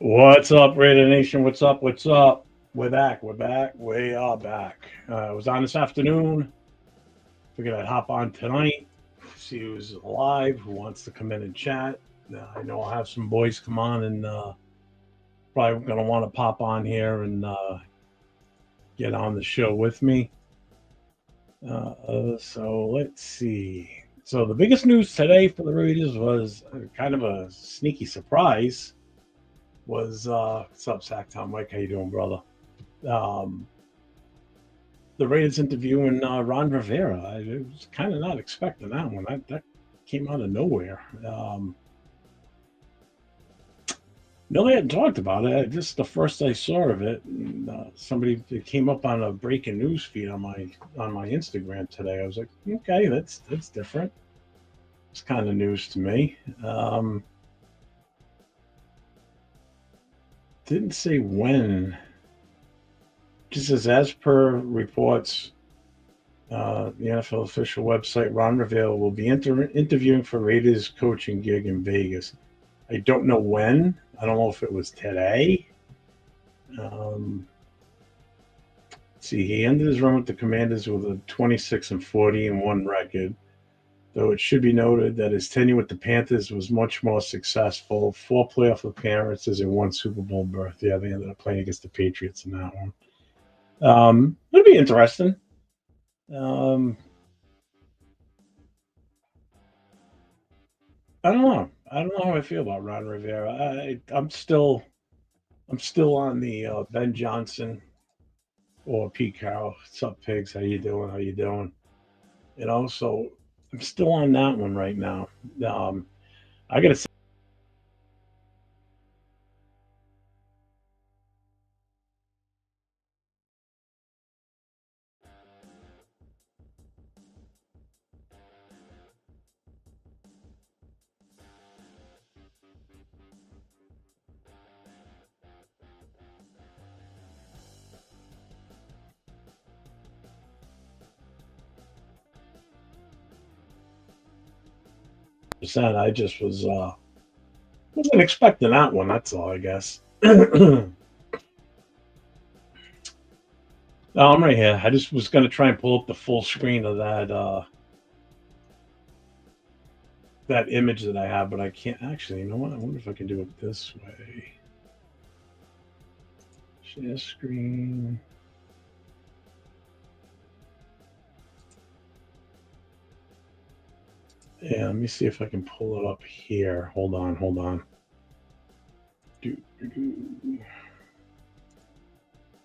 What's up, Raider Nation? What's up? What's up? We're back. We're back. We are back. I was on this afternoon. Figured I'd hop on tonight, see who's alive, who wants to come in and chat. I know I'll have some boys come on and probably going to want to pop on here and get on the show with me. So let's see. So the biggest news today for the Raiders was kind of a sneaky surprise. Was what's up, Sacktown Mike? How you doing, brother? Um, the Raiders interviewing Ron Rivera. I was kind of not expecting that one. That came out of nowhere. No, they hadn't talked about it. Just the first I saw of it, and, somebody it came up on a breaking news feed on my Instagram today. I was like, okay, that's different. It's kind of news to me. Didn't say when. Just as per reports, the NFL official website, Ron Rivera will be interviewing for Raiders coaching gig in Vegas. I don't know when. I don't know if it was today. See, he ended his run with the Commanders with a 26-40-1 record. Though it should be noted that his tenure with the Panthers was much more successful. 4 playoff appearances and 1 Super Bowl berth. Yeah, they ended up playing against the Patriots in that one. It'll be interesting. Um, I don't know. I don't know how I feel about Ron Rivera. I'm still on the Ben Johnson or Pete Carroll. What's up, pigs? How you doing? How you doing? So I'm still on that one right now. Um, I gotta say, I just wasn't expecting that one. That's all, I guess. I'm right here. I just was gonna try and pull up the full screen of that image that I have, but I can't actually. You know what? I wonder if I can do it this way. Share screen. Yeah, let me see if I can pull it up here. Hold on, hold on.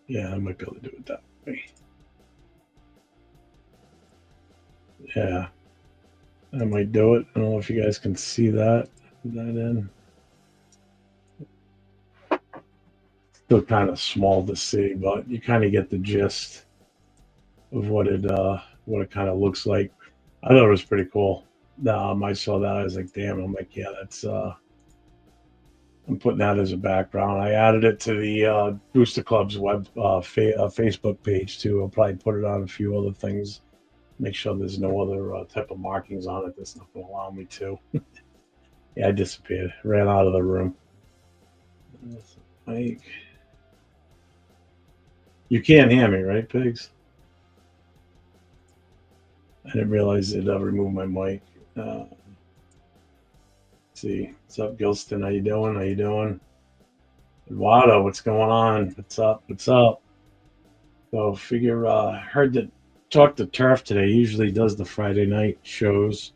Yeah, I might be able to do it that way. Yeah, I might do it. I don't know if you guys can see that. Put that in. Still kind of small to see, but you kind of get the gist of what it kind of looks like. I thought it was pretty cool. I saw that. I was like, damn. I'm like, yeah, that's. I'm putting that as a background. I added it to the Booster Club's Facebook page too. I'll probably put it on a few other things. Make sure there's no other type of markings on it that's not going to allow me to. Yeah, I disappeared. Ran out of the room. Mike. You can't hear me, right, pigs? I didn't realize it removed my mic. See, what's up, Gilston? How you doing? How you doing? Eduardo, what's going on? What's up? What's up? So, figure. Heard that. Talked to Turf today. He usually does the Friday night shows.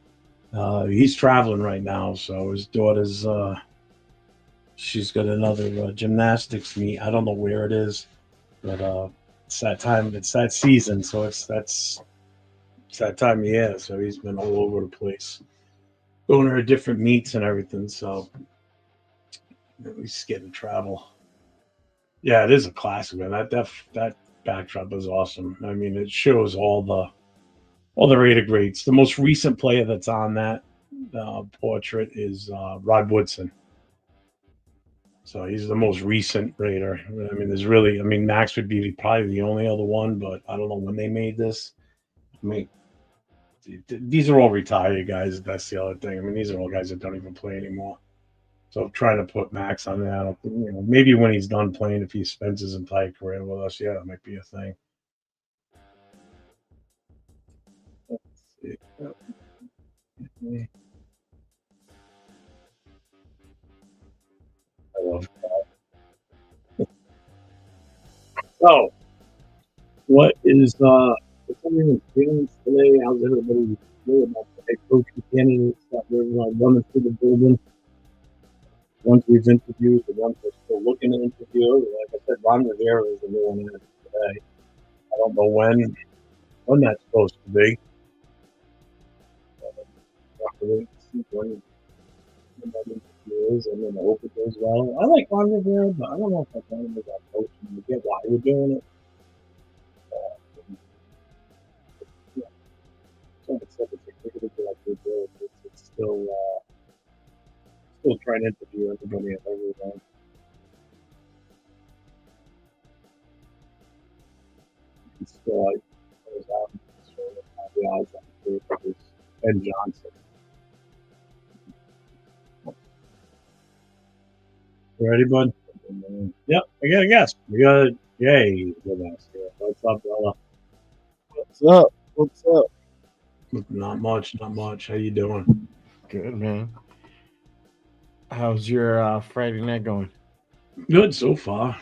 He's traveling right now, so his daughter's. She's got another gymnastics meet. I don't know where it is, but it's that time. It's that season, so it's that time of year. So he's been all over the place, going to different meets and everything. So he's getting to travel. Yeah, it is a classic, man. That backdrop is awesome. I mean, it shows all the Raider greats. The most recent player that's on that portrait is Rod Woodson. So he's the most recent Raider. I mean, Max would be probably the only other one, but I don't know when they made this. I mean, these are all retired guys. That's the other thing. I mean, these are all guys that don't even play anymore. So trying to put Max on that. I don't think, maybe when he's done playing, if he spends his entire career with us, yeah, that might be a thing. Let's see. I love that. So, what is what's everyone's feelings today? How's everybody feel about the head coaching candidates that we're running through the building? Ones we've interviewed, the ones we're still looking to interview. Like I said, Ron Rivera is the new one today. I don't know when that's supposed to be. See when that interview is, and then I hope it goes well. I like Ron Rivera, but I don't know if I want him as our coach. And I get why we're doing it. Yeah, so it's like we're doing. It's still trying to interview everybody at every event. It's still like I was out the odds on it was Ben Johnson. You ready, bud? Yep, I got a guess. We got Jay with us here. What's up, brother? What's up? What's up? Not much. How you doing? Good, man. How's your Friday night going? Good so far.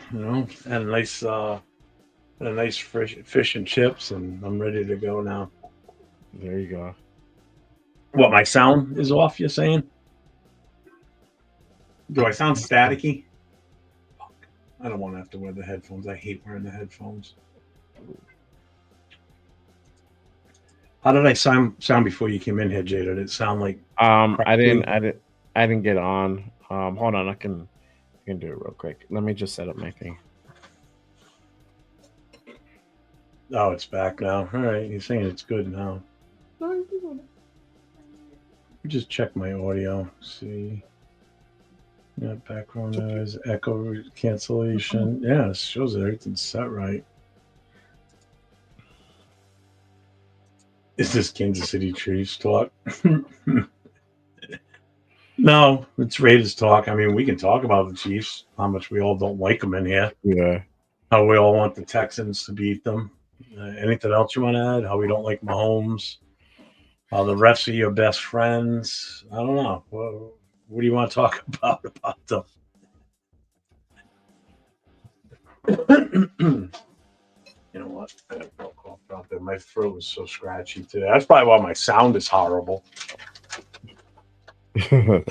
Had a nice fish and chips, and I'm ready to go now. There you go. What, my sound is off? You're saying? Do I sound staticky? I don't want to have to wear the headphones. I hate wearing the headphones. How did I sound before you came in here, Jay? Did it sound like? I didn't get on. Hold on, I can do it real quick. Let me just set up my thing. Oh, it's back now. All right, you're saying it's good now. Just check my audio. See. Yeah, background noise, echo cancellation. Yeah, it shows that everything's set right. Is this Kansas City Chiefs talk? No, it's Raiders talk. I mean, we can talk about the Chiefs, how much we all don't like them in here. Yeah. How we all want the Texans to beat them. Anything else you want to add? How we don't like Mahomes? How the refs are your best friends? I don't know. What do you want to talk about them? You know what? I got no cough out there. My throat was so scratchy today. That's probably why my sound is horrible. Raider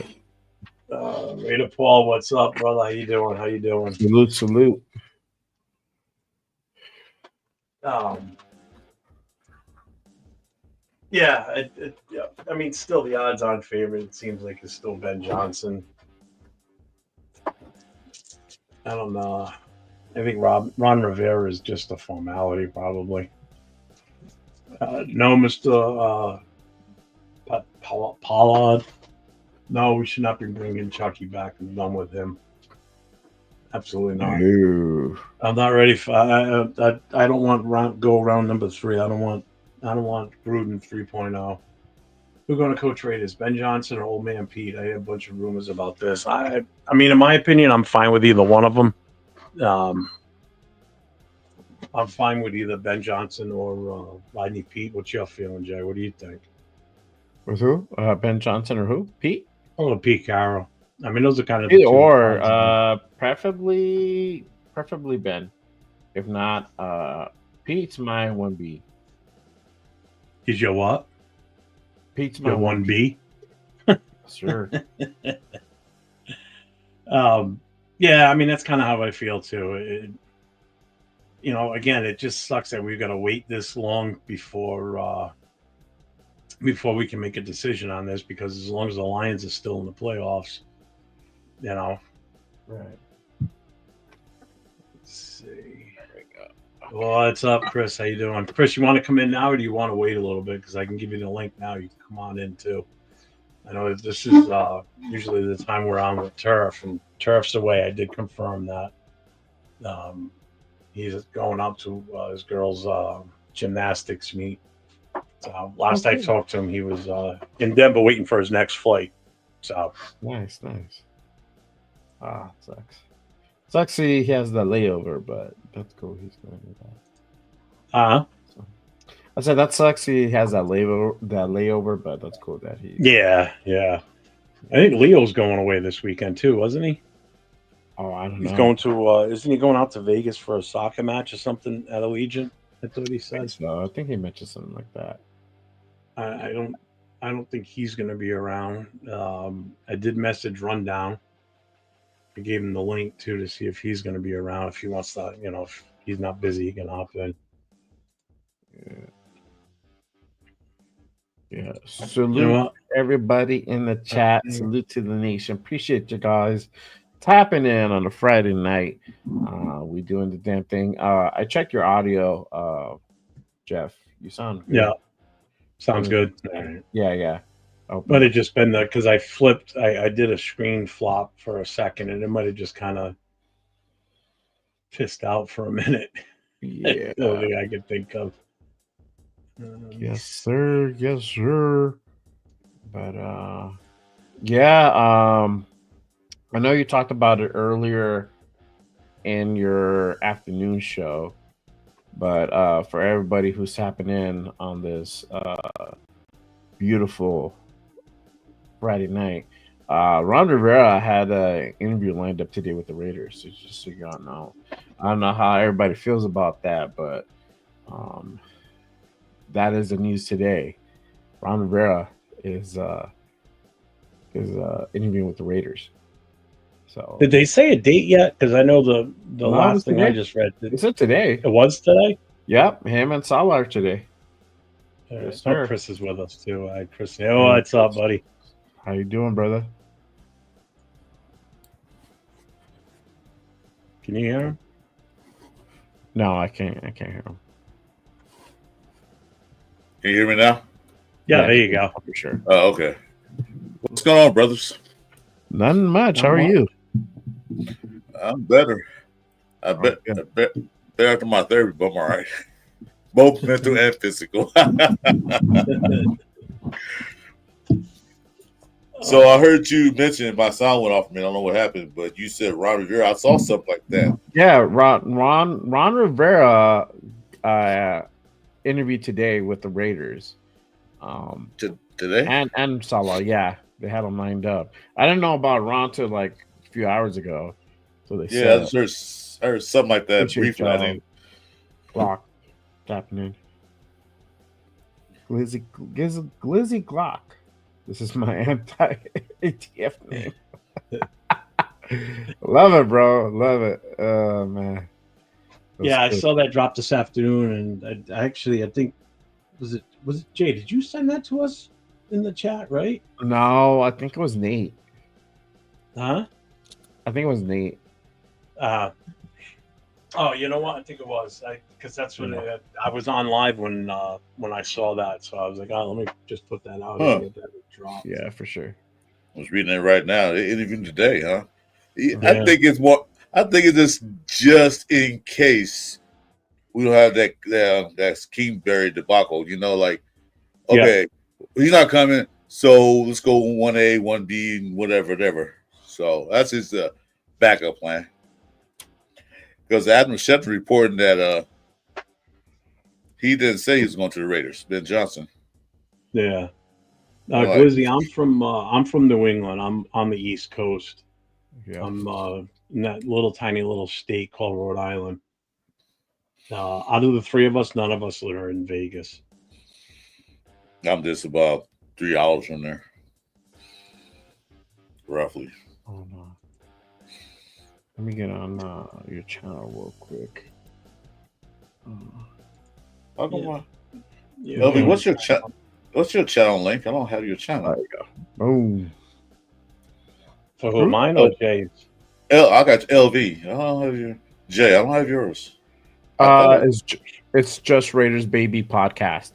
Paul, what's up, brother? How you doing? Salute. Yeah, I mean, still the odds-on favorite. It seems like it's still Ben Johnson. I don't know. I think Ron Rivera is just a formality, probably. No, Mr. Pollard. No, we should not be bringing Chucky back. I'm done with him. Absolutely not. Ew. I'm not ready for. I don't want go round number 3. I don't want Gruden 3.0. Who's going to coach Raiders? Ben Johnson or Old Man Pete? I had a bunch of rumors about this. I mean, in my opinion, I'm fine with either one of them. I'm fine with either Ben Johnson or Rodney Pete. What's your feeling, Jay? What do you think? With who? Ben Johnson or who? Pete? Oh, Pete Carroll. I mean, those are kind of the or preferably Ben. If not, Pete's my 1B. Is your what? Pete's my your 1B. Sure. Yeah, I mean that's kind of how I feel too. Again, it just sucks that we've got to wait this long before we can make a decision on this, because as long as the Lions are still in the playoffs, Right. Let's see. What's up, Chris? How you doing? Chris, you want to come in now, or do you want to wait a little bit? Because I can give you the link now. You can come on in too. I know this is usually the time we're on with Turf, and Turf's away. I did confirm that. He's going out to his girls' gymnastics meet. So last I talked to him, he was in Denver waiting for his next flight. So nice. Sucks. Sucks he has the layover, but that's cool. He's going to do that. So, I said that sucks he has that layover, but that's cool that he. Yeah. I think Leo's going away this weekend too, wasn't he? Oh, I don't He's know. going to. Isn't he going out to Vegas for a soccer match or something at Allegiant? That's what he said. So I think he mentioned something like that. I don't. I don't think he's going to be around. I did message Rundown. I gave him the link too to see if he's going to be around. If he wants to, if he's not busy, he can hop in. Yeah. Salute everybody in the chat. Salute to the nation. Appreciate you guys tapping in on a Friday night. We doing the damn thing. I checked your audio, Jeff. You sound good. Yeah. Sounds good. All right. Yeah. Might have just been because I flipped. I did a screen flop for a second, and it might have just kind of pissed out for a minute. Yeah. The only thing I could think of. Yes, sir. But yeah. I know you talked about it earlier in your afternoon show, but for everybody who's tapping in on this beautiful Friday night, Ron Rivera had an interview lined up today with the Raiders. So just so y'all know, I don't know how everybody feels about that, but that is the news today. Ron Rivera is interviewing with the Raiders. So did they say a date yet? Because I know the last thing I just read. Is it today? It was today? Yep, him and Salah are today. Yes, sir. Chris is with us too. Hi, Chris. Oh, what's up, buddy? How you doing, brother? Can you hear him? No, I can't. I can't hear him. Can you hear me now? Yeah, there you go. For sure. Oh, okay. What's going on, brothers? Nothing much. How are you? I'm better. I bet better after my therapy, but I'm all right. Both mental and physical. So I heard you mention my sound went off. I don't know what happened, but you said Ron Rivera. I saw something like that. Yeah, Ron Rivera interviewed today with the Raiders. Today? And Salah, yeah. They had them lined up. I didn't know about Ron till like a few hours ago. So they I just heard something like that briefly. I think Glock tapping in. Glizzy Glock. This is my anti-ATF name. Love it, bro. Love it. Oh man. I saw that drop this afternoon, and I think was it Jay? Did you send that to us in the chat? Right? No, I think it was Nate. Huh? I think it was Nate. Oh, you know what? I think it was because that's when I was on live when I saw that. So I was like, oh, let me just put that out and get that dropped. Yeah, for sure. I was reading it right now. Even today, huh? Yeah. I think it's more. I think it's just in case we don't have that Kingsbury debacle. You know, like okay, he's not coming, so let's go 1A, 1B, whatever. So that's his backup plan. Because Adam Schefter reporting that he didn't say he was going to the Raiders. Ben Johnson. Yeah. Glizzy, I'm from New England. I'm on the East Coast. Yeah. I'm in that tiny little state called Rhode Island. Out of the three of us, none of us are in Vegas. I'm just about 3 hours from there, roughly. Oh no. Let me get on your channel real quick. LV, what's your channel? What's your channel link? I don't have your channel. There you go. Boom. For who? Mine or Jay's? I got LV. I don't have your Jay. I don't have yours. It's just Raiders Baby Podcast.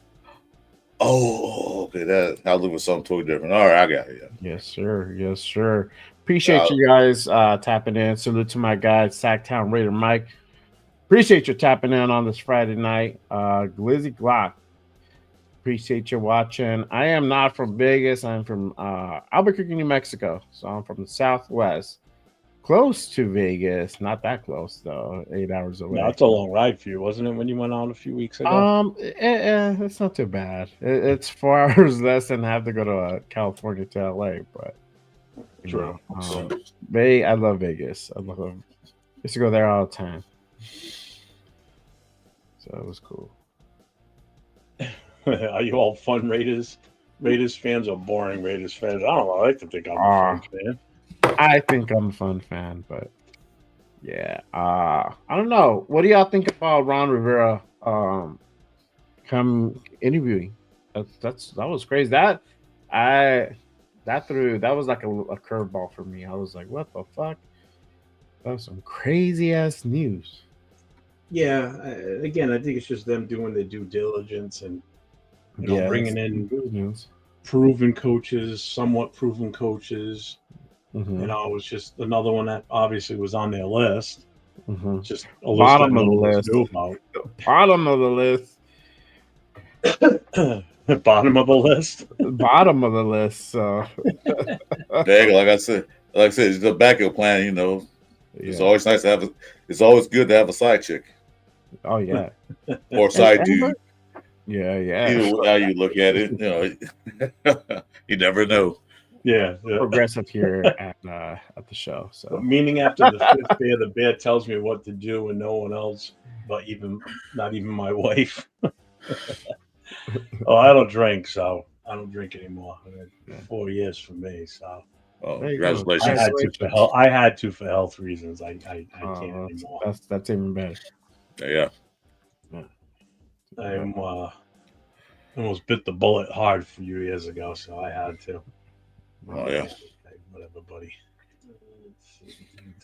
Oh, okay. That I live with something totally different. All right, I got it. Yeah. Yes, sir. Appreciate you guys tapping in. Salute to my guy, Sacktown Raider Mike. Appreciate you tapping in on this Friday night. Glizzy Glock. Appreciate you watching. I am not from Vegas. I'm from Albuquerque, New Mexico. So I'm from the Southwest. close to Vegas. Not that close though. 8 hours away. No, it's a long ride for you, wasn't it? When you went out a few weeks ago. It's not too bad. It's 4 hours less than I have to go to California to LA. But True. I love Vegas. I used to go there all the time. So it was cool. Are you all fun Raiders fans or boring Raiders fans? I don't know. I like to think I'm a fun fan. I think I'm a fun fan, but yeah. I don't know. What do y'all think about Ron Rivera come interviewing? That was crazy. That was like a curveball for me. I was like, what the fuck? That was some crazy ass news. Yeah, again, I think it's just them doing their due diligence and bringing in proven coaches, somewhat proven coaches. Mm-hmm. It was just another one that obviously was on their list. Mm-hmm. Just a bottom of the list. Bottom of the list. Bottom of the list. Bottom of the list. So, dang, like I said, it's a backup plan. It's always nice to have. It's always good to have a side chick. Oh yeah, or side dude. Yeah. Either way how you look at it, you never know. Yeah. Progressive here at the show. So meaning after the fifth beer, the bear tells me what to do, and no one else, but not even my wife. Oh, I don't drink, so I don't drink anymore. 4 years for me, so. Oh, congratulations! I had to for health reasons. I can't anymore. That's even better. Yeah. I almost bit the bullet hard a few years ago, so I had to. Oh yeah. Whatever, buddy.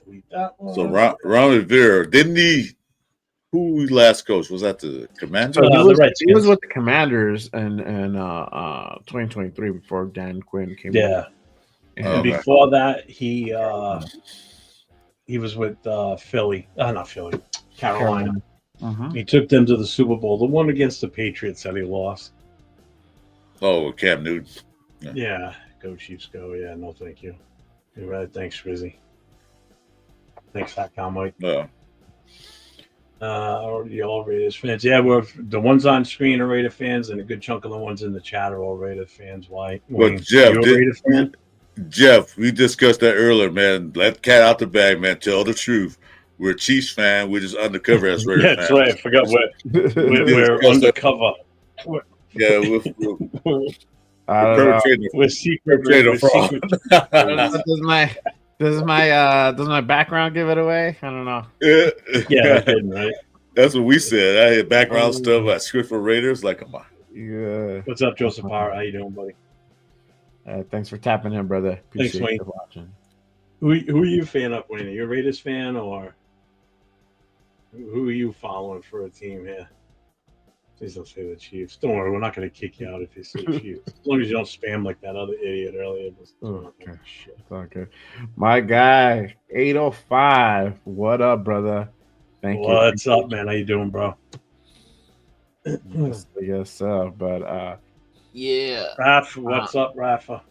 Delete that one. So Ron Rivera, didn't he? Who last coach was that? The Commanders? So he was with the Commanders in 2023 before Dan Quinn came. Yeah. And before that, he was with Philly. Not Philly, Carolina. Uh-huh. He took them to the Super Bowl. The one against the Patriots that he lost. Oh, Cam Newton. Yeah. Go Chiefs, go. Yeah, no, thank you. You're right. Thanks, Rizzy. Thanks, Fat Cow Mike. Yeah. All Raiders fans. Yeah, we're the ones on screen are Raider fans, and a good chunk of the ones in the chat are all Raider fans. Why? Well, Jeff, we discussed that earlier, man. Let the cat out the bag, man. Tell the truth. We're a Chiefs fan. We're just undercover as Raider fans. That's right. I forgot we're undercover. Yeah, we're secret. Does my background give it away? I don't know. Yeah, I didn't, right? That's what we said. I had background stuff. I script for Raiders. Like, come on. Yeah. What's up, Joseph Power? How you doing, buddy? Thanks for tapping in, brother. Appreciate Thanks, you watching. Who are you a fan of, Wayne? Are you a Raiders fan, or who are you following for a team here? Please don't say the Chiefs. Don't worry, we're not going to kick you out if you say Chiefs. As long as you don't spam like that other idiot earlier. Okay. My guy, 805. What up, brother? Thank you. What's up, man? How you doing, bro? Yes, sir. But yeah. Rafa, what's up, Rafa?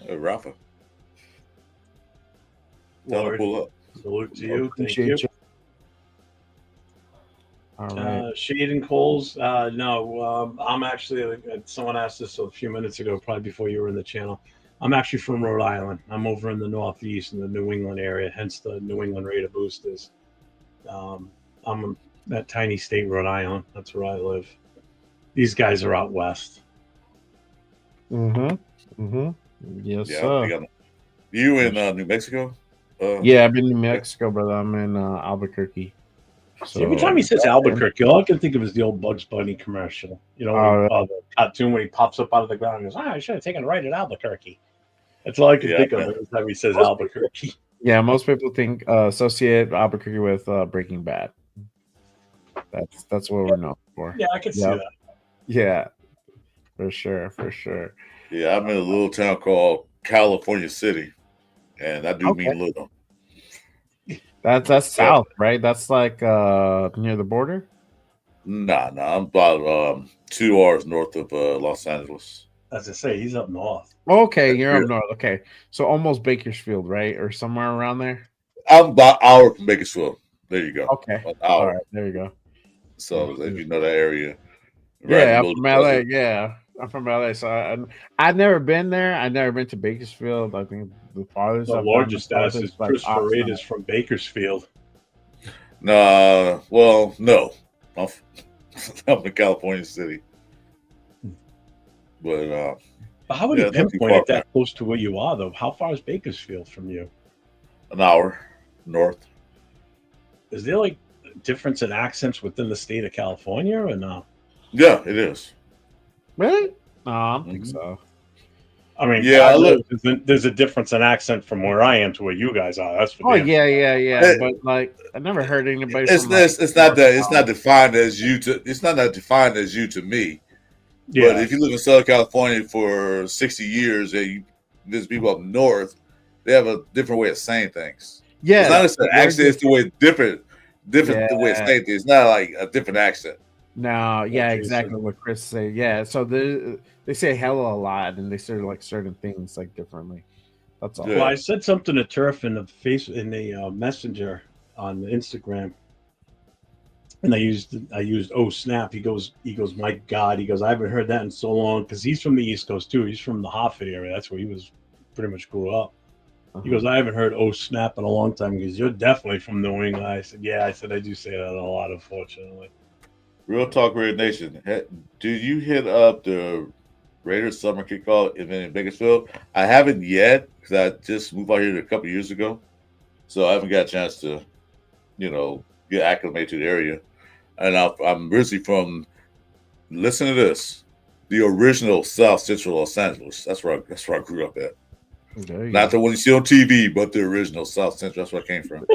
Hey, Rafa. Tell him pull up. Salute to you. Thank you. All right. Shade and Coles. No, I'm actually. Someone asked this a few minutes ago, probably before you were in the channel. I'm actually from Rhode Island. I'm over in the Northeast in the New England area, hence the New England Raider Boosters. I'm in that tiny state, Rhode Island. That's where I live. These guys are out west. Yes, sir. You in New Mexico? Yeah, I've been in New Mexico, brother. I'm in Albuquerque. So, every time he says Albuquerque, all I can think of is the old Bugs Bunny commercial. The cartoon when he pops up out of the ground and goes, I should have taken a right at Albuquerque. That's all I can think of every time he says Albuquerque. Yeah, most people associate Albuquerque with Breaking Bad. That's what we're known for. Yeah, I can see that. Yeah, for sure. Yeah, I'm in a little town called California City, and I do mean little. That's south, right? That's like near the border? Nah. I'm about 2 hours north of Los Angeles. As I say, he's up north. Okay, you're up north. Okay, so almost Bakersfield, right, or somewhere around there. I'm about an hour from Bakersfield. There you go. Okay, an hour. All right, there you go. So if you know that area, yeah, I'm from LA. Yeah, I'm from LA. So I've never been there. I've never been to Bakersfield. I think the farthest The I've largest done is Christopher Reed is from Bakersfield. No, well, no, I'm in California City. But how would you pinpoint it that close to where you are, though? How far is Bakersfield from you? An hour north. Is there like a difference in accents within the state of California, or no? Yeah, it is. Really? No, I don't think so. I mean, yeah, there's a difference in accent from where I am to where you guys are. That's for damn sure. Yeah. But like, I never heard anybody. It's not that it's not defined as you to. It's not that defined as you to me. Yeah. But if you live in Southern California for 60 years, and there's people up north, they have a different way of saying things. Yeah, it's not necessarily accent; it's the way different the way of saying things. It's not like a different accent. No, yeah, exactly what Chris said. Yeah, so they say hella a lot, and they say like certain things like differently. That's all. Well, I said something to Turf in the messenger on Instagram, and I used oh snap. He goes, my God. He goes, I haven't heard that in so long, because he's from the East Coast too. He's from the Hartford area. That's where he was pretty much grew up. He goes, I haven't heard oh snap in a long time. He goes, you're definitely from New England. I said, yeah. I said, I do say that a lot, unfortunately. Real Talk Red Nation. Did you hit up the Raiders summer kickoff event in Bakersfield? I haven't yet, because I just moved out here a couple years ago, so I haven't got a chance to, get acclimated to the area. And I'm originally from. Listen to this: the original South Central Los Angeles. That's where I grew up at. Not the one you see on TV, but the original South Central. That's where I came from.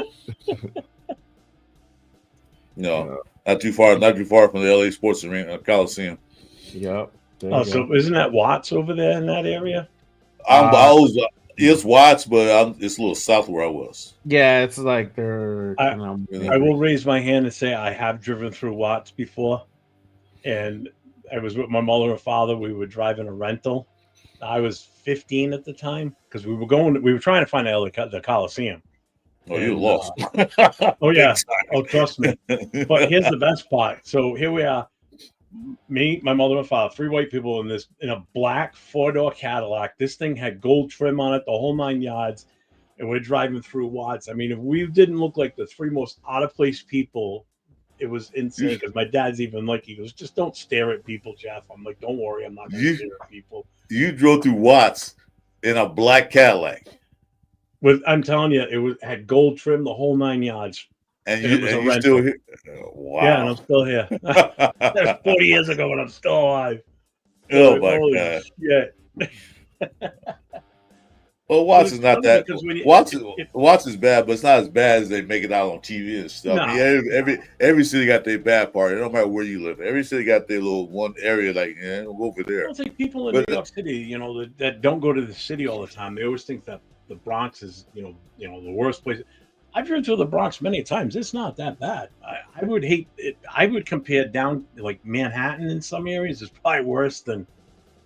Not too far from the LA Sports Arena, Coliseum. Yep. So isn't that Watts over there in that area? It's Watts, but it's a little south where I was. Yeah, it's like they're. I will raise my hand and say I have driven through Watts before, and I was with my mother and father. We were driving a rental. I was 15 at the time, because we were trying to find the Coliseum. Oh, you lost. Oh, yeah. Oh, trust me. But here's the best part. So here we are. Me, my mother and father, 3 white people in a black 4-door Cadillac. This thing had gold trim on it, the whole 9 yards. And we're driving through Watts. I mean, if we didn't look like the 3 most out of place people, it was insane. Because my dad's even like, he goes, just don't stare at people, Jeff. I'm like, don't worry, I'm not going to stare at people. You drove through Watts in a black Cadillac. I'm telling you, had gold trim, the whole 9 yards. And you're still here? Wow. Yeah, and I'm still here. That was 40 years ago, and I'm still alive. Oh, my God. Yeah. Well, Watts is not that. Watts is bad, but it's not as bad as they make it out on TV and stuff. No. Yeah, every city got their bad part. It don't matter where you live. Every city got their little one area, like, we'll go over there. It's like people in New York City, that don't go to the city all the time. They always think that the Bronx is, the worst place. I've driven through the Bronx many times. It's not that bad. I would hate it. I would compare down like Manhattan in some areas is probably worse than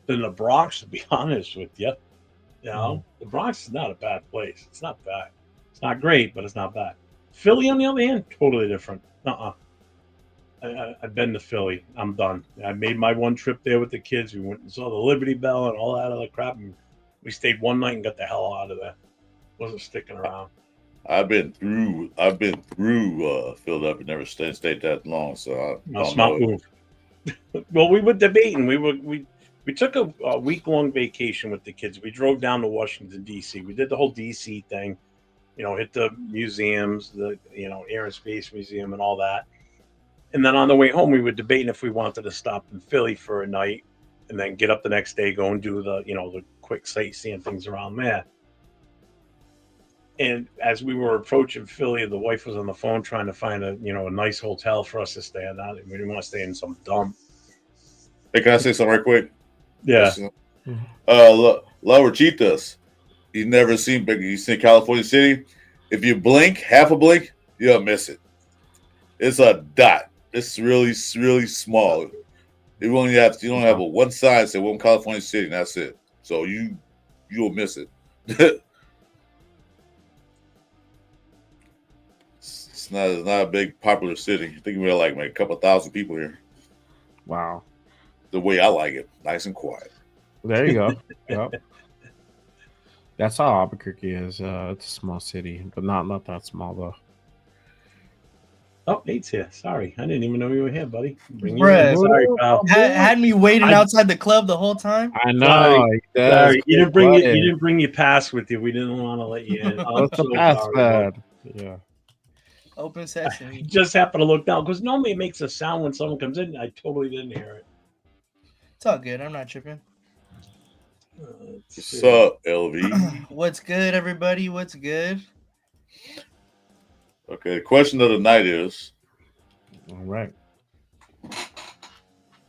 the Bronx, to be honest with you. The Bronx is not a bad place. It's not bad. It's not great, but it's not bad. Philly, on the other hand, totally different. I've been to Philly. I'm done. I made my one trip there with the kids. We went and saw the Liberty Bell and all that other crap. And we stayed one night and got the hell out of there. Wasn't sticking around. I've been through Philadelphia. Never stayed that long, so smart move. Well, we were debating. We took a week-long vacation with the kids. We drove down to Washington, D.C. We did the whole D.C. thing, hit the museums, the Air and Space Museum and all that. And then on the way home, we were debating if we wanted to stop in Philly for a night and then get up the next day, go and do the quick sightseeing things around there. And as we were approaching Philly, the wife was on the phone trying to find a nice hotel for us to stay in. We didn't want to stay in some dump. Hey, can I say something right quick? Yeah. Lower Cheetahs. You've seen California City. If you blink, half a blink, you'll miss it. It's a dot. It's really, really small. You don't have a one sign that say "Welcome California City," and that's it. So you'll miss it. It's not a big popular city. I think we have like a couple thousand people here. Wow. The way I like it, nice and quiet. There you go. Yep. That's how Albuquerque is. It's a small city, but not that small though. Oh, Nate's here. Sorry, I didn't even know you were here, buddy. Sorry, pal. Had me waiting outside the club the whole time. I know. Sorry. You didn't bring you didn't bring your pass with you. We didn't want to let you in. What's the password? Yeah. Open session. I just happened to look down because normally it makes a sound when someone comes in. I totally didn't hear it. It's all good. I'm not tripping. What's up, LV? What's good, everybody? What's good? Okay, the question of the night is, all right,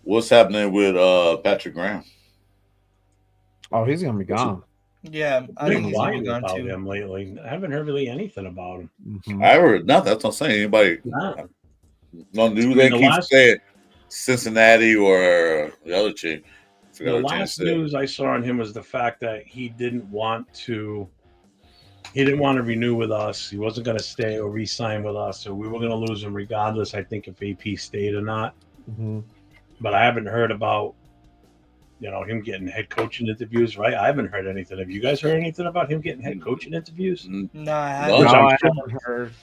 what's happening with Patrick Graham? Oh, he's gonna be gone. Yeah, I think he's gonna be gone about too. him lately. I haven't heard really anything about him. Mm-hmm. I heard nothing. That's what I'm saying. Anybody? No news. They keep saying Cincinnati or the other team. The last news I saw on him was the fact that he didn't want to renew with us. He wasn't going to stay or re-sign with us, so we were going to lose him regardless. I think if AP stayed or not. Mm-hmm. But I haven't heard about him getting head coaching interviews. Right? I haven't heard anything. Have you guys heard anything about him getting head coaching interviews? No, I haven't heard.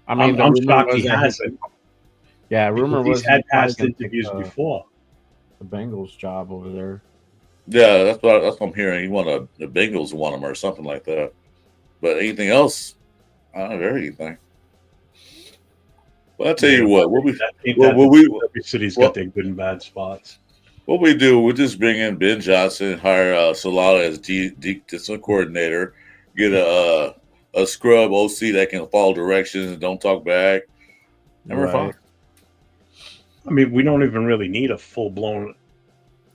I mean, I'm shocked he hasn't. Yeah, rumor was he's had past interviews before. The Bengals job over there. Yeah, that's what I'm hearing. He wanted the Bengals want him or something like that. But anything else, I don't hear anything. But I'll tell you what, every city's got their good and bad spots. What we do, we just bring in Ben Johnson, hire Solana as discipline coordinator, get a scrub OC that can follow directions and don't talk back, and we're fine. I mean, we don't even really need a full blown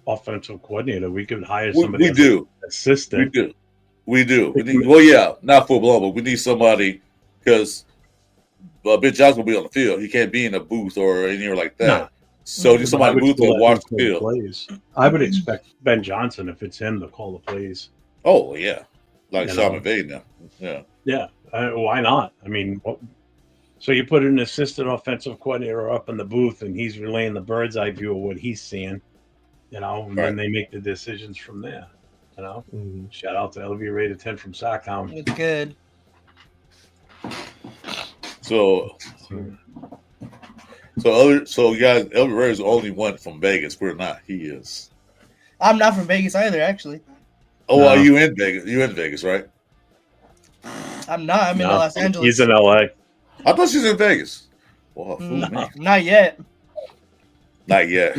offensive coordinator. We could hire somebody as an assistant. We do. Well, yeah, not full blown, but we need somebody because Ben Johnson will be on the field. He can't be in a booth or anywhere like that. Nah. So need somebody in the booth to watch the field. Plays. I would expect Ben Johnson, if it's him, to call the plays. Oh yeah, like Sean McVay now. Yeah. Yeah. Why not? I mean, so you put an assistant offensive coordinator up in the booth, and he's relaying the bird's eye view of what he's seeing. And then they make the decisions from there. Shout out to LV rated 10 from Sacktown. It's good. So you guys, LV Rivera's only one from Vegas. We're not. He is. I'm not from Vegas either, actually. Oh, no. Are you in Vegas? You in Vegas, right? I'm not. I'm in Los Angeles. He's in LA. I thought she's in Vegas. Well, not yet. Not yet.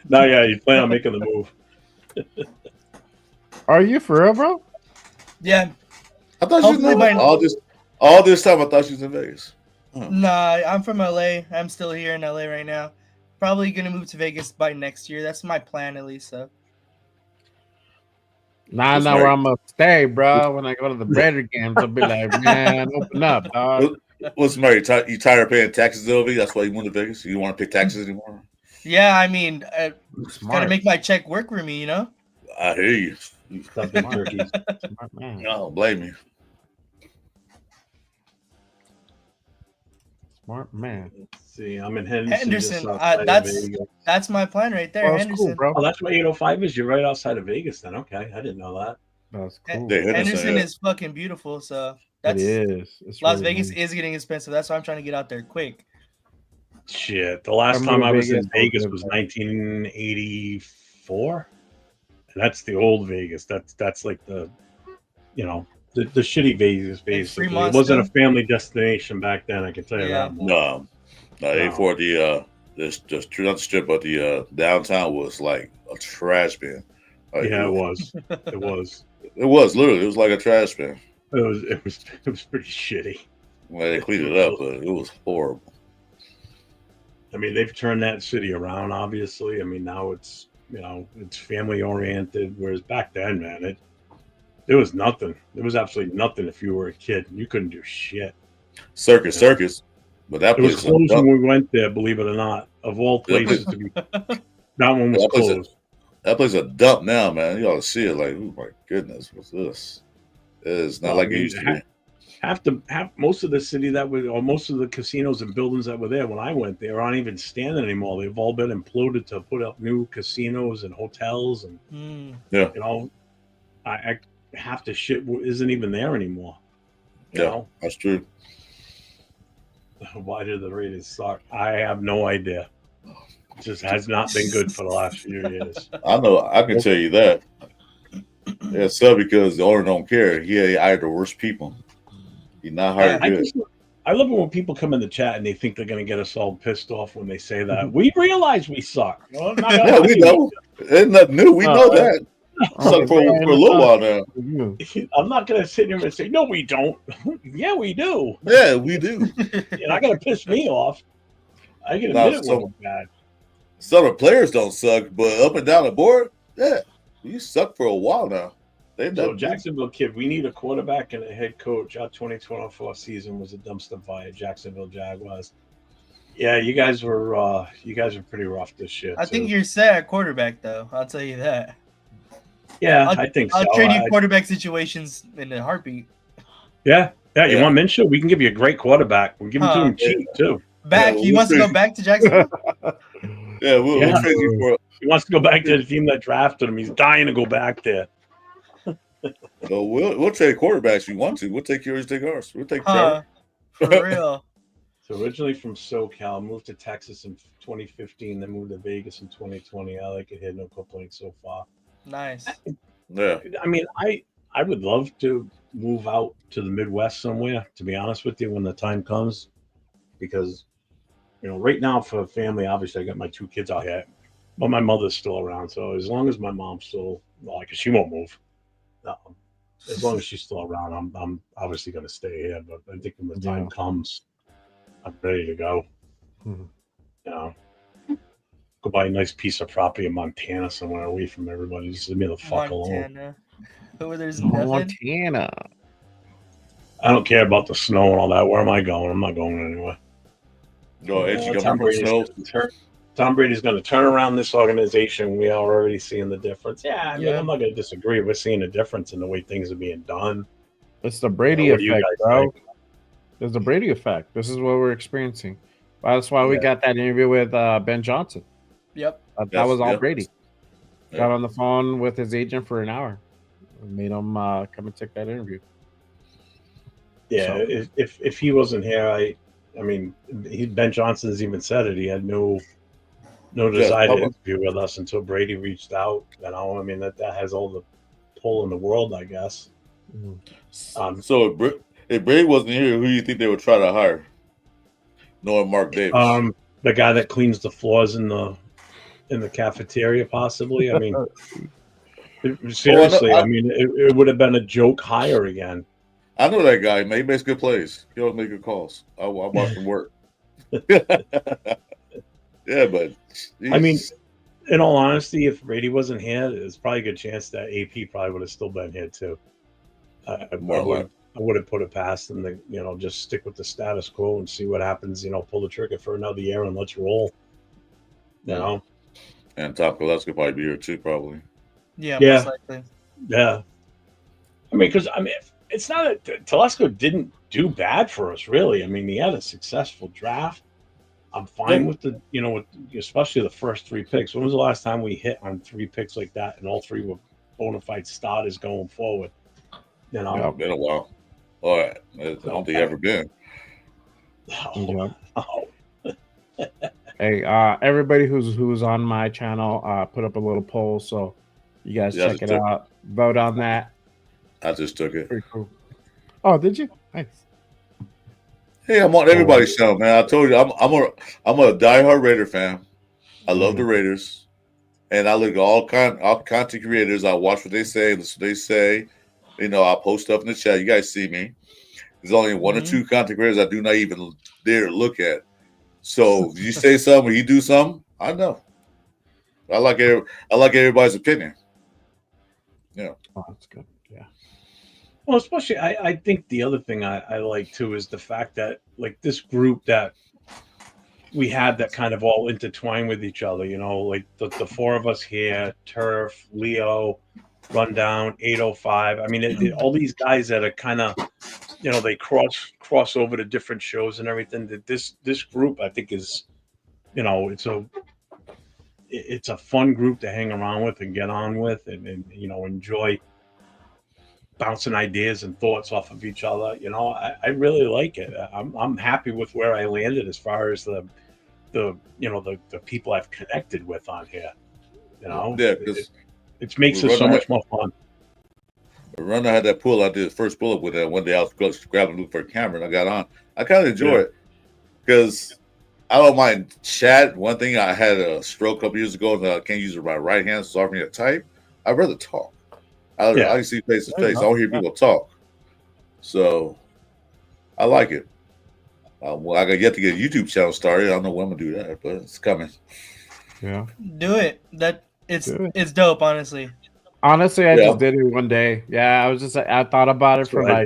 Not yet. You plan on making the move. Are you for real, bro? Yeah. I thought she was in Vegas. All this time I thought she was in Vegas. Nah, I'm from LA. I'm still here in LA right now. Probably gonna move to Vegas by next year. That's my plan at least. So. Nah, where I'm gonna stay, bro. When I go to the Raider games, I'll be like, man, open up, dog. What's Mary? You tired of paying taxes, LV? That's why you moved to Vegas. You don't want to pay taxes anymore. Yeah, I mean, gotta make my check work for me, I hear you. Stop the turkeys. I don't blame you. Smart man. Let's see, I'm in Henderson. That's my plan right there. Oh, Henderson, cool, bro. Oh, that's what 805 is. You're right outside of Vegas, then. Okay, I didn't know that. That's cool. Henderson is fucking beautiful. So it is. It's Las Vegas is getting expensive. That's why I'm trying to get out there quick. Shit, the last time I was in Vegas was 1984, and that's the old Vegas. That's like the shitty Vegas. Basically, it wasn't a family destination back then. I can tell you that. No, 84. The not strip, but the downtown was like a trash bin. Like, it was. It was. It was literally. It was like a trash bin. It was pretty shitty. Well, they cleaned it up, but it was horrible. I mean, they've turned that city around, obviously. I mean, now it's family oriented, whereas back then, man, there was nothing. There was absolutely nothing if you were a kid. You couldn't do shit. Circus. But that place was closed when we went there, believe it or not. Of all places to be That one was closed. That place a dump now, man. You ought to see it. Like, oh my goodness, what's this? It is not like it used to be. Most of the city or most of the casinos and buildings that were there when I went there aren't even standing anymore. They've all been imploded to put up new casinos and hotels, and half the shit isn't even there anymore. You know? That's true. Why did the Raiders suck? I have no idea. It just has not been good for the last few years. I know. I can tell you that. Yeah, so because the owner don't care. He hired the worst people. He's not hired good. I love it when people come in the chat and they think they're going to get us all pissed off when they say that. We realize we suck. Well, we know. It's nothing new. We know that. Suck for a little while now. I'm not going to sit here and say, no, we don't. Yeah, we do. Yeah, we do. You're not going to piss me off. I can admit it wasn't bad. Some of the players don't suck, but up and down the board, yeah, you suck for a while now. So Jacksonville kid, we need a quarterback and a head coach. Our 2024 season was a dumpster fire. Jacksonville Jaguars. Yeah, you guys were pretty rough this year. I think you're set at quarterback, though. I'll tell you that. Yeah, I think so. I'll trade you quarterback situations in a heartbeat. Yeah. You want Minshew? We can give you a great quarterback. We'll give him to him cheap too. He wants to go back to Jacksonville. We'll trade you for. He wants to go back to the team that drafted him. He's dying to go back there. So we'll trade quarterbacks if you want to. We'll take yours, take ours. We'll take Trevor. For real. So originally from SoCal, moved to Texas in 2015, then moved to Vegas in 2020. I like it here, no complaints so far. Nice. Yeah. I mean, I would love to move out to the Midwest somewhere, to be honest with you, when the time comes. Because, right now for family, obviously I got my 2 kids out here. But my mother's still around. So as long as my mom's still, she won't move. As long as she's still around, I'm obviously going to stay here. But I think when the time comes, I'm ready to go. Go buy a nice piece of property in Montana somewhere away from everybody. Just leave me the fuck alone. There's nothing. Montana. I don't care about the snow and all that. Where am I going? I'm not going anywhere. Tom Brady's going to turn around this organization. We are already seeing the difference. Yeah, I'm not going to disagree. We're seeing a difference in the way things are being done. It's the Brady effect, bro. There's the Brady effect. This is what we're experiencing. That's why we got that interview with Ben Johnson. Yep. That was all Brady. Got on the phone with his agent for an hour. Made him come and take that interview. Yeah, so. If he wasn't here, Ben Johnson's even said it. He had no desire to interview with us until Brady reached out. That has all the pull in the world, I guess. So if Brady wasn't here, who do you think they would try to hire? Knowing Mark Davis, the guy that cleans the floors in the cafeteria, possibly. Seriously, it would have been a joke hire again. I know that guy. Man, he makes good plays. He always make good calls. I watch him work. Yeah, but in all honesty, if Brady wasn't here, there's probably a good chance that AP probably would have still been here too. I would have put it past them to just stick with the status quo and see what happens. Pull the trigger for another year and let's roll. And Tom Could probably be here too, probably. Yeah, most likely. Yeah. Because it's not that Telesco didn't do bad for us, really. He had a successful draft. I'm fine with with especially the first 3 picks. When was the last time we hit on 3 picks like that, and all 3 were bona fide starters going forward? Yeah, been a while. All right, I don't think ever been. Hey, everybody who's on my channel, put up a little poll, so you guys check it out. Vote on that. I just took it. Pretty cool. Oh, did you? Nice. Hey, I'm on everybody's show, man. I told you, I'm a diehard Raider fan. I love the Raiders, and I look at all content creators. I watch what they say, listen what they say. I post stuff in the chat. You guys see me. There's only 1 or 2 content creators I do not even dare to look at. So if you say something or you do something, I know. I like everybody's opinion. Yeah. Oh, that's good. Yeah. Well, especially I think the other thing I like too is the fact that this group that we had that kind of all intertwined with each other, like the four of us here, Turf, Leo, Rundown, 805. I mean, all these guys that are kind of, they cross over to different shows and everything. That this group, I think, is, it's a fun group to hang around with and get on with, and enjoy bouncing ideas and thoughts off of each other. I really like it. I'm happy with where I landed as far as the people I've connected with on here. Yeah, because it makes it so much more fun. Runner had that pull. I did his first pull up with that one day. I was grabbing look for a camera and I got on. I kind of enjoy it because I don't mind chat. One thing, I had a stroke a couple years ago and I can't use my right hand, so for me to type. I'd rather talk. I can see face to face. I don't hear people talk. So I like it. Well, I got yet to get a YouTube channel started. I don't know when I'm gonna do that, but it's coming. Yeah, do it. It's dope, honestly. Honestly, I just did it one day. Yeah, I thought about it for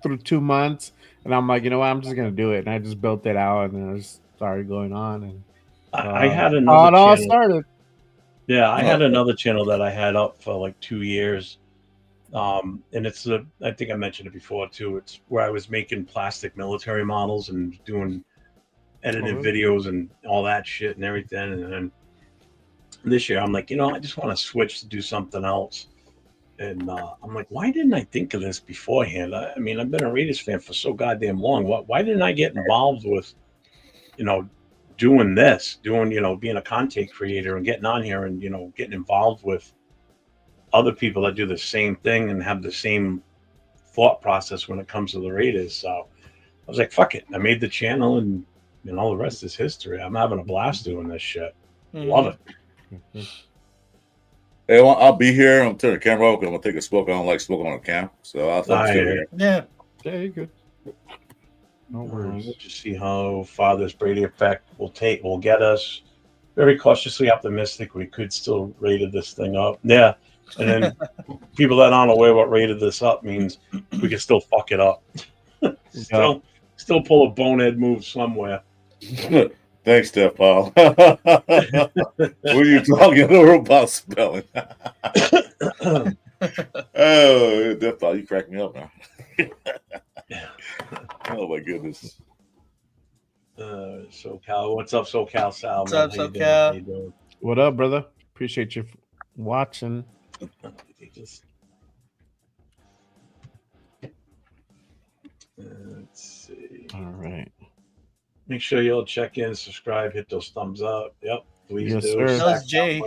through 2 months, and I'm like, you know what, I'm just gonna do it, and I just built it out, and then I just started going on, and I had another. It all started. Yeah, I had another channel that I had up for like 2 years. And it's I think I mentioned it before too. It's where I was making plastic military models and doing edited videos and all that shit and everything. And then this year I'm like, I just want to switch to do something else. And I'm like, why didn't I think of this beforehand? I mean, I've been a Raiders fan for so goddamn long. Why didn't I get involved with, doing this, being a content creator and getting on here and, getting involved with other people that do the same thing and have the same thought process when it comes to the Raiders. So I was like, fuck it. I made the channel and all the rest is history. I'm having a blast doing this shit. Love it. Hey, I'll be here. I'm turning the camera off because I'm going to take a smoke. I don't like smoking on a cam. So I'll still here. Yeah. Yeah, you're good. No worries. We'll just see how far this Brady effect will get us. Very cautiously optimistic. We could still rated this thing up. Yeah. And then people that aren't aware what rated this up means, we can still fuck it up. still pull a bonehead move somewhere. Thanks, Steph Paul. What are you talking about spelling? Oh, Steph Paul, you crack me up now. Oh my goodness. SoCal, what's up, SoCal Sal? What's up, SoCal? How you doing? What up, brother? Appreciate you watching. Let's see. All right. Make sure you'll check in, subscribe, hit those thumbs up. Yep, please do. Sir. That was Jay.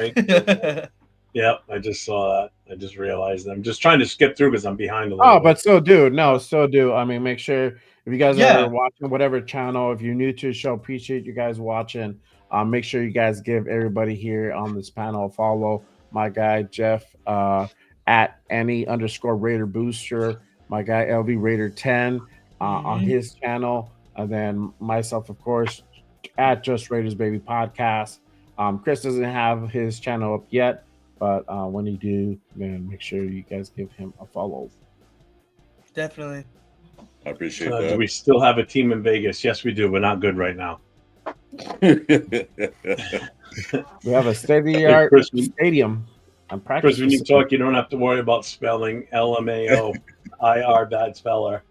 Yep, I just saw that. I just realized I'm just trying to skip through because I'm behind a little bit. But so do. I mean, make sure if you guys are watching whatever channel, if you're new to the show, appreciate you guys watching. Make sure you guys give everybody here on this panel a follow. My guy Jeff at any_Raider Booster. My guy LV Raider 10 on his channel. And then myself, of course, at Just Raiders Baby Podcast. Chris doesn't have his channel up yet, but when you do, then make sure you guys give him a follow. Definitely. I appreciate that. Do we still have a team in Vegas? Yes, we do. We're not good right now. We have a state-of-the-art stadium. Chris, when you talk, you don't have to worry about spelling LMAO bad speller.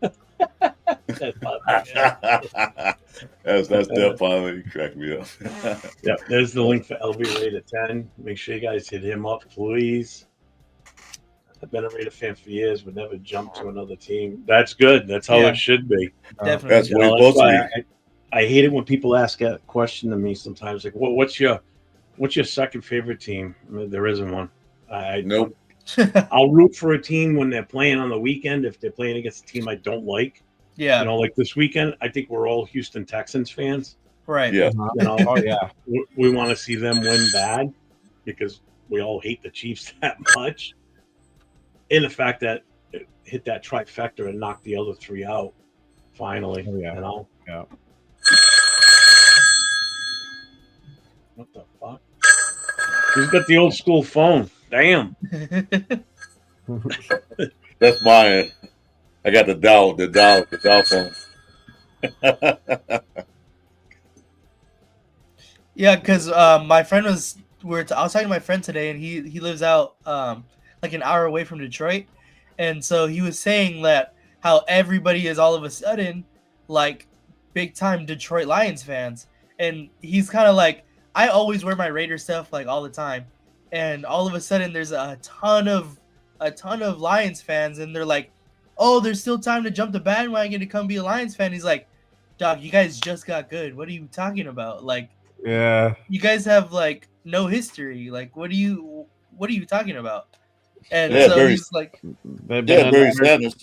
That's definitely you crack me up. Yeah, there's the link for LV Raider 10. Make sure you guys hit him up, please. I've been a Raider fan for years, but never jumped to another team. That's good. That's how it should be. Definitely. That's what it's supposed to be. I hate it when people ask a question to me sometimes, like, what's your second favorite team? I mean, there isn't one. Nope. I'll root for a team when they're playing on the weekend if they're playing against a team I don't like. Yeah. Like this weekend, I think we're all Houston Texans fans. Right. Yeah. Oh, yeah. We want to see them win bad because we all hate the Chiefs that much. And the fact that it hit that trifecta and knocked the other three out finally. Oh, yeah. Yeah. What the fuck? Who's got the old school phone? Damn. That's mine. I got the dial phone. Yeah, because my friend I was talking to my friend today, and he lives out like an hour away from Detroit, and so he was saying that how everybody is all of a sudden like big time Detroit Lions fans, and he's kind of like, I always wear my Raider stuff like all the time, and all of a sudden there's a ton of Lions fans, and they're like, oh, there's still time to jump the bandwagon to come be a Lions fan. He's like, dog, you guys just got good. What are you talking about? Like, Yeah. you guys have like no history. Like, what are you talking about? And Yeah, so he's like, Barry Sanders.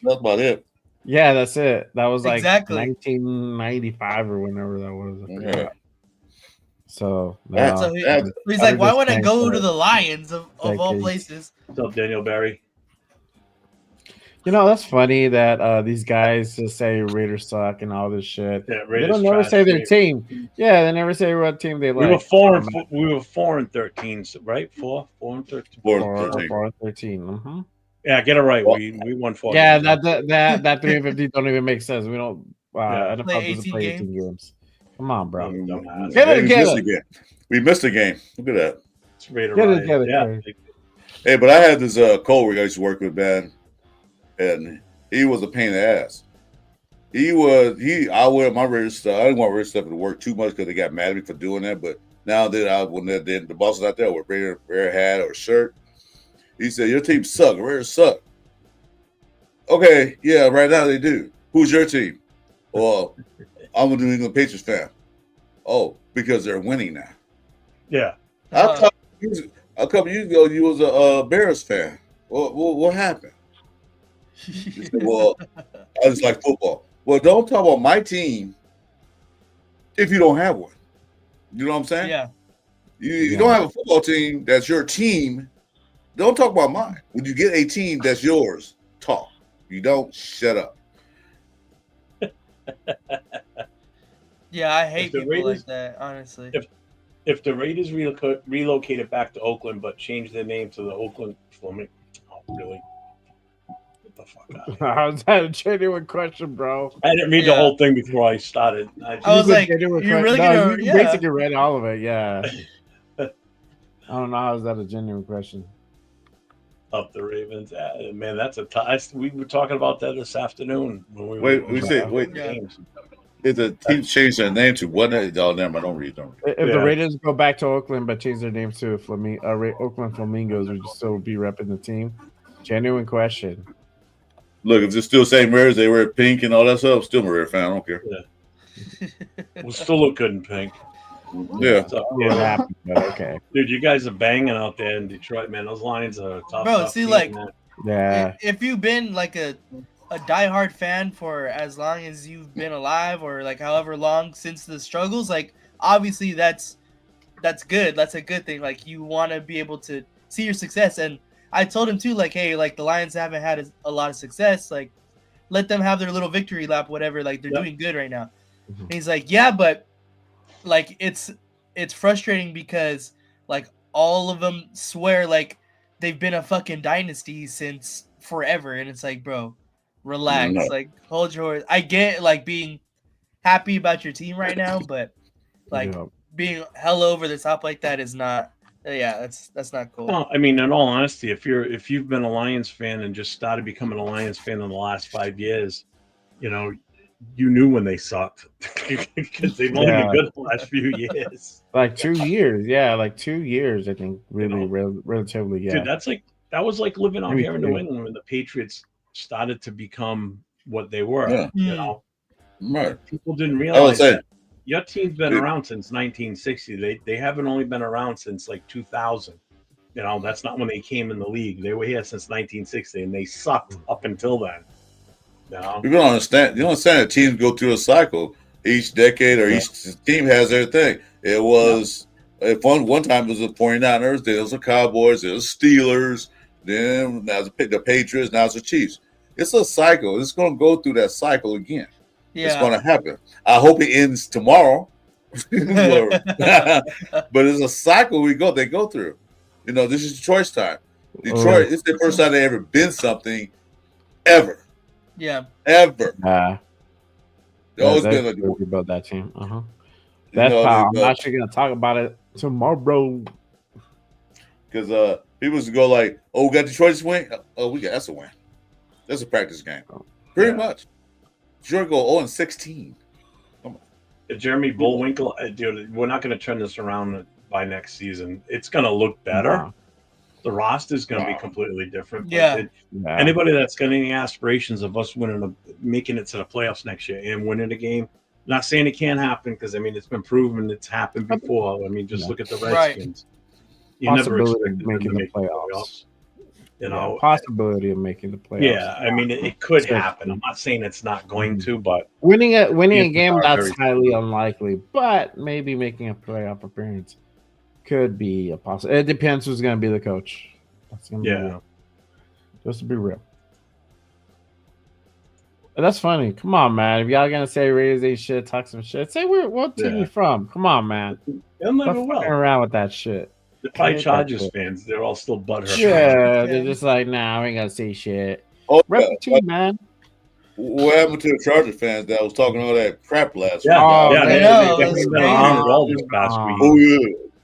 That's about it. Yeah, that's it. That was like Exactly. 1995 or whenever that was. I forgot. Yeah. So, so he's like, why would I go to the Lions of all places? What's up, Daniel Barry? You know, that's funny that these guys just say Raiders suck and all this shit. Yeah, they don't never say their team. Yeah, they never say what team they like. We were 4-13, right? 4 and 13. 4 and 13. Mm-hmm. Yeah, get it right. We won 4. Yeah, that 350 don't even make sense. We don't. NFL doesn't play 18 games. Come on, bro. Get it together. We missed a game. Look at that. It's Raider Ryan. Yeah. Hey, but I had this coworker I used to work with, man, and he was a pain in the ass. I wear my Raider stuff. I didn't want Raider stuff to work too much because they got mad at me for doing that. But now that when the boss is out there with Raider hat or shirt, he said, your team suck. Raiders suck. Okay, yeah, right now they do. Who's your team? Well, I'm a New England Patriots fan. Oh, because they're winning now. Yeah. A couple years ago, you was a Bears fan. What happened? You said, well, I just like football. Well, don't talk about my team if you don't have one. You know what I'm saying? Yeah. You don't have a football team that's your team. Don't talk about mine. When you get a team that's yours, talk. You don't, shut up. Yeah, I hate people like that, honestly. If the Raiders relocated back to Oakland but changed their name to the Oakland Flamingos, really? Get the fuck out. Was that a genuine question, bro? I didn't read the whole thing before I started. I was like, you're really gonna... You basically read all of it, yeah. I don't know. How is that a genuine question? Up the Ravens, man. That's a we were talking about that this afternoon when we wait. If the team changed their name to what? Oh, never mind. Don't read. If the Raiders go back to Oakland but change their name to Oakland Flamingos, would you still be repping the team? Genuine question. Look, if it's still the same Raiders, they wear pink and all that stuff. Still a Raider fan. I don't care. Yeah. We'll still look good in pink. Yeah. So, happy, okay. Dude, you guys are banging out there in Detroit, man. Those Lions are tough. Bro, see, like, yeah. If you've been like a diehard fan for as long as you've been alive, or like however long since the struggles, like obviously that's good. That's a good thing. Like, you want to be able to see your success. And I told him too, like, hey, like the Lions haven't had a lot of success. Like, let them have their little victory lap, whatever. Like, they're doing good right now. Mm-hmm. And he's like, yeah, but like it's frustrating because like all of them swear like they've been a fucking dynasty since forever, and it's like, bro, relax, like hold your horse. I get like being happy about your team right now, but like being hella over the top like that is not. Yeah, that's not cool. No, I mean, in all honesty, if you've been a Lions fan and just started becoming a Lions fan in the last 5 years, you know, you knew when they sucked because they've only been good the last few years. Like 2 years, like 2 years, I think, really, relatively, yeah. Dude, that was like living out here in New England when the Patriots started to become what they were. Yeah. You know, right? People didn't realize that your team's been around since 1960. They haven't only been around since like 2000. You know, that's not when they came in the league. They were here since 1960, and they sucked up until then. No. You don't understand. You don't understand that teams go through a cycle each decade, or each team has their thing. It was one time it was the 49ers, then it was the Cowboys, it was Steelers, then now it's the Patriots, now it's the Chiefs. It's a cycle. It's going to go through that cycle again. Yeah. It's going to happen. I hope it ends tomorrow, but it's a cycle they go through. You know, this is Detroit's time. Detroit, it's the first time they ever been something ever. Yeah. Ever. They've always been about that team. That's how I'm actually going to talk about it tomorrow. Because people used to go like, "Oh, we got Detroit this win. Oh, that's a win. That's a practice game, pretty much." Detroit go 0-16. Come on, Jeremy Bullwinkle, dude. We're not going to turn this around by next season. It's going to look better. Wow. The roster is going to be completely different. But anybody that's got any aspirations of us making it to the playoffs next year and winning a game, not saying it can't happen because I mean it's been proven it's happened before. I mean, just look at the Redskins. You never expected them to make the playoffs. You know, possibility of making the playoffs. Yeah, I mean it could happen. I'm not saying it's not going to, but winning a game that's highly unlikely. But maybe making a playoff appearance could be a possibility. It depends who's going to be the coach. That's going to be real. Just to be real. But that's funny. Come on, man. If y'all going to say Raiders ain't shit, talk some shit, say what team you from. Come on, man. Stop fucking around with that shit. The probably Chargers fans, they're all still butthurt. Yeah, they're just like, nah, we ain't got to say shit. Rep the team, man. What happened to the Charger fans that was talking all that crap last week? They got this past week. Oh, yeah.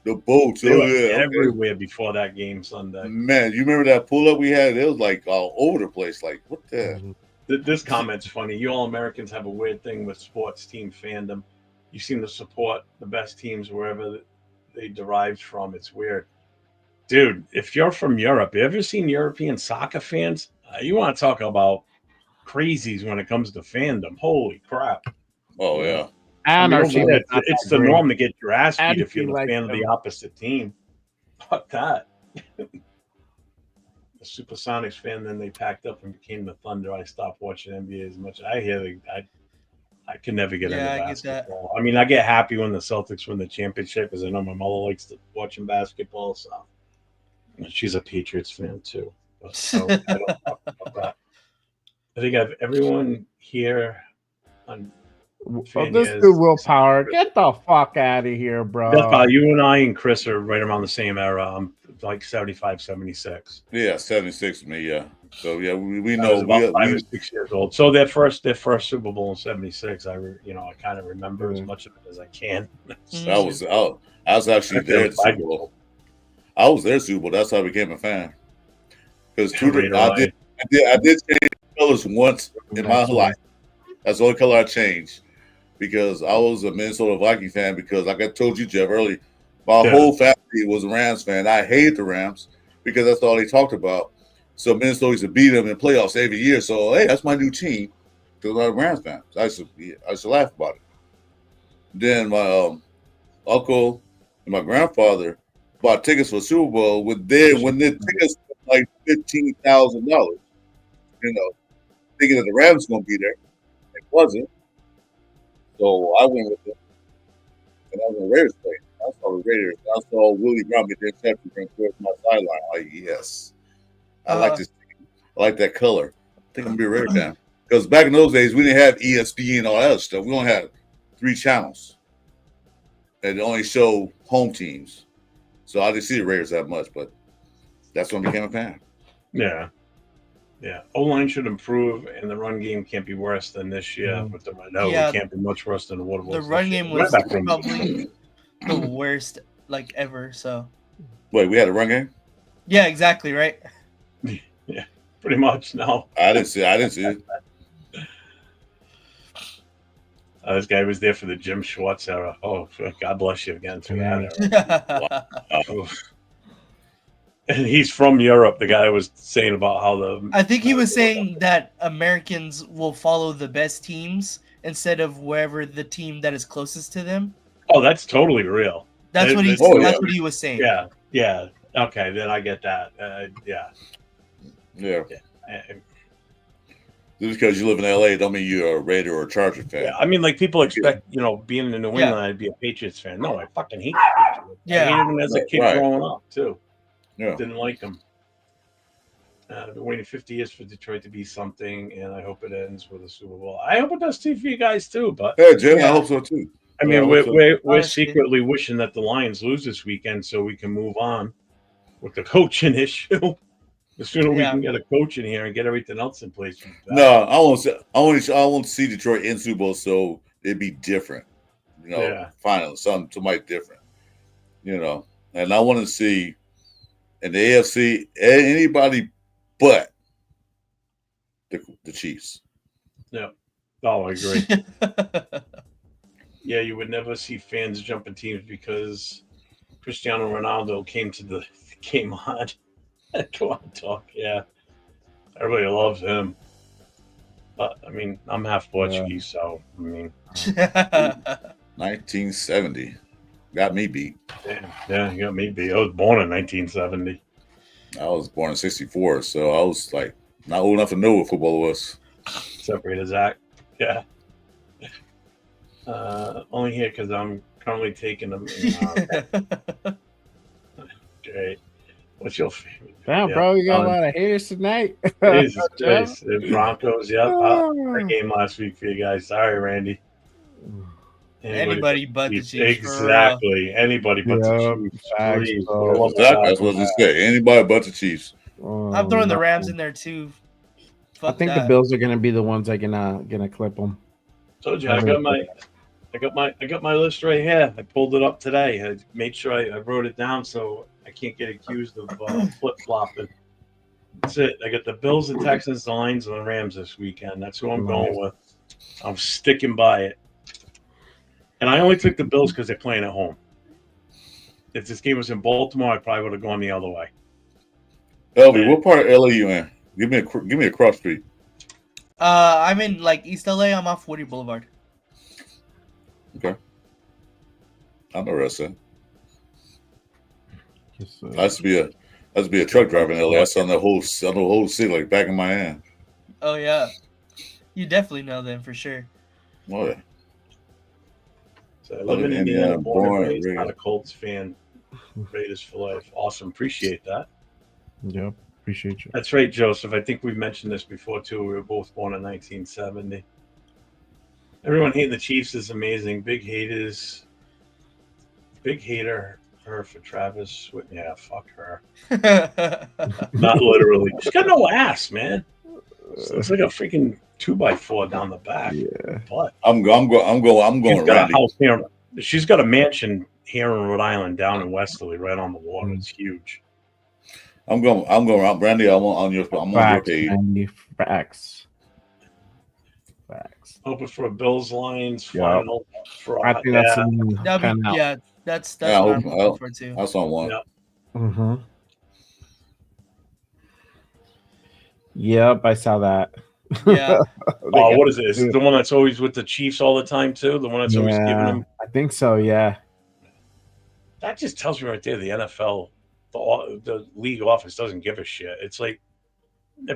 The boats, everywhere before that game Sunday. Man, you remember that pull up we had? It was like all over the place. Like, what the? This comment's funny. You all Americans have a weird thing with sports team fandom. You seem to support the best teams wherever they derived from. It's weird, dude. If you're from Europe, you ever seen European soccer fans? You want to talk about crazies when it comes to fandom? Holy crap! Oh yeah. It's the norm to get your ass beat if you're a fan of the opposite team. Fuck that. The Supersonics fan, then they packed up and became the Thunder. I stopped watching NBA as much. I can never get into basketball. I mean, I get happy when the Celtics win the championship because I know my mother likes watching basketball. So she's a Patriots fan too. So I don't talk about that. I think I have everyone here on. This dude Willpower, get the fuck out of here, bro. You and I and Chris are right around the same era. I'm like 75, 76. Yeah, 76 me, yeah. So yeah, we know about 5 or 6 years old. So their first Super Bowl in 76, I kind of remember as much of it as I can. I was actually there at the Super Bowl. I was there at Super Bowl. That's how I became a fan. Because I did change colors once in my life. That's the only color I changed. Because I was a Minnesota Viking fan because, like I told you, Jeff, earlier, my whole family was a Rams fan. I hated the Rams because that's all they talked about. So Minnesota used to beat them in playoffs every year. So, hey, that's my new team because I'm a Rams fan. I used to laugh about it. Then my uncle and my grandfather bought tickets for the Super Bowl when the tickets were like $15,000, thinking that the Rams were going to be there. It wasn't. So I went with them, and I was in the Raiders play. I saw the Raiders. I saw Willie Brown get their interception towards my sideline. Like, yes, I like this team. I like that color. I think I'm gonna be a Raider fan because back in those days we didn't have ESPN and all that other stuff. We only had 3 channels, and they only show home teams. So I didn't see the Raiders that much, but that's when I became a fan. Yeah. Yeah, O-line should improve, and the run game can't be worse than this year. But it can't be much worse than what it was. The run game was probably the worst ever. So, wait, we had a run game? Yeah, exactly, right. Yeah, pretty much. No, I didn't see it. This guy was there for the Jim Schwartz era. Oh, God bless you again through that era. And he's from Europe. The guy was saying about how I think he was saying that Americans will follow the best teams instead of wherever the team that is closest to them. Oh, that's totally real. That's what he was saying. Yeah, yeah. Okay, then I get that. Yeah. Just because you live in LA don't mean you're a Raider or a Charger fan. Yeah, I mean, people expect, being in New England, I'd be a Patriots fan. No, I fucking hate the Patriots. I hated them as a kid growing up, too. Yeah. Didn't like them. I've been waiting 50 years for Detroit to be something, and I hope it ends with a Super Bowl. I hope it does too for you guys, too. But yeah, Jim, I hope so, too. I mean, we're secretly wishing that the Lions lose this weekend so we can move on with the coaching issue. The sooner we can get a coach in here and get everything else in place. No, I won't see Detroit in Super Bowl, so it'd be different. finally somebody different, And I want to see in the AFC anybody but the Chiefs. Yeah. Oh, I agree. Yeah, you would never see fans jumping teams because Cristiano Ronaldo came to the game on. Go on, talk. Yeah. Everybody loves him. But, I mean, I'm half Portuguese, so, I mean. 1970. Got me beat. Yeah, you got me beat. I was born in 1970. I was born in 64, so I was, like, not old enough to know what football was. Separated Zach. Yeah. Only here because I'm currently taking them. Great. What's your favorite? Damn, bro, you got a lot of haters tonight. Jesus Christ. The Broncos, yep. That game last week for you guys. Sorry, Randy. Anybody but the Chiefs. Exactly. Anybody but the Chiefs. Please. That's what you say. Anybody but the Chiefs. I'm throwing the Rams in there too. I think the Bills are going to be the ones that are gonna clip them. Told you, I got my list right here. I pulled it up today. I made sure I wrote it down so I can't get accused of flip flopping. That's it. I got the Bills, the Texans, the Lions, and the Rams this weekend. That's who I'm going with. I'm sticking by it. And I only took the Bills because they're playing at home. If this game was in Baltimore, I probably would have gone the other way. Elby, what part of LA you in? Give me a cross street. I'm in like East LA. I'm off Woody Boulevard. Okay. I know Russell. I used to be a truck driver in LA. I saw the whole city like back in my hand. Oh yeah, you definitely know them for sure. Oh yeah. So I live in Indiana, born and raised, not a Colts fan. Raiders for life. Awesome. Appreciate that. Yep. Appreciate you. That's right, Joseph. I think we've mentioned this before too. We were both born in 1970. Everyone hating the Chiefs is amazing. Big haters. Big hater her for Travis Whitney. Yeah, fuck her. Not literally. She's got no ass, man. It's like a freaking 2x4 down the back. Yeah. But I'm going. She's got a house here. She's got a mansion here in Rhode Island, down in Westerly, right on the water. It's huge. I'm going. Brandy, I'm on your page. Randy, facts. Hoping for a Bills Lions final. I think that's what I'm hoping for too. That's on one. Yep. Mm-hmm. Yep, I saw that. Yeah. Oh, what is it? Is it the one that's always with the Chiefs all the time too? The one that's always giving them. I think so. Yeah. That just tells me right there the NFL, the league office doesn't give a shit. It's like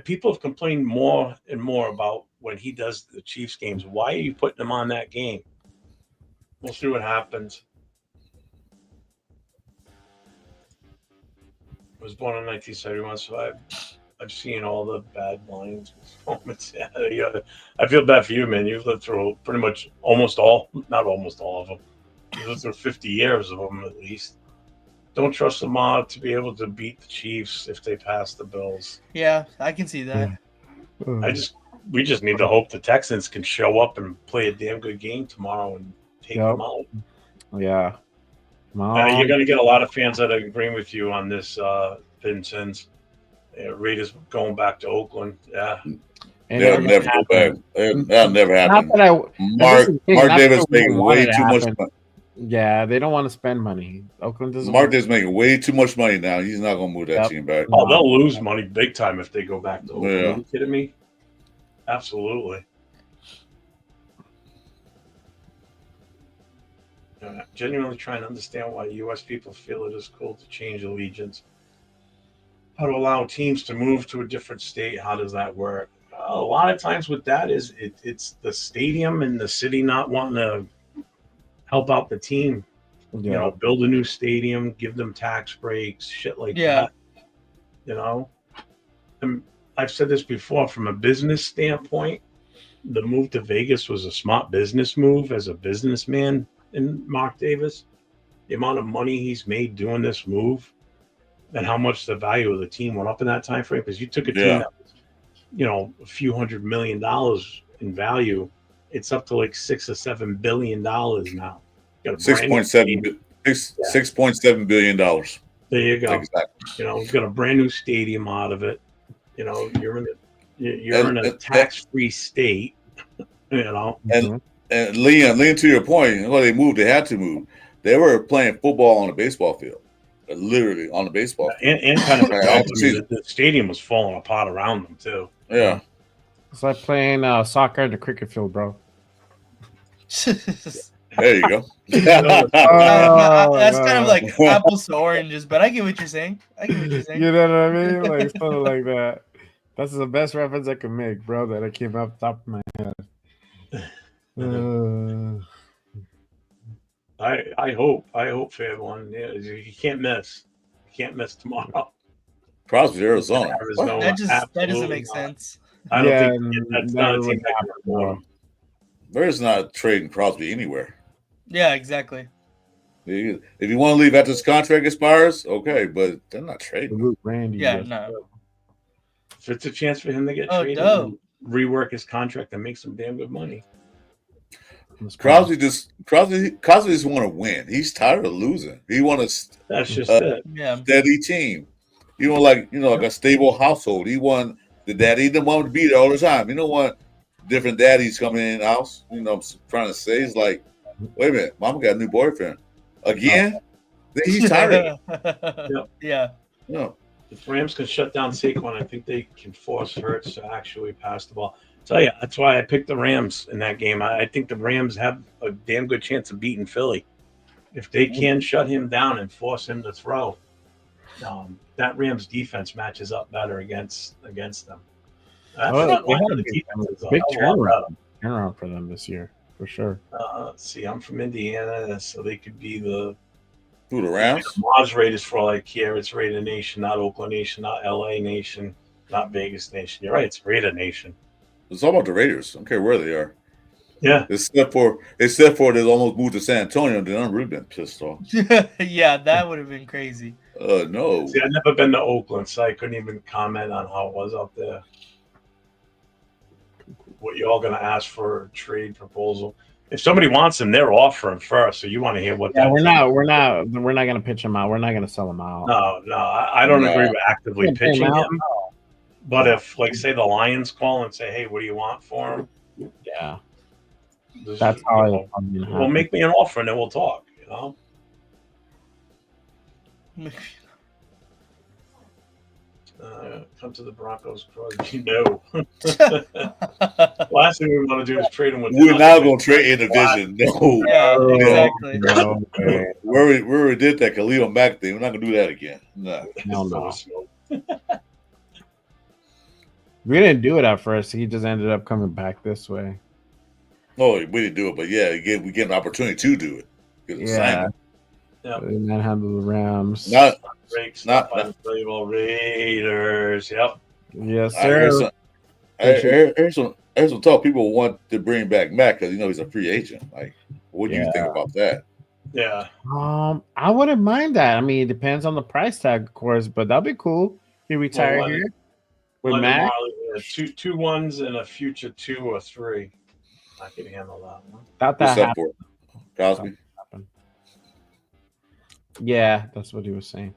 people have complained more and more about when he does the Chiefs games. Why are you putting him on that game? We'll see what happens. I was born in 1971, so I've seen all the bad Lions moments. Yeah, I feel bad for you, man. You've lived through pretty much not almost all of them. You've lived through 50 years of them at least. Don't trust Lamar to be able to beat the Chiefs if they pass the Bills. Yeah, I can see that. We just need to hope the Texans can show up and play a damn good game tomorrow and take them out. Yeah. You're going to get a lot of fans that are agreeing with you on this, Vincent. Raiders going back to Oakland. Yeah. They'll never go back. That'll never happen. Mark Davis making way too much money. Yeah, they don't want to spend money. Oakland doesn't. Mark Davis making way too much money now. He's not going to move that team back. Oh, they'll lose money big time if they go back to Oakland. Yeah. Are you kidding me? Absolutely. I'm genuinely trying to understand why U.S. people feel it is cool to change allegiance. How to allow teams to move to a different state? How does that work? A lot of times with that is it's the stadium and the city not wanting to help out the team. Yeah. Build a new stadium, give them tax breaks, shit like that. And I've said this before, from a business standpoint, the move to Vegas was a smart business move as a businessman in Mark Davis. The amount of money he's made doing this move and how much the value of the team went up in that time frame, because you took a team that was, a few $100 million in value. It's up to like $6 or $7 billion now. $6.7 billion. There you go. Exactly. You know, we've got a brand new stadium out of it. You know, you're in a tax-free state. You know, and Leon, to your point, when they moved, they had to move. They were playing football on a baseball field, literally on the baseball field. And kind of the stadium was falling apart around them too. Yeah, it's like playing soccer in the cricket field, bro. There you go. That's kind of like apples to oranges, but I get what you're saying. You know what I mean? Like something like that. That's the best reference I can make, bro. That I came off the top of my head. I hope Fab won. Yeah, you can't miss. You can't miss tomorrow. Crosby, Arizona. That doesn't make sense. I don't think that's not a team that can. There's not trading Crosby anywhere. Yeah, exactly. If you want to leave after this contract expires, okay, but they're not trading. Randy, yeah, no. If it's a chance for him to get traded, and rework his contract, and make some damn good money. Crosby just want to win. He's tired of losing. He wants that's just it. Steady team. You know, like a stable household. He want the daddy didn't want to be there all the time. You don't want different daddies coming in the house. You know, I'm trying to say it's like, wait a minute, mama got a new boyfriend again. He's tired. Yeah. No. If Rams can shut down Saquon, I think they can force Hurts to actually pass the ball. So yeah, that's why I picked the Rams in that game. I think the Rams have a damn good chance of beating Philly if they can shut him down and force him to throw. That Rams defense matches up better against them. Big turnaround for them this year, for sure. See, I'm from Indiana, so they could be the Rams. Maz Raiders for all I care. It's Raider Nation, not Oakland Nation, not LA Nation, not Vegas Nation. You're right, it's Raider Nation. It's all about the Raiders. I don't care where they are. Yeah. Except for they almost moved to San Antonio, then I've really been pissed off. Yeah, that would have been crazy. No. See, I've never been to Oakland, so I couldn't even comment on how it was out there. What y'all gonna ask for a trade proposal? If somebody wants him, they're offering first. So you want to hear what? Yeah, we're not gonna pitch him out. We're not gonna sell him out. No, I don't agree with actively pitching him. But if, like, say the Lions call and say, "Hey, what do you want for him?" Yeah, that's how well, make me an offer and then we'll talk. You know. Come to the Broncos, Crosby. No. Last thing we want to do is trade him with. We're not going to trade in division. No. Yeah, exactly. No. Where we did that Khalil Mack thing, we're not going to do that again. No. We didn't do it at first. He just ended up coming back this way. No, we didn't do it, but yeah, again, we get an opportunity to do it. Yeah. We manhandle the Rams. Not Raiders. Yep. Yes, sir. Here's some talk. People want to bring back Mack because he's a free agent. Like, what do you think about that? Yeah. I wouldn't mind that. I mean, it depends on the price tag, of course, but that'd be cool. He retired here with Mack. Two ones and a future 2 or 3. I can handle that one. What's that for? Crosby. Yeah, that's what he was saying.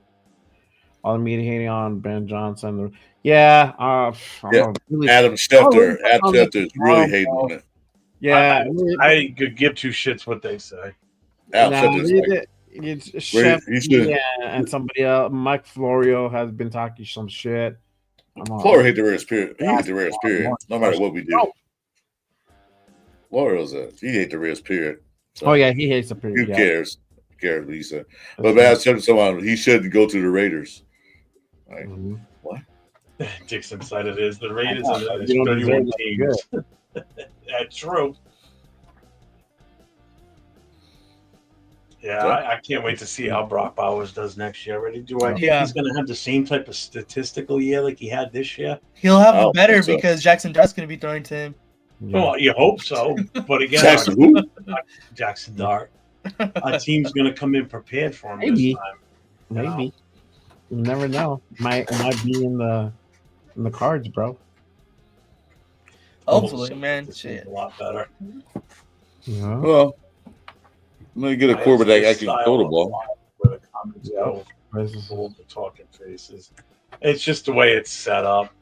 All the media hating on Ben Johnson. Yeah. Adam Schefter. Adam Schefter is really hating on it. Yeah. I could give two shits what they say. Schefter and somebody else. Mike Florio has been talking some shit. Florio hate the rare spirit. He hates the rare spirit, no matter what we do. Florio's he hates the rare spirit. So he hates the period. Who cares? Cares what he said. But as someone, he shouldn't go to the Raiders. Like, what? Dixon side it is. The Raiders are 31 teams. That's true. Yeah, I can't wait to see how Brock Bowers does next year. Ready? Do I think he's going to have the same type of statistical year like he had this year? He'll have better because Jackson Dart's going to be throwing to him. Yeah. Well, you hope so. But again, Jackson Dart. Our team's going to come in prepared for him this time. Maybe. You never know. Might be in the cards, bro. Hopefully, man. Shit. A lot better. Yeah. Well, me get a quarterback that actually throw the ball. With the comments out, the talking faces. It's just the way it's set up.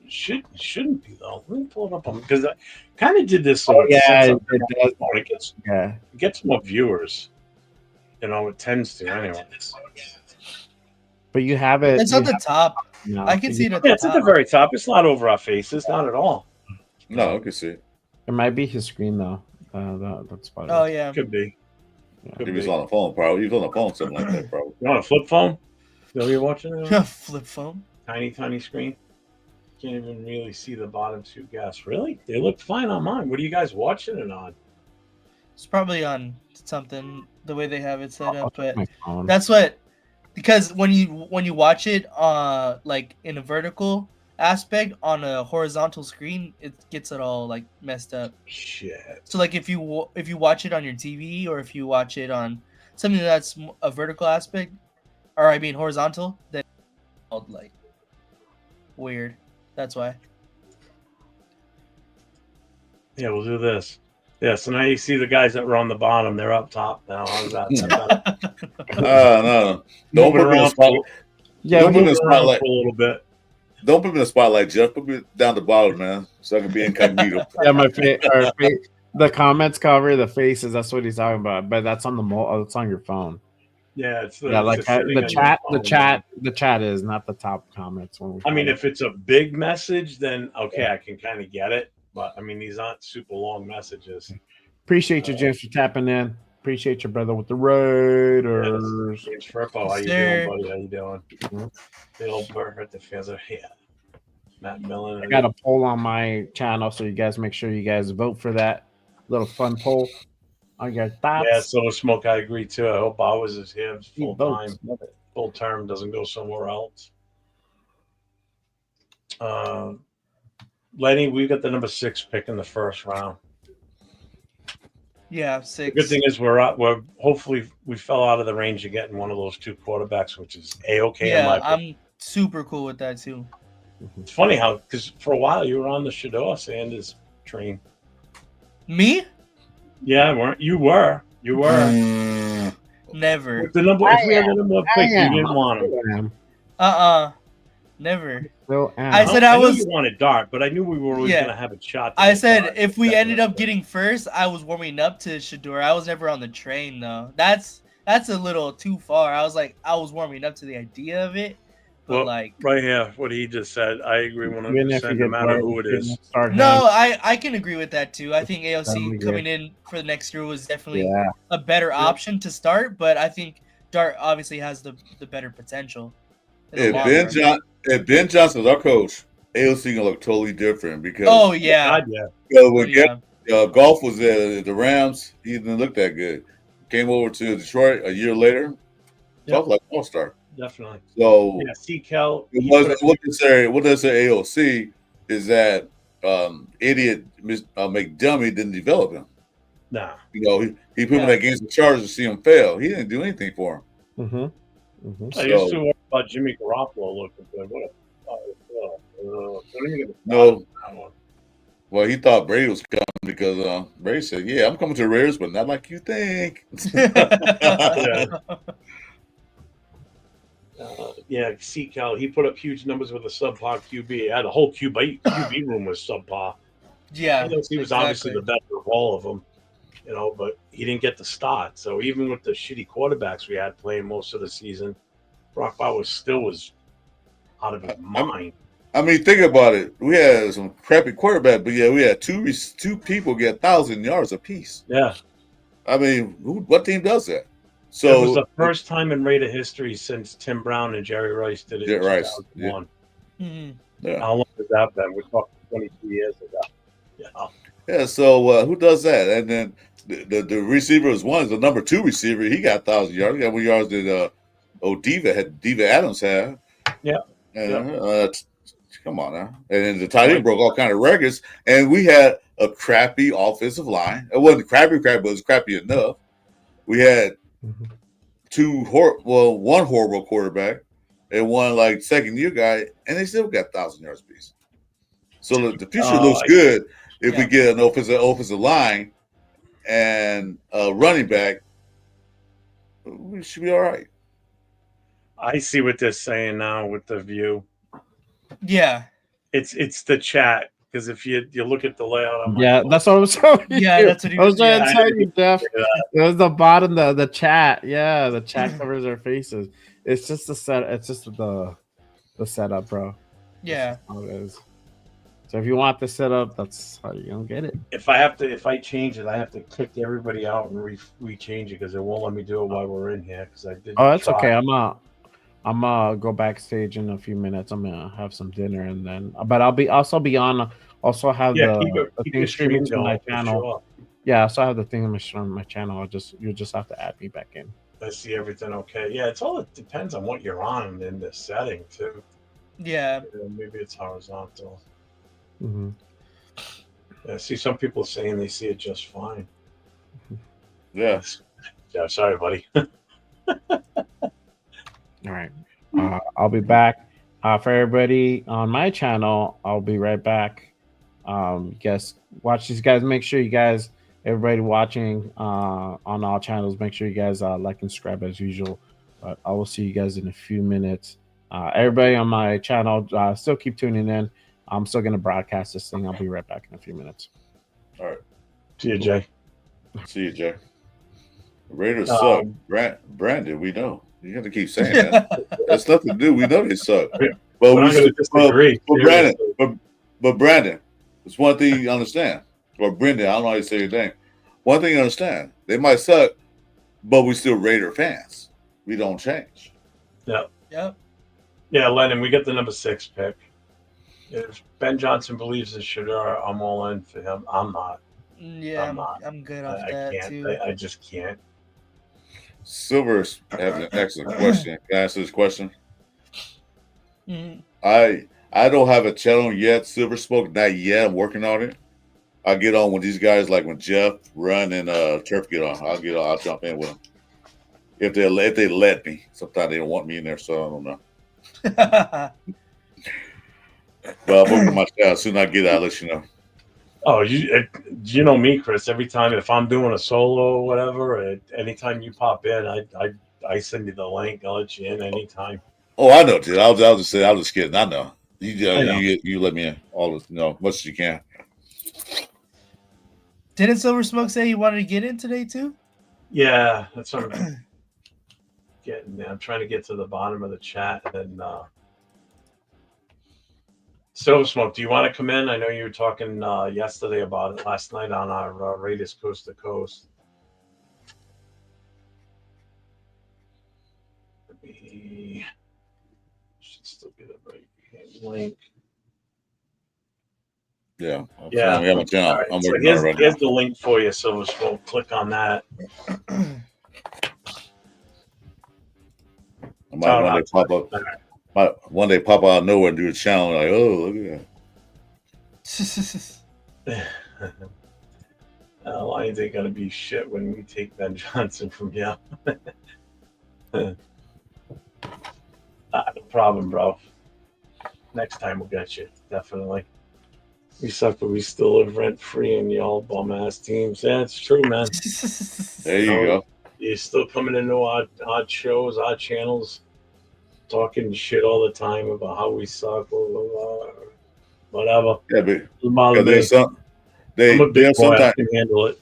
Shouldn't be though. Let me pull it up on because I kind of did this. So it does. It gets more viewers. You know, it tends to anyways. But you have it. It's at the top. No, I can see it at the top. It's at the very top. It's not over our faces, not at all. No, I can see it. It might be his screen though. That's fine. Oh yeah, could be. If he's on the phone, probably. He's on the phone, something like that, probably. You on a flip phone? So you're watching it? Flip phone. Tiny screen. Can't even really see the bottom two guests. Really? They look fine on mine. What are you guys watching it on? It's probably on something the way they have it set up, but that's what because when you watch it like in a vertical aspect on a horizontal screen, it gets it all like messed up. Shit. So like if you watch it on your TV or if you watch it on something that's a vertical aspect, or I mean horizontal, then it's like weird. That's why. Yeah, we'll do this. Yeah, so now you see the guys that were on the bottom. They're up top now. How's that? No. Don't put me in the spotlight. Yeah, don't put me in the spotlight a little bit. Don't put me in the spotlight, Jeff. Put me down the bottom, man, so I can be incognito. Yeah, the comments cover the faces. That's what he's talking about. But that's on it's on your phone. Yeah, it's the chat is not the top comments. I mean, if it's a big message, then okay, I can kind of get it. But I mean, these aren't super long messages. Appreciate you, James, for tapping in. Appreciate your brother with the Raiders. James Firpo, how you doing, buddy? How you doing? Bill Burr at the feather here. Matt Millen. I got a poll on my channel, so you guys make sure you guys vote for that little fun poll. I got thoughts. Yeah, so Smoke, I agree too. I hope Bowers is here full time, full term, doesn't go somewhere else. Lenny, we got the number 6 pick in the first round. Yeah, 6. The good thing is we're hopefully we fell out of the range of getting one of those 2 quarterbacks, which is A-okay. Yeah, I'm super cool with that too. It's funny how because for a while you were on the Shadour Sanders train. Me? Yeah, weren't you? Were never. With the number, if we had the number 1 pick, you didn't want him. Never. Well, I said I was. You wanted Dart, but I knew we were always going to have a shot. I said if we ended up getting first, I was warming up to Shadour. I was never on the train though. That's a little too far. I was warming up to the idea of it, but right here, what he just said, I agree 100%. No matter who it is. No, I can agree with that too. I think AOC coming in for the next year was definitely a better option to start, but I think Dart obviously has the better potential. If Ben Johnson's our coach, AOC gonna look totally different because when Golf was at the Rams, he didn't look that good. Came over to Detroit a year later, talk like all-star. Definitely. So C-Cal. What they say AOC is that idiot McDummy didn't develop him. Nah. You know, he put him against the Chargers to see him fail. He didn't do anything for him. Mm-hmm. I used to worry about Jimmy Garoppolo looking good. No. Well, he thought Brady was coming because Brady said, "Yeah, I'm coming to the Raiders, but not like you think." C-Cal, he put up huge numbers with a subpar QB. The whole QB room was subpar. Yeah, he was obviously the better of all of them, you know, but he didn't get the start. So even with the shitty quarterbacks we had playing most of the season, Brock Bowers still was out of his mind. I mean, think about it. We had some crappy quarterback, but we had two people get 1,000 yards apiece. Yeah. I mean, what team does that? So it was the first time in Raider history since Tim Brown and Jerry Rice did it in 2001. Mm-hmm. How long has that been? We're talking 22 years ago. Yeah. So who does that? And then the receiver is the number 2 receiver. He got 1,000 yards. He got more yards than Diva Adams had. Yeah. And, come on now. And then the tight end broke all kind of records. And we had a crappy offensive line. It wasn't crappy, but it was crappy enough. We had one horrible quarterback and one second year guy, and they still got 1,000 yards apiece. So the future looks good if we get an offensive line and a running back, we should be all right. I see what they're saying now with the view. Yeah. It's the chat, because if you look at the layout on my phone, that's what I was telling you. Yeah, that's what I was trying to tell Yeah. you, Jeff. It was the bottom, the chat. Yeah, the chat covers our faces. It's just the set. It's just the setup, bro. Yeah. That's how it is. So if you want the setup, that's how you're gonna get it. if I change it, I have to kick everybody out and re-change it, because it won't let me do it while we're in here. Because I did. Oh, that's okay. I'm go backstage in a few minutes. I'm gonna have some dinner and then, but I'll also be on. Also have the thing streaming to my channel. Sure. Yeah, so I have the thing on my channel. You just have to add me back in. I see everything okay. Yeah, it depends on what you're on in the setting too. Yeah. Maybe it's horizontal. Mm-hmm. Yeah, I see some people saying they see it just fine. Yeah. Yeah, sorry, buddy. All right. I'll be back. For everybody on my channel, I'll be right back. Guys, watch these guys. Make sure you guys, everybody watching on all channels, make sure you guys like and subscribe as usual. But I will see you guys in a few minutes. Everybody on my channel, still keep tuning in. I'm still going to broadcast this thing. I'll be right back in a few minutes. All right. See you, Jay. See you, Jay. Raiders suck. Brandon, we know. You have to keep saying that. That's nothing to do. We know they suck. But we still disagree. But Brandon, it's one thing you understand. Or Brendan, I don't know how you say your name. One thing you understand. They might suck, but we still Raider fans. We don't change. Yep. Yep. Yeah, Lennon, we get the number 6 pick. If Ben Johnson believes in Shadour, I'm all in for him. I'm not. Yeah, I'm good off that can't. too. I just can't. Silver's has an excellent question. Can I answer this question? Mm-hmm. I don't have a channel yet, Silver Smoke, not yet. I'm working on it. I'll get on with these guys, like when Jeff, Run, and Turf get on. I'll jump in with them. If they let me. Sometimes they don't want me in there, so I don't know. But I'm working my channel. As soon as I get it, I'll let you know. Oh, you know me, Chris. Every time, if I'm doing a solo or whatever, anytime you pop in, I send you the link. I'll let you in anytime. Oh, I know, dude. I'll just say, I was just kidding. I know. You let me in much as you can. Didn't Silver Smoke say he wanted to get in today too? Yeah, that's what I'm getting there. I'm trying to get to the bottom of the chat, and then Silver Smoke, do you want to come in? I know you were talking yesterday about it last night on our Raiders Coast to Coast. Should still be the right link. Yeah. Yeah. We have a channel. Right. I'm So working on it right here's now. the link for you, Silver Smoke. Click on that. I might one day pop up. One day pop out of nowhere and do a channel like, oh, look at that. Lions ain't gonna be shit when we take Ben Johnson from you. Not a problem, bro. Next time we'll get you, definitely. We suck, but we still live rent free in y'all bum ass teams. Yeah, it's true, man. There you go. You're still coming into odd shows, odd channels, talking shit all the time about how we suck, blah, blah, blah, whatever. Yeah, but there's some. I'm a big boy. I can handle it.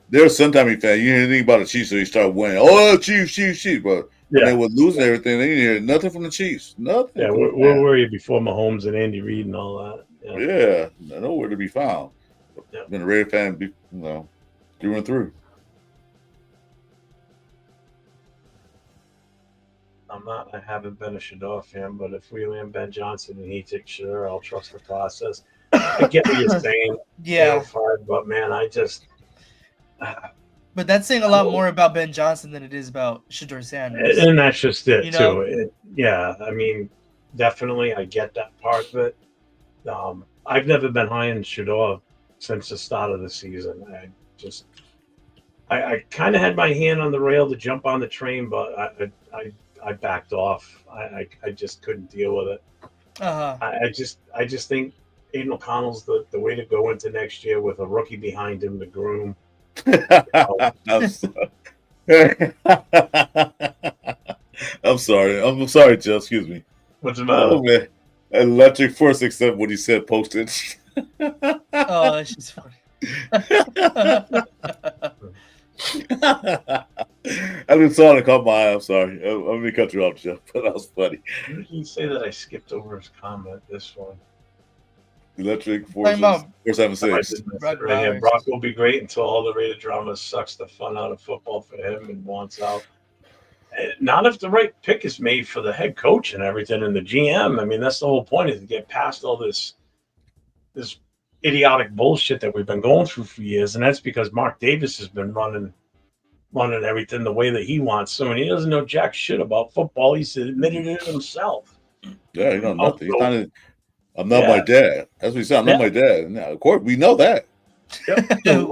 There's sometimes you fan. You hear anything about the Chiefs, so you start winning. Oh, Chiefs. But when they were losing everything, they didn't hear nothing from the Chiefs. Nothing. Yeah, where were you before Mahomes and Andy Reid and all that? Yeah, nowhere to be found. Yeah. Been a Raider fan, through and through. I haven't been a Shadour fan, but if we land Ben Johnson and he takes Shadour, I'll trust the process. I get what you're saying. Yeah. But man, I just. But that's saying a lot more about Ben Johnson than it is about Shadour Sanders. And that's just it, too. I mean, definitely, I get that part of it. I've never been high in Shadour since the start of the season. I kind of had my hand on the rail to jump on the train, but I backed off. I just couldn't deal with it. I just think Aiden O'Connell's the way to go into next year with a rookie behind him to groom. I'm sorry. I'm sorry. I'm sorry, Joe. Excuse me. What's the matter? Oh man, electric force except what he said posted. Oh, that's just funny. I didn't saw it caught my eye. I'm sorry. Let me cut you off, Jeff. But that was funny. You say that I skipped over his comment. This one. Electric forces. 476. Right here. Brock will be great until all the Raider drama sucks the fun out of football for him and wants out. Not if the right pick is made for the head coach and everything and the GM. I mean, that's the whole point, is to get past all this idiotic bullshit that we've been going through for years. And that's because Mark Davis has been running everything the way that he wants. So when he doesn't know jack shit about football, he's admitted it himself. Yeah, you know nothing. He's not. I'm not my dad. That's what he said. I'm not my dad. Now, of course, we know that. Yep. So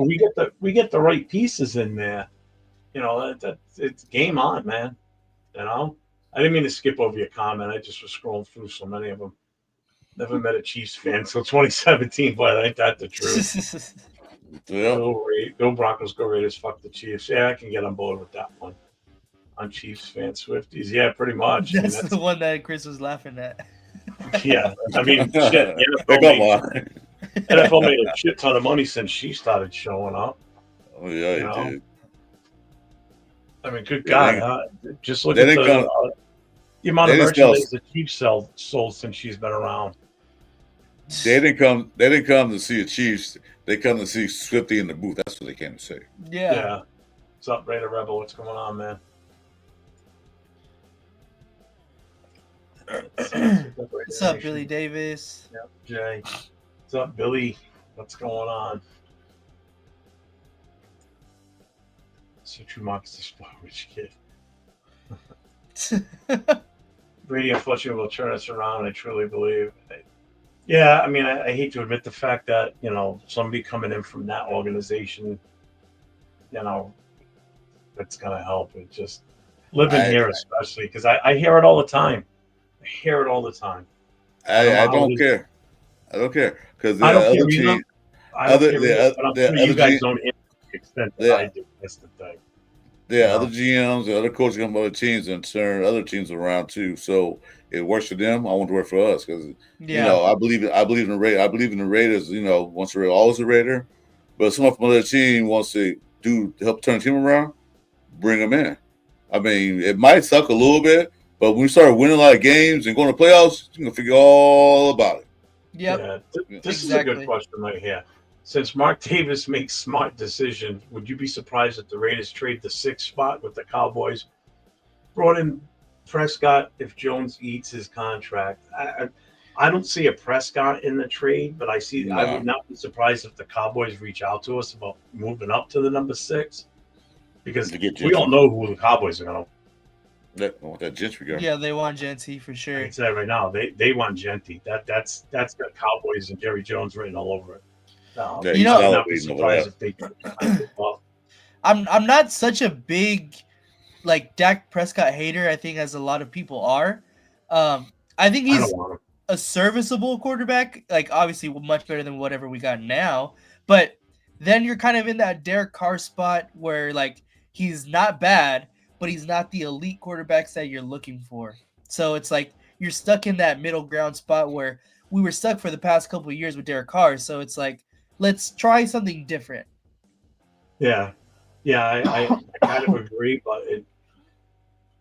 we get the right pieces in there. You know, it's game on, man. You know, I didn't mean to skip over your comment. I just was scrolling through so many of them. Never met a Chiefs fan until 2017, but ain't that the truth? Yeah. Go Broncos, go Raiders, fuck the Chiefs. Yeah, I can get on board with that one. On Chiefs fan Swifties. Yeah, pretty much. That's the one that Chris was laughing at. Yeah, I mean, shit. NFL made a shit ton of money since she started showing up. Oh yeah, he did. I mean, good God! Just look at the amount of merchandise the Chiefs sold since she's been around. They didn't come to see the Chiefs. They come to see Swifty in the booth. That's what they came to say. Yeah. What's up, Raider Rebel? What's going on, man? What's up, Billy Davis? Yep, Jay. What's up, Billy? What's going on? So true, Marcus the spot rich kid. Brady and Fletcher will turn us around, I truly believe. Yeah, I mean, I hate to admit the fact that, you know, somebody coming in from that organization, you know, it's going to help. It just living here, especially, because I hear it all the time. I hear it all the time. I don't care. I don't care because the other team, you guys don't to the extent that I do. That's the thing. Yeah, other GMs, the other coaches come from other teams and turn other teams around too. So it works for them. I want to work for us because you know I believe in the Raiders. I believe in the Raiders. You know, once they're always a Raider, but if someone from another team wants to help turn the team around, bring them in. I mean, it might suck a little bit, but when we start winning a lot of games and going to playoffs, you're gonna figure all about it. Yep. Yeah, this is a good question right here. Since Mark Davis makes smart decisions, would you be surprised if the Raiders trade the 6th spot with the Cowboys? Brought in Prescott if Jones eats his contract. I don't see a Prescott in the trade, but I would not be surprised if the Cowboys reach out to us about moving up to the number 6, because we all know who the Cowboys are going to. Want that Gentry guy. Yeah, they want Gentry for sure. I can say right now, they want Gentry. That's got Cowboys and Jerry Jones written all over it. No, you know, I'm not such a big like Dak Prescott hater. I think as a lot of people are. I think he's a serviceable quarterback. Like obviously much better than whatever we got now. But then you're kind of in that Derek Carr spot where like he's not bad, but he's not the elite quarterbacks that you're looking for. So it's like you're stuck in that middle ground spot where we were stuck for the past couple of years with Derek Carr. So it's like, let's try something different. Yeah, I kind of agree, but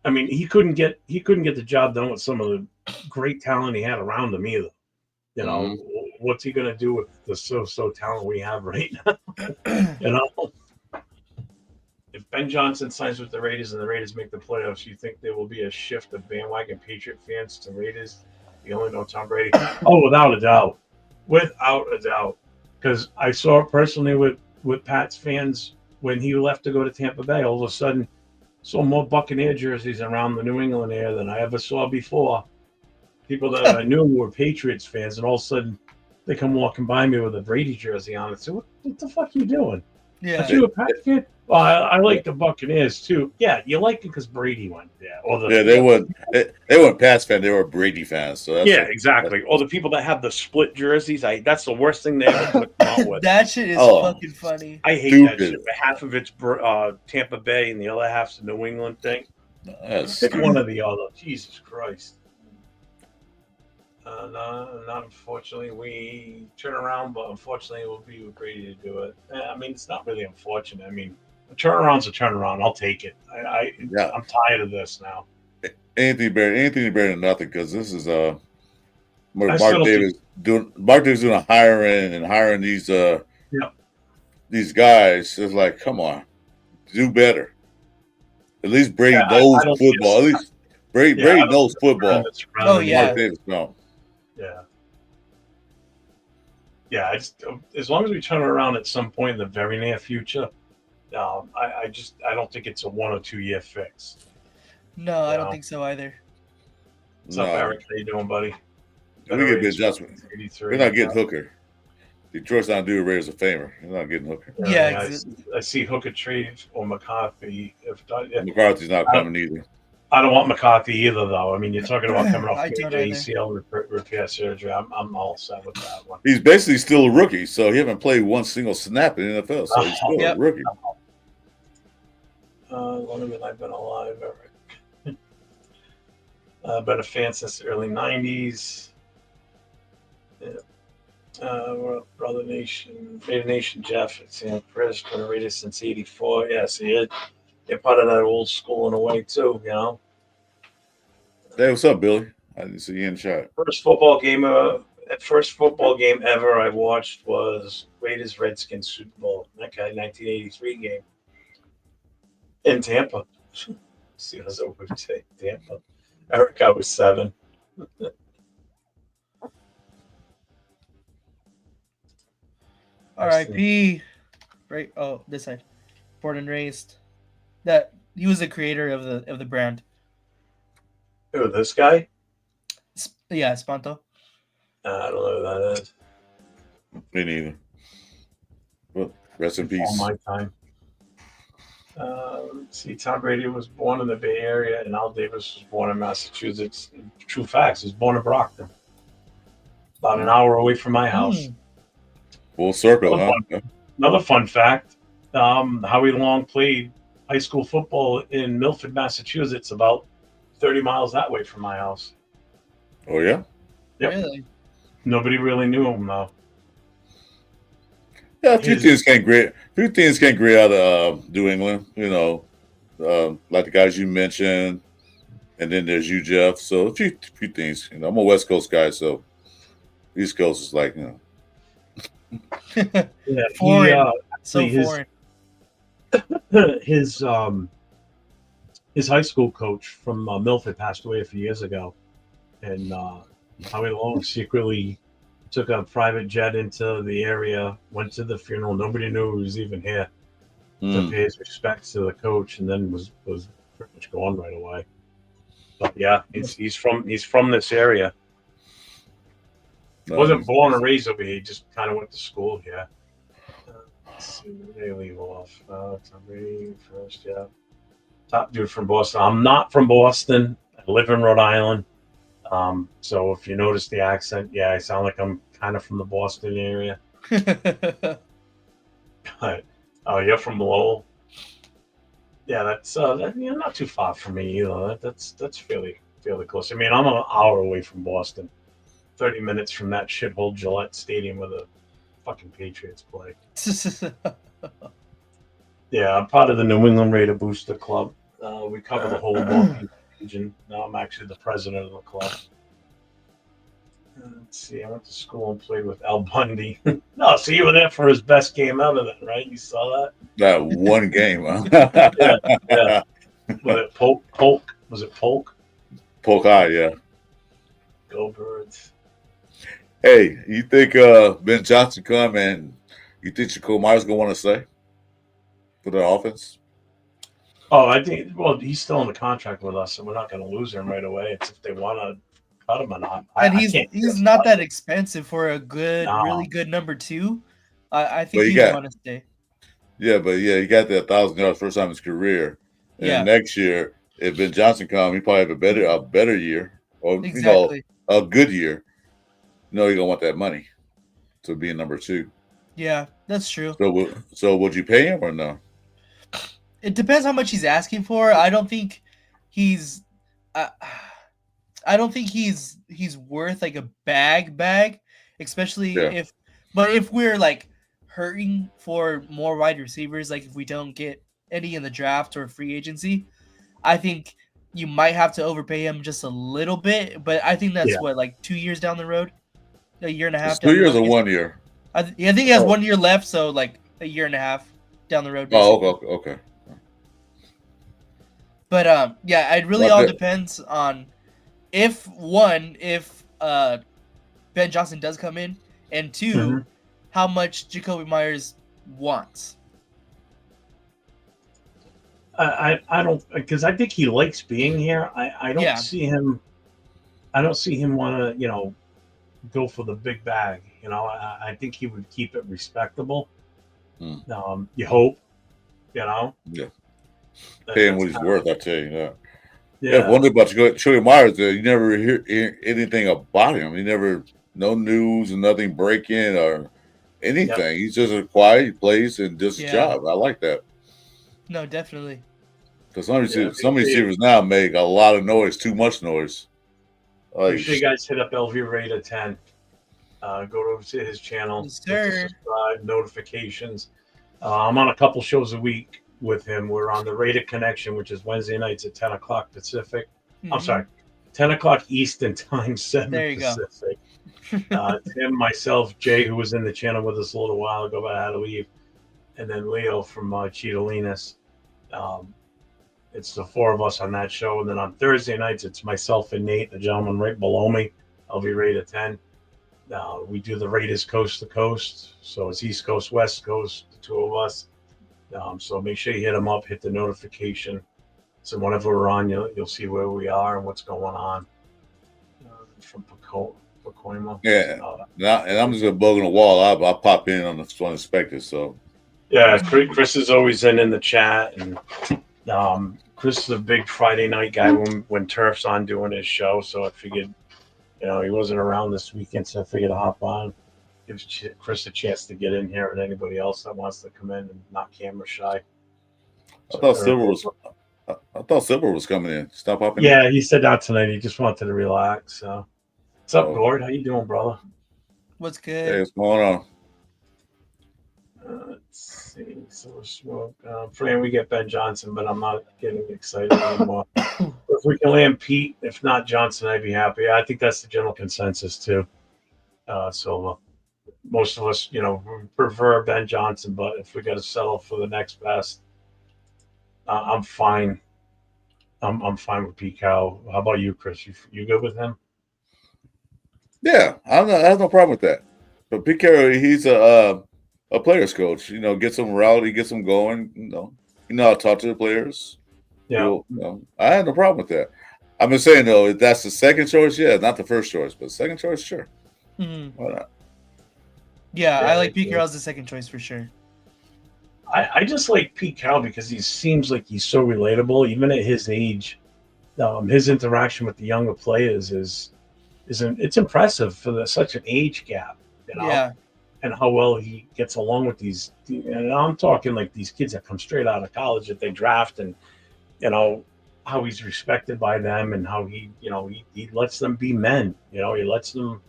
I mean, he couldn't get the job done with some of the great talent he had around him either. You know, what's he gonna do with the so talent we have right now? You know, if Ben Johnson signs with the Raiders and the Raiders make the playoffs, you think there will be a shift of bandwagon Patriot fans to Raiders? You only know Tom Brady. Oh, without a doubt. Because I saw it personally with Pat's fans when he left to go to Tampa Bay. All of a sudden, saw more Buccaneer jerseys around the New England area than I ever saw before. People that I knew were Patriots fans, and all of a sudden they come walking by me with a Brady jersey on. I said, what the fuck are you doing? Yeah. Are you a Pats fan? Well, I like the Buccaneers too. Yeah, you like it because Brady went there. Or they weren't Pats fans, they were Brady fans. So that's exactly. Or the people that have the split jerseys. That's the worst thing they ever could have come out with. That shit is fucking funny. I hate that shit. But half of it's Tampa Bay and the other half's the New England thing. Pick one or the other. Jesus Christ. No, not unfortunately. We turn around, but unfortunately, we'll be Brady to do it. I mean, it's not really unfortunate. I mean, a turnaround's a turnaround. I'll take it. I'm tired of this now. Anything better than nothing, because this is Mark Davis doing a hiring these guys. It's like, come on, do better. At least Brady knows football. At least Brady knows football. Oh yeah, Mark Davis knows. Yeah. As long as we turn it around at some point in the very near future, I don't think it's a 1 or 2 year fix. No, I don't think so either. What's up, Eric? How you doing, buddy? We get an adjustment. We're not getting Hooker. Detroit's not doing Raiders a favor. They're not getting Hooker. Yeah, I see Hooker trade or McCarthy. McCarthy's not coming either. I don't want McCarthy either, though. I mean, you're talking about coming off ACL repair surgery. I'm all set with that one. He's basically still a rookie, so he hasn't played one single snap in the NFL, so he's still a rookie. Longer than I've been alive, Eric. Been a fan since the early 90s. We're a Brother Nation, Raider Nation, Jeff at San Chris, been a Raider since '84. Yeah, see, they're part of that old school in a way too, you know. Hey, what's up, Billy? I didn't see you in the chat. First football game ever I watched was Raiders Redskins Super Bowl. That guy, 1983 game in Tampa. See, I was over to Tampa. Eric, I was 7. R.I.P. Right? Oh, this side. Born and raised. That he was the creator of the brand. Who, this guy? Yeah, Spanto. I don't know who that is. Me neither. Well, rest in peace. All my time. See, Tom Brady was born in the Bay Area, and Al Davis was born in Massachusetts. True facts. He was born in Brockton, about an hour away from my house. Full circle, Another fun fact: Howie Long played high school football in Milford, Massachusetts, about 30 miles that way from my house. Oh yeah. Yep. Really? Nobody really knew him though. Yeah, a few things came great out of New England, you know, like the guys you mentioned, and then there's you, Jeff. So a few things, you know. I'm a West Coast guy, so East Coast is like, you know, foreign, so foreign. His high school coach from Milford passed away a few years ago, and Howie Long secretly took a private jet into the area, went to the funeral. Nobody knew he was even here to pay his respects to the coach, and then was pretty much gone right away. But yeah, he's from this area. Wasn't born and raised over here. He just kind of went to school here. Let's see where they leave off. Tom Brady first, yeah. Top dude from Boston. I'm not from Boston. I live in Rhode Island. So if you notice the accent, yeah, I sound like I'm kind of from the Boston area. But, you're from Lowell. Yeah, that's not too far from me either. That's fairly close. I mean, I'm an hour away from Boston. 30 minutes from that shithole Gillette Stadium where the fucking Patriots play. Yeah, I'm part of the New England Raider Booster Club. We cover the whole Northeast region. Now I'm actually the president of the club. Let's see, I went to school and played with Al Bundy. No, so you were there for his best game ever then, right? You saw that? That one game, huh? yeah. Was it Polk? Was it Polk? Polk High, yeah. Go Birds. Hey, you think Ben Johnson come and you think Jakobi Meyers gonna want to stay for the offense? Oh, I think. Well, he's still in the contract with us, so we're not going to lose him right away. It's if they want to cut him or not. And he's not that expensive for a good, really good number 2. I think he'd want to stay. Yeah, but he got that 1,000 yards first time in his career. And next year, if Ben Johnson comes, he probably have a better year, or Exactly. a good year. You're gonna want that money to be in number 2. Yeah, that's true. So would you pay him or no? It depends how much he's asking for. I don't think he's. I don't think he's worth like a bag, especially if. But if we're like hurting for more wide receivers, like if we don't get any in the draft or free agency, I think you might have to overpay him just a little bit. But I think that's what, like 2 years down the road, a year and a half. It's 2 years or 1 year. I think he has 1 year left, so like a year and a half down the road. Basically. Oh, okay. But it really all depends on if Ben Johnson does come in, and 2, how much Jakobi Meyers wants. I don't, because I think he likes being here. I don't see him. I don't see him want to go for the big bag. I think he would keep it respectable. You hope. Yeah. Pay him what he's worth, I tell you that. Yeah. One thing about Jakobi Meyers, you never hear anything about him. No news and nothing breaking or anything. Yep. He's just a quiet, he plays and does his job. I like that. No, definitely. Because some receivers now make a lot of noise, too much noise. Make sure you guys hit up LV Raider 10. Go to his channel. Yes, sir. Subscribe, notifications. I'm on a couple shows a week with him. We're on the Raider Connection, which is Wednesday nights at 10 o'clock Pacific. I'm sorry, 10 o'clock Eastern Time, 7 Pacific. Tim, myself, Jay, who was in the channel with us a little while ago, but I had to leave, and then Leo from Cheetalinas. It's the 4 of us on that show. And then on Thursday nights, it's myself and Nate, the gentleman right below me. I'll be Raider 10. We do the Raiders coast to coast. So it's East Coast, West Coast, the 2 of us. So make sure you hit them up, hit the notification. So whenever we're on, you'll see where we are and what's going on. From Pacoima. Yeah. And I'm just going to bug on the wall. I'll pop in on the inspector. So. Yeah, Chris is always in the chat. And Chris is a big Friday night guy when Turf's on doing his show. So I figured, he wasn't around this weekend. So I figured to hop on. Gives Chris a chance to get in here and anybody else that wants to come in and not camera shy. I thought Silver was coming in. Stop popping. Yeah, he said not tonight. He just wanted to relax. So, what's up, Gord? How you doing, brother? What's good? Hey, what's going on? Let's see. So smoke. Praying we get Ben Johnson, but I'm not getting excited anymore. If we can land Pete, if not Johnson, I'd be happy. I think that's the general consensus too. So. Most of us, prefer Ben Johnson, but if we got to settle for the next best, I'm fine. I'm fine with Pete Carroll. How about you, Chris? You good with him? Yeah, I have no problem with that. But Pete Carroll, he's a players coach. Gets them rowdy, gets them going. You know how to talk to the players. Yeah. I have no problem with that. I'm just saying though, if that's the second choice, not the first choice, but second choice, sure. Mm-hmm. Why not? Yeah, I like Pete Carroll as the second choice for sure. I just like Pete Carroll because he seems like he's so relatable, even at his age. His interaction with the younger players is it's impressive for such an age gap, Yeah. And how well he gets along with these. And I'm talking like these kids that come straight out of college that they draft, and how he's respected by them, and how he lets them be men. He lets them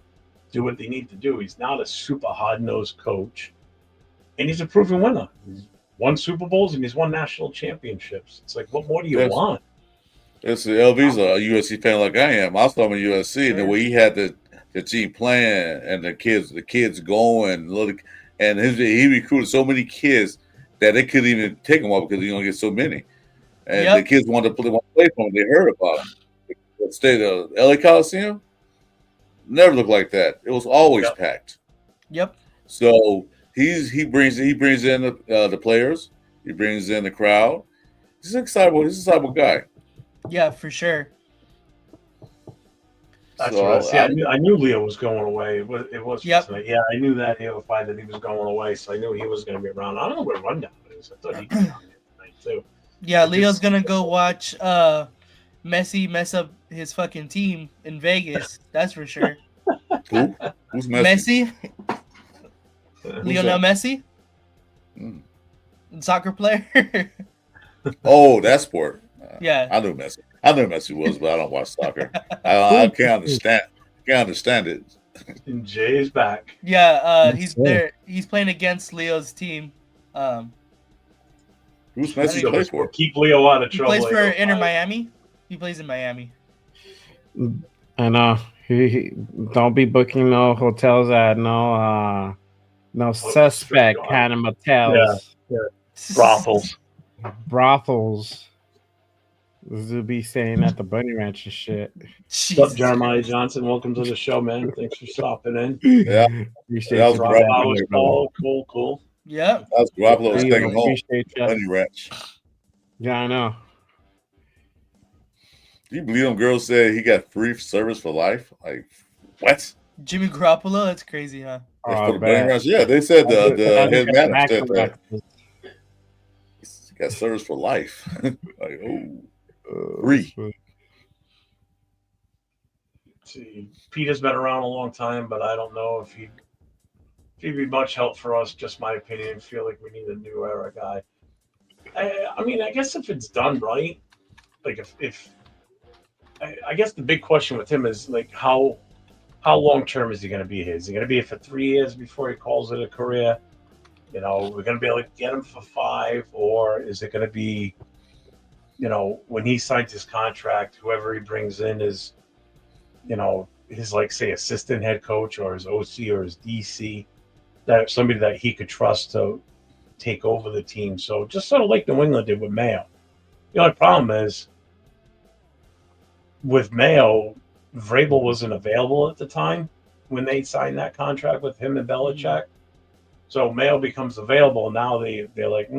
do what they need to do. He's not a super hard-nosed coach, and he's a proven winner. He's won Super Bowls and he's won national championships. It's like, what more do you want? LV's a USC fan like I am. I was from USC, and the way he had the team playing and the kids going, and he recruited so many kids that they couldn't even take him off because he only get so many. And the kids wanted to play for him. They heard about him. The state of LA Coliseum never looked like that. It was always packed. Yep. So he brings in the players. He brings in the crowd. He's an excitable guy. Yeah, for sure. That's right. I knew Leo was going away. It was tonight. Yeah, I knew that that he was going away, so I knew he was going to be around. I don't know where Rundown Vegas. I thought he'd be on there tonight too. Yeah, Leo's gonna go watch Messi mess up his fucking team in Vegas. That's for sure. Who? Who's Messi? Lionel Messi? Soccer player. Oh, that sport. Yeah. I knew Messi was, but I don't watch soccer. I can't understand it. And Jay's back. Yeah, he's there. He's playing against Leo's team. Who's Messi play for? Keep Leo out of trouble. He plays for Inter Miami. He plays in Miami. And he don't be booking no hotels at no suspect kind of motels. Yeah. Brothels. This will be staying at the Bunny Ranch and shit. What's up, Jeremiah Johnson? Welcome to the show, man. Thanks for stopping in. Yeah. Appreciate that was Cool. Yeah. That was Garoppolo staying home. Bunny Ranch. Yeah, I know. Do you believe them girls said he got free service for life? Like, what? Jimmy Garoppolo? That's crazy, huh? For the Bunny Ranch? Yeah, they said the head manager said that. He got service for life. Like, free. See, Peter's been around a long time, but I don't know if he'd be much help for us. Just my opinion. I feel like we need a new era guy. I mean, I guess if it's done right, like if I guess the big question with him is like how long term is he going to be here? Is he going to be here for 3 years before he calls it a career? You know, we're going to be able to get him for 5, or is it going to be, you know, when he signs his contract, whoever he brings in is, you know, his, like, say, assistant head coach or his OC or his DC, that somebody that he could trust to take over the team. So just sort of like New England did with Mayo. The only problem is with Mayo, Vrabel wasn't available at the time when they signed that contract with him and Belichick. So Mayo becomes available. Now they're like,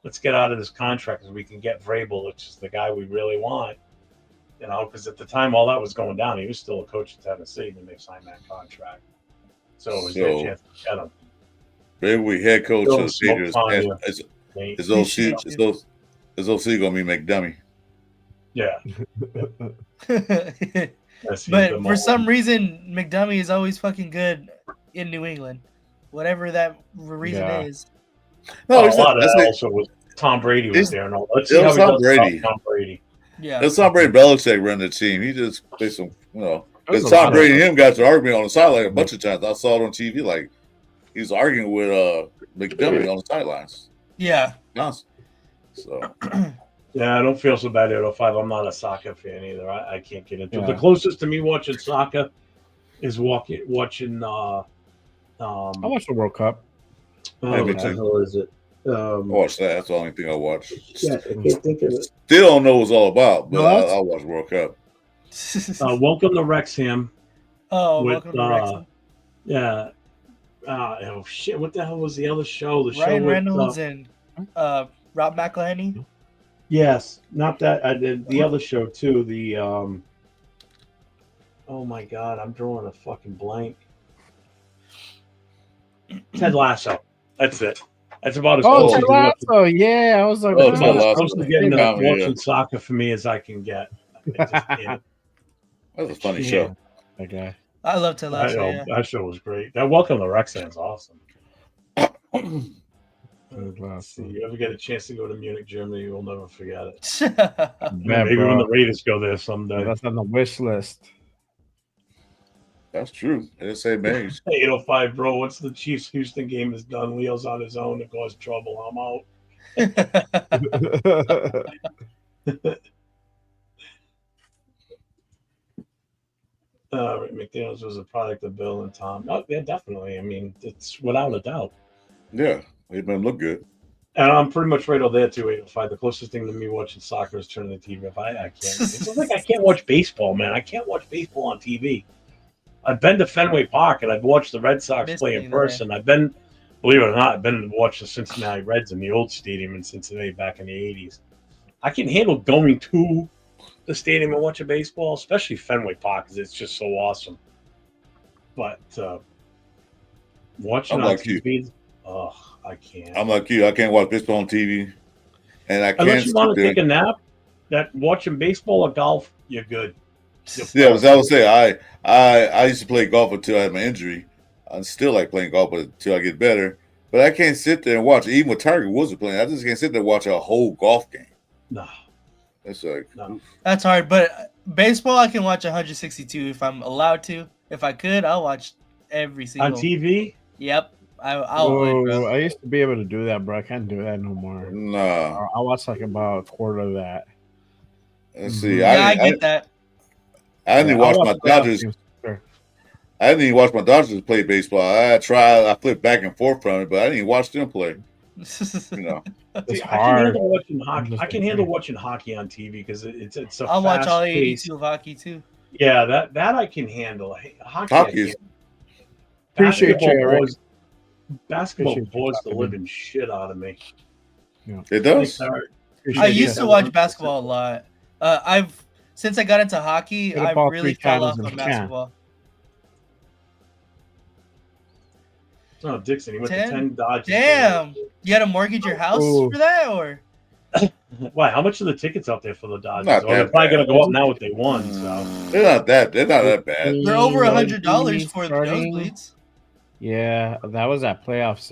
let's get out of this contract because we can get Vrabel, which is the guy we really want. You know, because at the time all that was going down, he was still a coach in Tennessee when they signed that contract. So it was their chance to get him. Maybe head coach of the Patriots is OC gonna be McDummy. Yeah. But for some reason, McDummy is always fucking good in New England. Whatever that reason is. No, a lot of that also was Tom Brady was there and all. Let's see how Tom Brady. Yeah, it's Tom Brady. Belichick run the team. He just played some, you know. Because Tom Brady and him got to arguing on the sideline a bunch of times. I saw it on TV. Like he's arguing with McDummy on the sidelines. Yeah. So. Yeah, I don't feel so bad at 05. I'm not a soccer fan either. I can't get into it. The closest to me watching soccer is watching. I watched the World Cup. What the hell is it? I watched that. That's the only thing I watched. Yeah, I can't think of it. Still don't know what it's all about, but I watched World Cup. Welcome to Wrexham. Welcome to Wrexham. Yeah. Oh shit! What the hell was the other show? The Ryan show Reynolds and Rob McElhenney. Yes, not that. I did the other show too. The oh my god, I'm drawing a fucking blank. Ted Lasso. That's it. That's about as close. Ted Lasso. Yeah, I was like, that's about as close to getting watching soccer for me as I can get. That was a funny show. That guy. I love Ted Lasso. That show was great. That Welcome to Wrexham's awesome. If you ever get a chance to go to Munich, Germany, you'll never forget it. Maybe when the Raiders go there someday. That's on the wish list. That's true. I didn't say Mays. 805, bro. Once the Chiefs Houston game is done, Leo's on his own to cause trouble. I'm out. McDaniels was a product of Bill and Tom. Oh, yeah, definitely. I mean, it's without a doubt. Yeah, it made him look good. And I'm pretty much right over there too. 805. The closest thing to me watching soccer is turning the TV. If I can't. It's like I can't watch baseball, man. I can't watch baseball on TV. I've been to Fenway Park and I've watched the Red Sox play in person. I've been, believe it or not, I've been to watch the Cincinnati Reds in the old stadium in Cincinnati back in the 80s. I can handle going to the stadium and watching baseball, especially Fenway Park, because it's just so awesome. But watching on TV, I can't. I'm like you. I can't watch baseball on TV, and I can't. Unless you want to take a nap, that watching baseball or golf, you're good. Yeah, as I was saying, I used to play golf until I had my injury. I still like playing golf until I get better. But I can't sit there and watch. Even with Tiger Woods playing, I just can't sit there and watch a whole golf game. No, that's like that's hard. But baseball, I can watch 162 if I'm allowed to. If I could, I'll watch every single on TV. Yep, I used to be able to do that, bro. I can't do that no more. Nah, I watch like about a quarter of that. Let's see. I get that. I didn't watch my Dodgers. I didn't even watch my Dodgers play baseball. I flipped back and forth from it, but I didn't even watch them play. You know, it's hard. I can handle watching hockey on TV because it's a. I'll watch all 82 of hockey too. Yeah, that I can handle. Hockey. Appreciate you. Basketball bores the living shit out of me. Yeah. It does. I used to watch basketball a lot. Since I got into hockey, I really fell off on basketball. Oh, Dixon, he went to 10 Dodgers. Damn, you had to mortgage your house for that, or? Why? How much are the tickets out there for the Dodgers? They're probably gonna go up now what they won. So they're not that bad. They're over $100 for the nosebleeds. Yeah, that was at playoffs.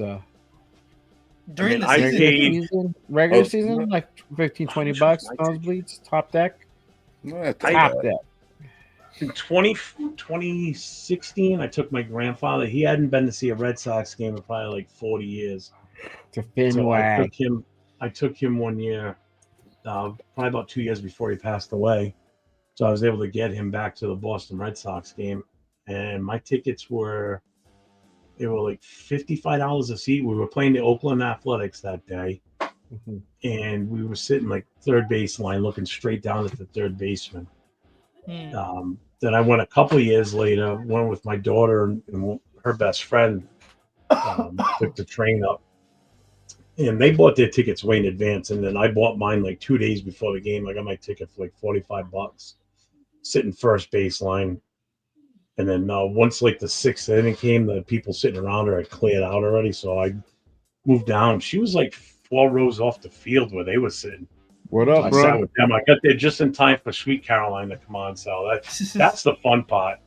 During the regular season, like $15-20 nosebleeds, top deck. Top deck. In 2016, I took my grandfather. He hadn't been to see a Red Sox game in probably like 40 years. To Fenway. So I took him 1 year, probably about 2 years before he passed away. So I was able to get him back to the Boston Red Sox game. And my tickets were like $55 a seat. We were playing the Oakland Athletics that day. Mm-hmm. And we were sitting like third base line looking straight down at the third baseman. Then I went a couple of years later, went with my daughter and her best friend, took the train up. And they bought their tickets way in advance. And then I bought mine like 2 days before the game. I got my ticket for like $45, sitting first baseline. And then once like the sixth inning came, the people sitting around her had cleared out already. So I moved down. She was like 4 rows off the field where they were sitting. What up, bro? I sat with them. I got there just in time for Sweet Caroline to come on. So that's the fun part,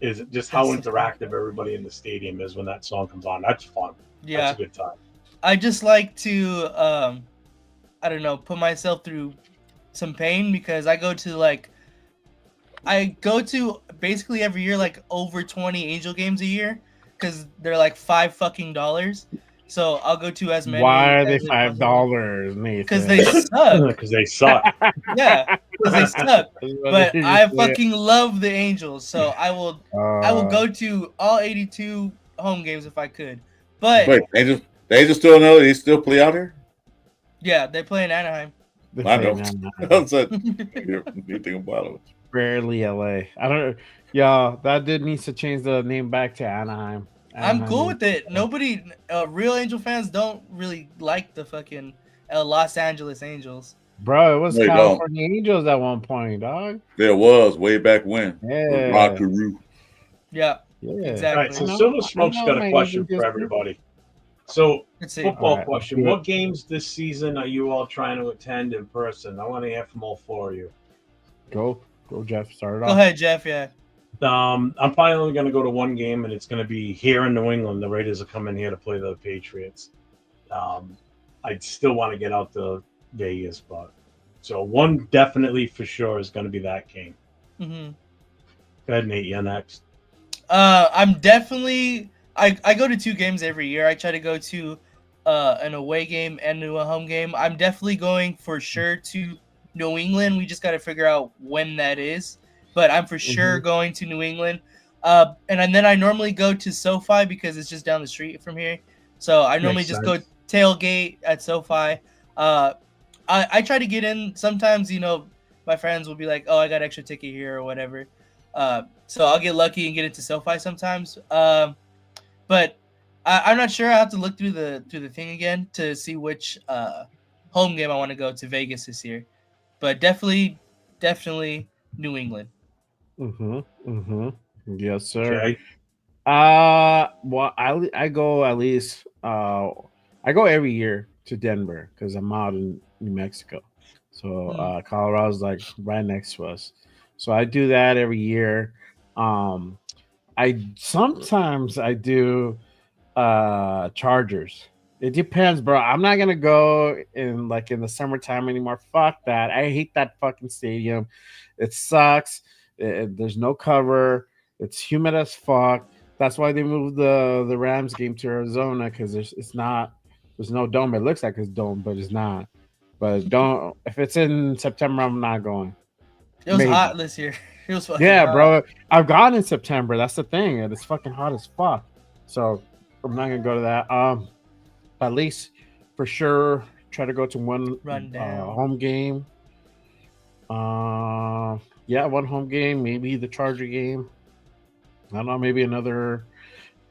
is just how interactive everybody in the stadium is when that song comes on. That's fun. Yeah, that's a good time. I just like to, I don't know, put myself through some pain because I go to basically every year like over 20 Angel games a year because they're like $5 So I'll go to as many. Why are they $5? Because they suck. Because they suck. Yeah, because they suck. But I fucking love the Angels, so I will go to all 82 home games if I could. But wait, they just still know they still play out here? Yeah, they play in Anaheim. I know. You think about it. Barely LA. I don't. Yeah, that dude needs to change the name back to Anaheim. I'm cool with it. Nobody, real Angel fans don't really like the fucking Los Angeles Angels. Bro, it was California Angels at one point, dog. There was way back when. Yeah. Rockaroo. Yeah, exactly. All right, so Silver Smoke's got a question for everybody. So, football question. What games this season are you all trying to attend in person? I want to hear from all 4 of you. Go, Jeff. Start it off. Go ahead, Jeff. Yeah. I'm probably only going to go to one game, and it's going to be here in New England. The Raiders are coming here to play the Patriots. I still want to get out to Vegas, but so one definitely for sure is going to be that game. Mm-hmm. Go ahead, Nate. You're next. I'm definitely. I go to 2 games every year. I try to go to an away game and to a home game. I'm definitely going for sure to New England. We just got to figure out when that is. But I'm for sure going to New England. And then I normally go to SoFi because it's just down the street from here. So I normally just go tailgate at SoFi. I try to get in. Sometimes, my friends will be like, oh, I got extra ticket here or whatever. So I'll get lucky and get into SoFi sometimes. But I'm not sure. I have to look through the thing again to see which home game I want to go to Vegas this year. But definitely New England. Yes, sir. Okay. Well, I go at least. I I go every year to Denver because I'm out in New Mexico. So Colorado's like right next to us. So I do that every year. I sometimes I do Chargers. It depends, bro. I'm not gonna go in the summertime anymore. Fuck that. I hate that fucking stadium. It sucks. There's no cover. It's humid as fuck. That's why they moved the Rams game to Arizona because there's no dome. It looks like it's dome, but it's not. But don't if it's in September, I'm not going. It was hot this year. It was fucking hot. Bro. I've gone in September. That's the thing. It's fucking hot as fuck. So I'm not gonna go to that. At least for sure, try to go to one home game. One home game, maybe the Charger game. I don't know, maybe another.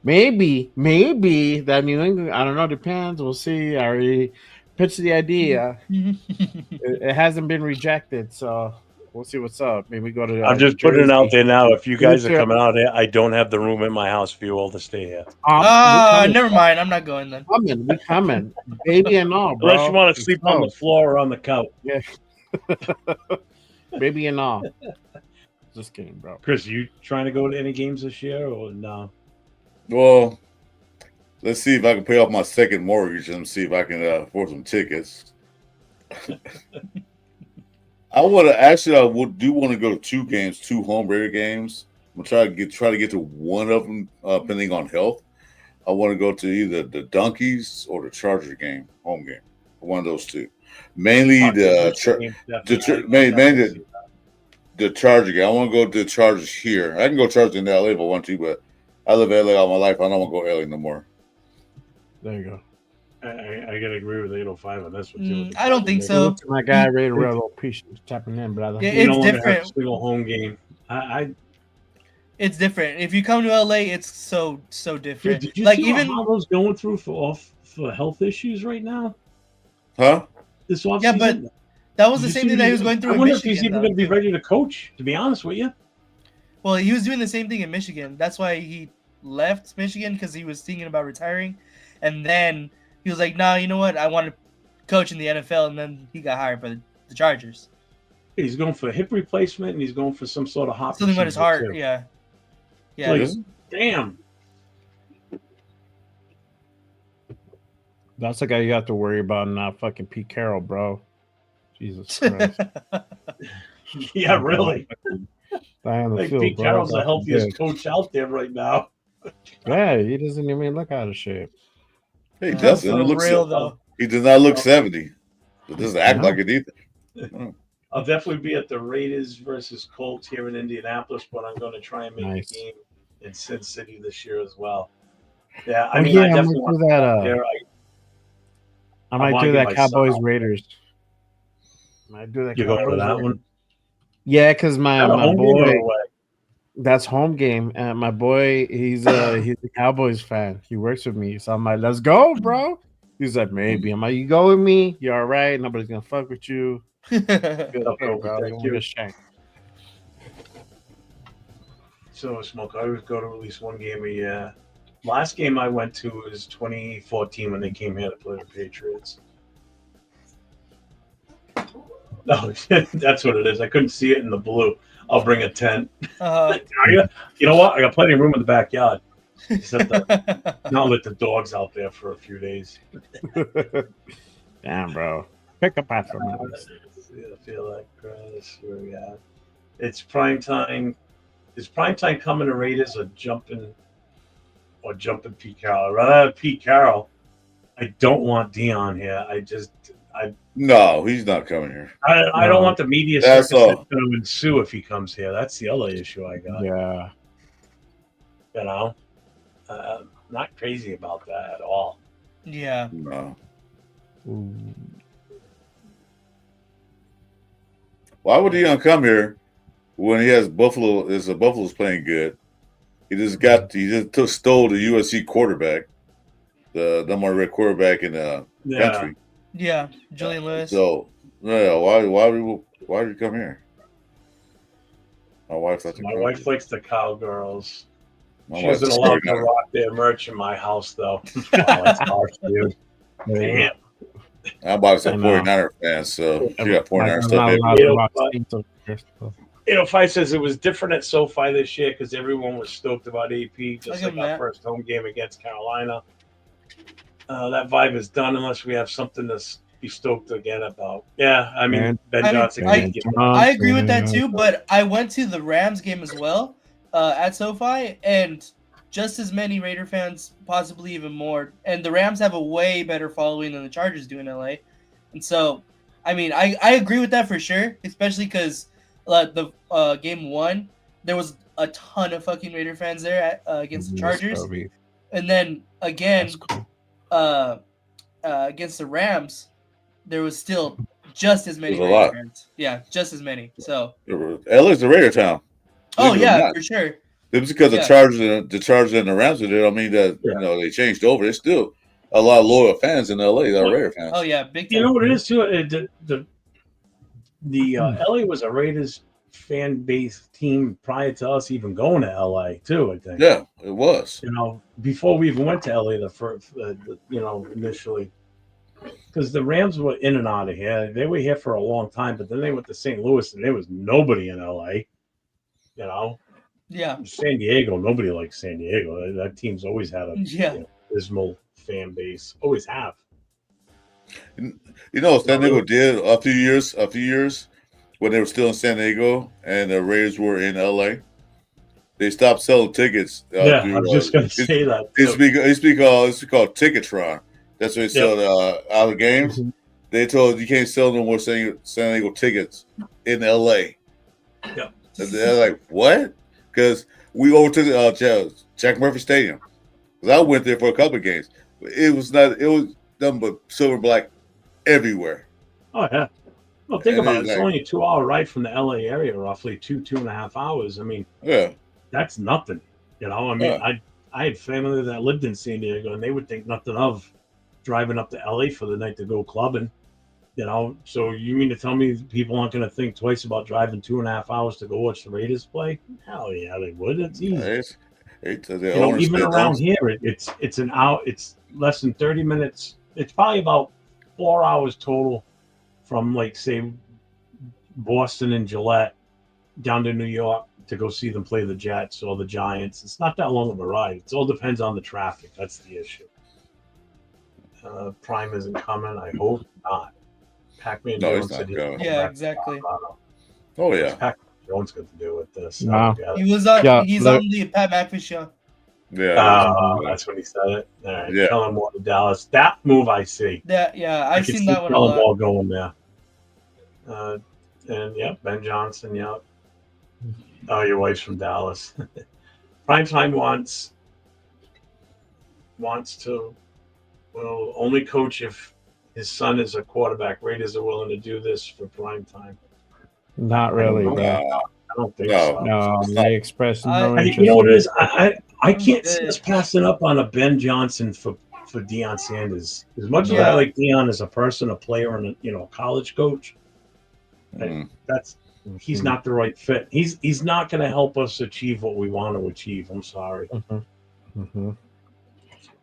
Maybe that New England. I don't know. Depends. We'll see. I already pitched the idea. It hasn't been rejected, so we'll see what's up. Maybe go to. I'm just putting it out there now. If you guys are coming out here, I don't have the room in my house for you all to stay here. Never mind. I'm not going then. We coming, baby and all, bro. Unless you want to sleep on the floor or on the couch. Yeah. Baby and all. Just kidding, bro. Chris, you trying to go to any games this year or no? Well, let's see if I can pay off my second mortgage and see if I can afford some tickets. I do want to go to 2 games, 2 home Raider games. I'm gonna try to get to one of them, depending on health. I want to go to either the Donkeys or the Charger game, home game, one of those 2. Mainly the Charger game. I want to go to the Chargers here. I can go Chargers in LA if I want to, but I live in LA all my life. I don't want to go LA no more. There you go. I gotta agree with 805 on this one too. I don't think so. My guy Ray Railroad appreciate tapping in, but I don't yeah, it's no different. A single home game. It's different. If you come to LA, it's so different. Dude, did you see what Harlow's going through for health issues right now? Huh? This offseason? Yeah, but that was the same thing that he was going through in Michigan. I wonder if he's even going to be ready to coach, to be honest with you. Well, he was doing the same thing in Michigan. That's why he left Michigan, because he was thinking about retiring. And then he was like, no, you know what? I want to coach in the NFL. And then he got hired by the Chargers. He's going for a hip replacement, and he's going for some sort of heart. Something with his heart, too. Yeah. Like, damn. That's the guy you have to worry about, not fucking Pete Carroll, bro. Jesus Christ. Yeah, really. Like field, Pete Carroll's the healthiest coach out there right now. Yeah, he doesn't even look out of shape. He doesn't. He does not look 70. It doesn't act like it either. I'll definitely be at the Raiders versus Colts here in Indianapolis, but I'm going to try and make a game in Sin City this year as well. Yeah, I mean, I definitely want to that. I might do that Cowboys Raiders. I might do that. You go for that one? Yeah, because my boy. That's home game, and my boy, he's a Cowboys fan. He works with me, so I'm like, "Let's go, bro." He's like, "Maybe." I'm like, "You go with me? You're all right. Nobody's gonna fuck with you." Okay, bro. So, Smoke, I always go to at least one game a year. Last game I went to was 2014 when they came here to play the Patriots. No, that's what it is. I couldn't see it in the blue. I'll bring a tent. You know what? I got plenty of room in the backyard. Except not let the dogs out there for a few days. Damn, bro. Pick up after me. I feel like Chris, where we at? It's prime time. Is prime time coming to Raiders or jumping Pete Carroll? I'd rather have Pete Carroll. I don't want Dion here. No, he's not coming here. I don't want the media circus that's going to ensue if he comes here. That's the other issue I got. Yeah. You know? Not crazy about that at all. Yeah. No. Ooh. Why would Dion come here when he has Buffalo? Buffalo's playing good. He just stole the USC quarterback, the number 1 quarterback in the country. Yeah, Julian Lewis. So, yeah, why did you come here? My wife likes the cowgirls. She wasn't allowed to rock their merch in my house, though. That's harsh, dude. Yeah. I'm about to say 49er fan, so you got 49er stuff. 805 says it was different at SoFi this year because everyone was stoked about AP, just like our first home game against Carolina. That vibe is done unless we have something to be stoked again about. Yeah, I mean, Ben Johnson. I agree with that too, but I went to the Rams game as well at SoFi, and just as many Raider fans, possibly even more. And the Rams have a way better following than the Chargers do in LA. And so, I mean, I agree with that for sure, especially because the game 1, there was a ton of fucking Raider fans there against the Chargers. And then again, against the Rams, there was still just as many Raider fans. Yeah, just as many. So LA's the Raider town. Oh yeah, for sure. It's because the Chargers and the Rams are there. I mean that they changed over. There's still a lot of loyal fans in LA that are Raider fans. Oh yeah, big time. You know what it is too? The LA was a Raiders fan base team prior to us even going to LA too. I think. Yeah, it was. Before we even went to LA, the first, initially, because the Rams were in and out of here. They were here for a long time, but then they went to St. Louis, and there was nobody in LA. Yeah. San Diego, nobody likes San Diego. That team's always had a dismal fan base. Always have. San Diego did a few years when they were still in San Diego and the Raiders were in LA. They stopped selling tickets. I was just going to say that. It's called Ticketron. That's what they sell out of games. They told you can't sell no more San Diego tickets in LA. Yep. And they're like, what? Because we overtook Jack Murphy Stadium. Because I went there for a couple of games. It was nothing but silver black everywhere. Oh yeah. Well, think about it. It's only a 2-hour ride from the LA area, roughly 2.5 hours. I mean, that's nothing. I had family that lived in San Diego, and they would think nothing of driving up to LA for the night to go clubbing. So you mean to tell me people aren't going to think twice about driving 2.5 hours to go watch the Raiders play? Hell yeah, they would. It's easy. Even around here, it's an hour. It's less than 30 minutes. It's probably about 4 hours total from, like, say, Boston and Gillette down to New York to go see them play the Jets or the Giants. It's not that long of a ride. It all depends on the traffic. That's the issue. Prime isn't coming. I hope not. Pac-Man Jones said exactly. Oh yeah. Pac-Man Jones got to do with this. No. He's on the Pat McAfee show. Yeah. That's when he said it. All right. Yeah. Kellen Moore to Dallas. That move I see. I've seen that one a lot. Ball going there. And Ben Johnson. Oh, your wife's from Dallas. Primetime wants to only coach if his son is a quarterback. Raiders are willing to do this for prime time. Not really, bro. I don't think so. No, they expressed no interest. You know what it is? I can't see us passing up on a Ben Johnson for Deion Sanders. As much as I like Deion as a person, a player, and a college coach, he's not the right fit. He's not going to help us achieve what we want to achieve. I'm sorry.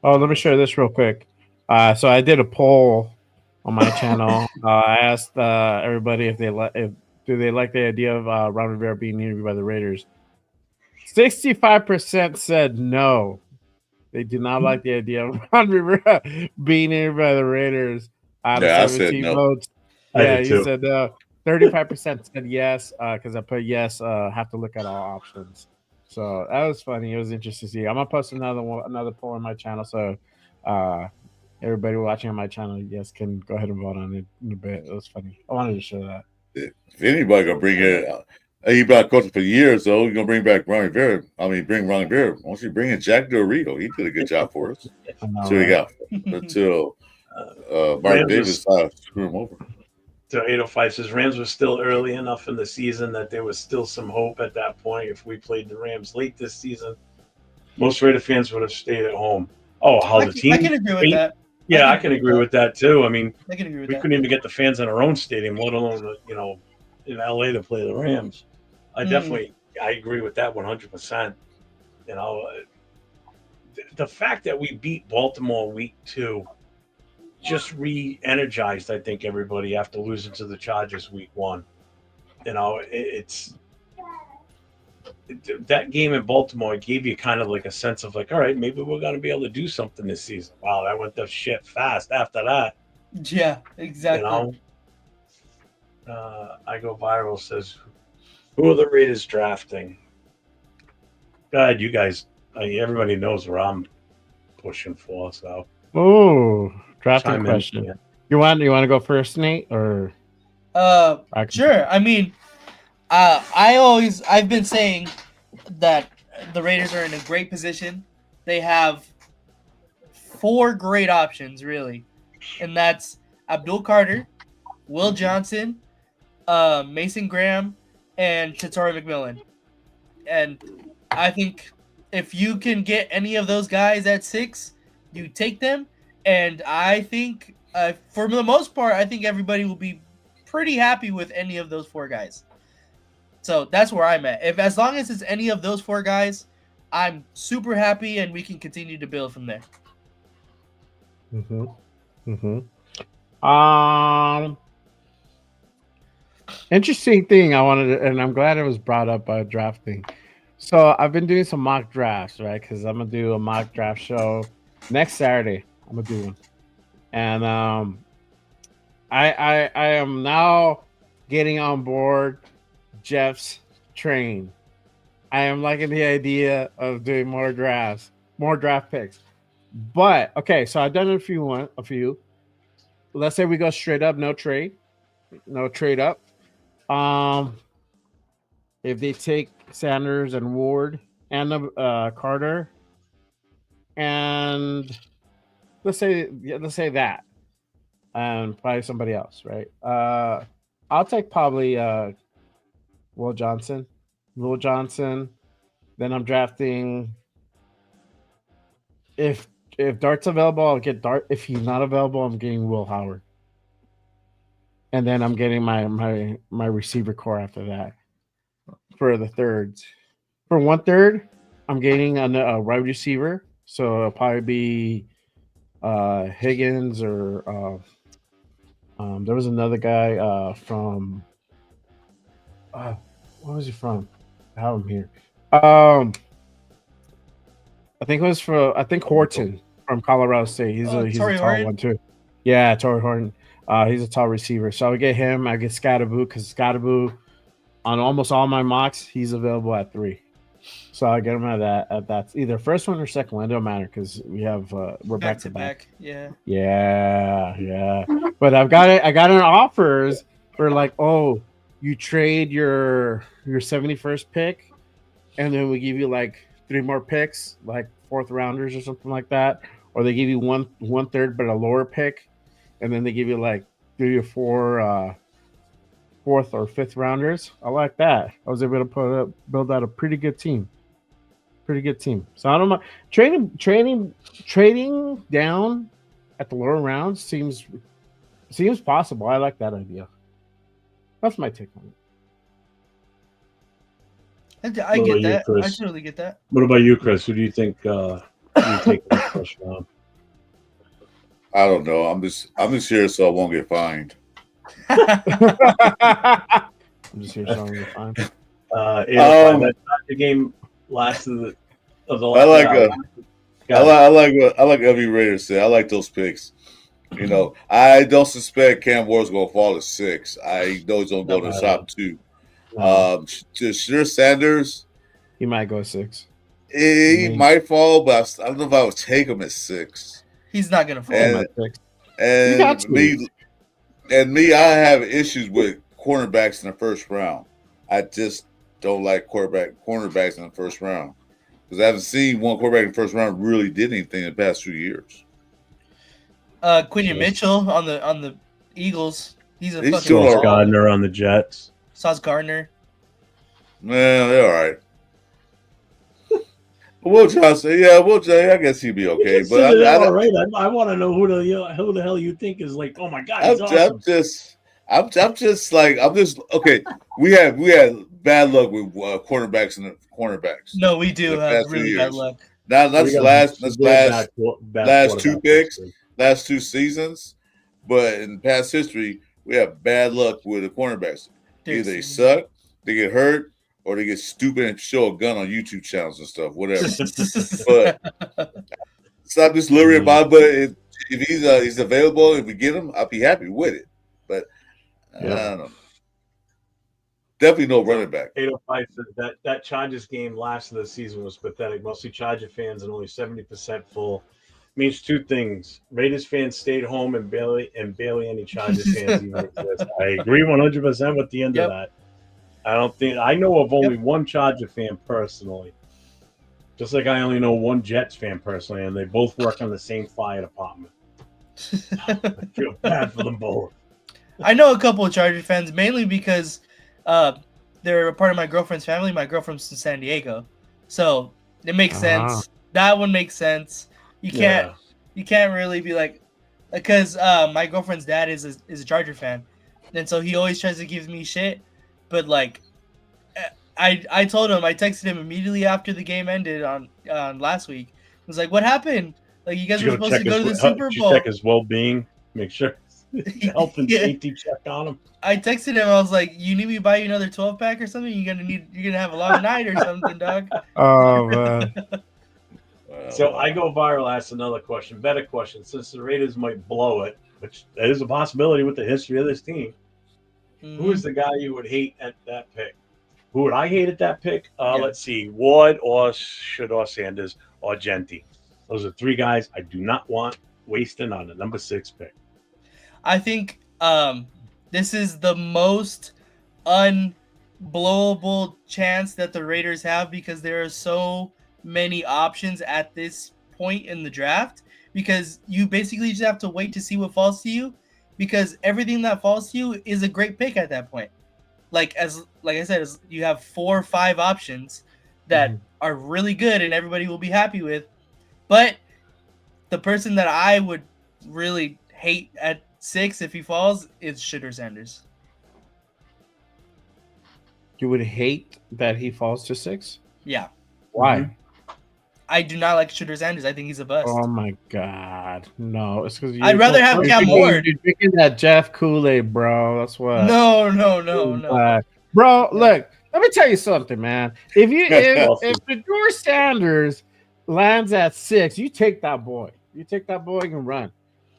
Oh, let me share this real quick. So I did a poll on my channel. I asked everybody if they like the idea of Ron Rivera being interviewed by the Raiders. 65% said no. They did not like the idea of Ron Rivera being interviewed by the Raiders. Out of 17 votes. Yeah, you said no. 35% said yes because I put yes. Have to look at all options. So that was funny. It was interesting to see. I'm gonna post another poll on my channel. So everybody watching on my channel, can go ahead and vote on it in a bit. It was funny. I wanted to show that. If anybody gonna bring it, he been coaching for years, though. He's gonna bring back Ron Rivera. Bring Ron Rivera. Why don't you bring in Jack Del Rio? He did a good job for us. Until Mark Davis screw him over. So 805 says Rams were still early enough in the season that there was still some hope at that point. If we played the Rams late this season, most Raider fans would have stayed at home. Oh, I can agree with that. Yeah, I can agree with that too. I mean, I can agree with we couldn't even get the fans in our own stadium, let alone in LA to play the Rams. I agree with that 100%. The fact that we beat Baltimore week 2 just re-energized. I think everybody after losing to the Chargers week 1. It's that game in Baltimore gave you kind of like a sense of like, all right, maybe we're going to be able to do something this season. Wow, that went to shit fast after that. Yeah, exactly. I Go Viral says, who are the Raiders drafting? Go ahead, you guys. Everybody knows where I'm pushing for. So, drafting question. Yeah. You want to go first, Nate, or? Sure. I mean, I've been saying that the Raiders are in a great position. They have 4 great options, really, and that's Abdul Carter, Will Johnson, Mason Graham, and Tatori McMillan. And I think if you can get any of those guys at 6, you take them. And I think, for the most part, I think everybody will be pretty happy with any of those 4 guys. So that's where I'm at. As long as it's any of those 4 guys, I'm super happy, and we can continue to build from there. Interesting thing I wanted to, and I'm glad it was brought up by drafting. So I've been doing some mock drafts, right? Because I'm gonna do a mock draft show next Saturday. I'm gonna do one, and I am now getting on board Jeff's train. I am liking the idea of doing more drafts, more draft picks. But okay, so I've done a few. Let's say we go straight up, no trade up. If they take Sanders and Ward and Carter, and let's say that, and probably somebody else, right? I'll take probably Will Johnson. Then I'm drafting. If Dart's available, I'll get Dart. If he's not available, I'm getting Will Howard. And then I'm getting my receiver core after that for the thirds. For 1/3, I'm getting a wide receiver. So it'll probably be Higgins or there was another guy from where was he from? I have him here. I think Horton from Colorado State. He's a tall one too. Yeah, Torrey Horton. He's a tall receiver. So I get him. I get Scatterboo because Scatterboo on almost all my mocks, he's available at 3. So I get him at that either first one or second one. It don't matter because we're back to back. Yeah. But I got an offers for like, oh, you trade your 71st pick, and then we give you like 3 more picks, like 4th rounders or something like that, or they give you 1/3 but a lower pick, and then they give you like 3 or 4 4th or 5th rounders. I like that. I was able to build out a pretty good team. So I don't know. Trading down at the lower rounds seems possible. I like that idea. That's my take on it. I get that. I totally get that. What about you, Chris? Who do you think you take this first round? I don't know. I'm just here so I won't get fined. I'm just here so I won't get fined. That's not the game last of the I like every Raider said. I like those picks. You know, I don't suspect Cam Ward's going to fall at 6. I know he's going to go to the top 2. Shadour Sanders, he might go 6. He might fall, but I don't know if I would take him at 6. He's not going to fall at 6. And me, I have issues with cornerbacks in the first round. I just don't like cornerbacks in the first round because I haven't seen one quarterback in the first round really did anything in the past few years. Quinion Mitchell on the Eagles. He's fucking Sauce Gardner on the Jets. Sauce Gardner. Man, they're all right. Will Johnson, I guess he'd be okay. But all right. I want to know who the hell you think is like. Oh my God, he's awesome. I'm just okay. We had bad luck with cornerbacks and cornerbacks. No, we do have really bad luck. That's last 2 picks. last 2 seasons, but in past history, we have bad luck with the cornerbacks. Either they suck, they get hurt, or they get stupid and show a gun on YouTube channels and stuff, whatever. But stop just literally about it. But if he's available, if we get him, I'll be happy with it. But I don't know. Definitely no running back. 805 said that Chargers game last of the season was pathetic. Mostly Charger fans and only 70% full. Means 2 things. Raiders fans stayed home and barely any Chargers fans even exist. I agree 100% with the end of that. I know of only one Charger fan personally. Just like I only know one Jets fan personally, and they both work on the same fire department. I feel bad for them both. I know a couple of Charger fans, mainly because they're a part of my girlfriend's family. My girlfriend's from San Diego, so it makes sense. That one makes sense. You can't really be like, because my girlfriend's dad is a Charger fan, and so he always tries to give me shit. But like, I told him, I texted him immediately after the game ended on last week. I was like, "What happened? Like, you guys were supposed to go to the Super Bowl." Check his well-being, make sure health and safety check on him. I texted him. I was like, "You need me to buy you another 12-pack or something? You're gonna have a long night or something, dog." Oh man. So I go viral. Ask another question, better question. Since the Raiders might blow it, which is a possibility with the history of this team, who is the guy you would hate at that pick? Who would I hate at that pick? Let's see, Ward or Shadour Sanders or Genty. Those are 3 guys I do not want wasting on the number 6 pick. I think this is the most unblowable chance that the Raiders have, because there are so many options at this point in the draft, because you basically just have to wait to see what falls to you, because everything that falls to you is a great pick at that point. Like I said, you have 4 or 5 options that are really good and everybody will be happy with. But the person that I would really hate at 6 if he falls is Shadour Sanders. You would hate that he falls to 6? Yeah. Why? I do not like Shadour Sanders. I think he's a bust. Oh my god, no! It's because I'd rather have Cam Ward. You're drinking that Jeff Kool-Aid, bro. That's what. No. Bro, look. Let me tell you something, man. If Shadour Sanders lands at 6, you take that boy. You take that boy and run,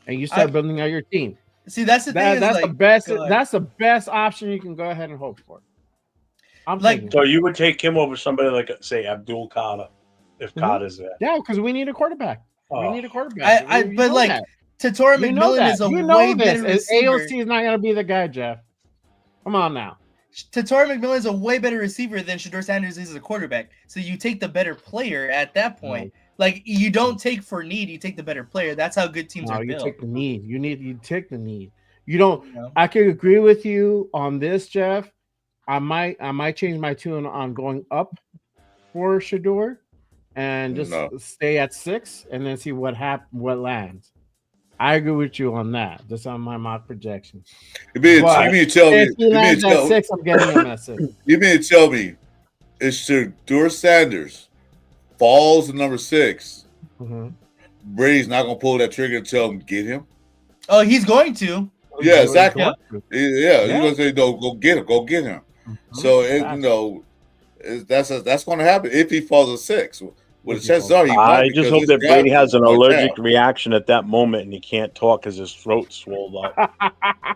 and you start building out your team. See, that's the thing. That's the best. That's the best option you can go ahead and hope for. So you would take him over somebody like, say, Abdul Carter. If Carter's there. Yeah, because we need a quarterback. We need a quarterback. But like, Tatora McMillan is a way better receiver. AOC is not going to be the guy, Jeff. Come on now. Tatora McMillan is a way better receiver than Shadour Sanders is as a quarterback. So you take the better player at that point. Like, you don't take for need, you take the better player. That's how good teams are built. You take the need. You take the need. You don't. I could agree with you on this, Jeff. I might change my tune on going up for Shadour. And just stay at 6 and then see what lands. I agree with you on that. Just on my mock projection. You mean to tell me? If he lands at 6, I'm getting him at 6. You mean to tell me if Shadour Sanders falls to number 6, Brady's not going to pull that trigger and tell him get him? Oh, he's going to. Yeah, exactly. Yeah. He's going to say, no, go get him. So, that's going to happen if he falls at 6. Well, the chances are he I just hope that Brady has an allergic reaction at that moment and he can't talk because his throat's swelled up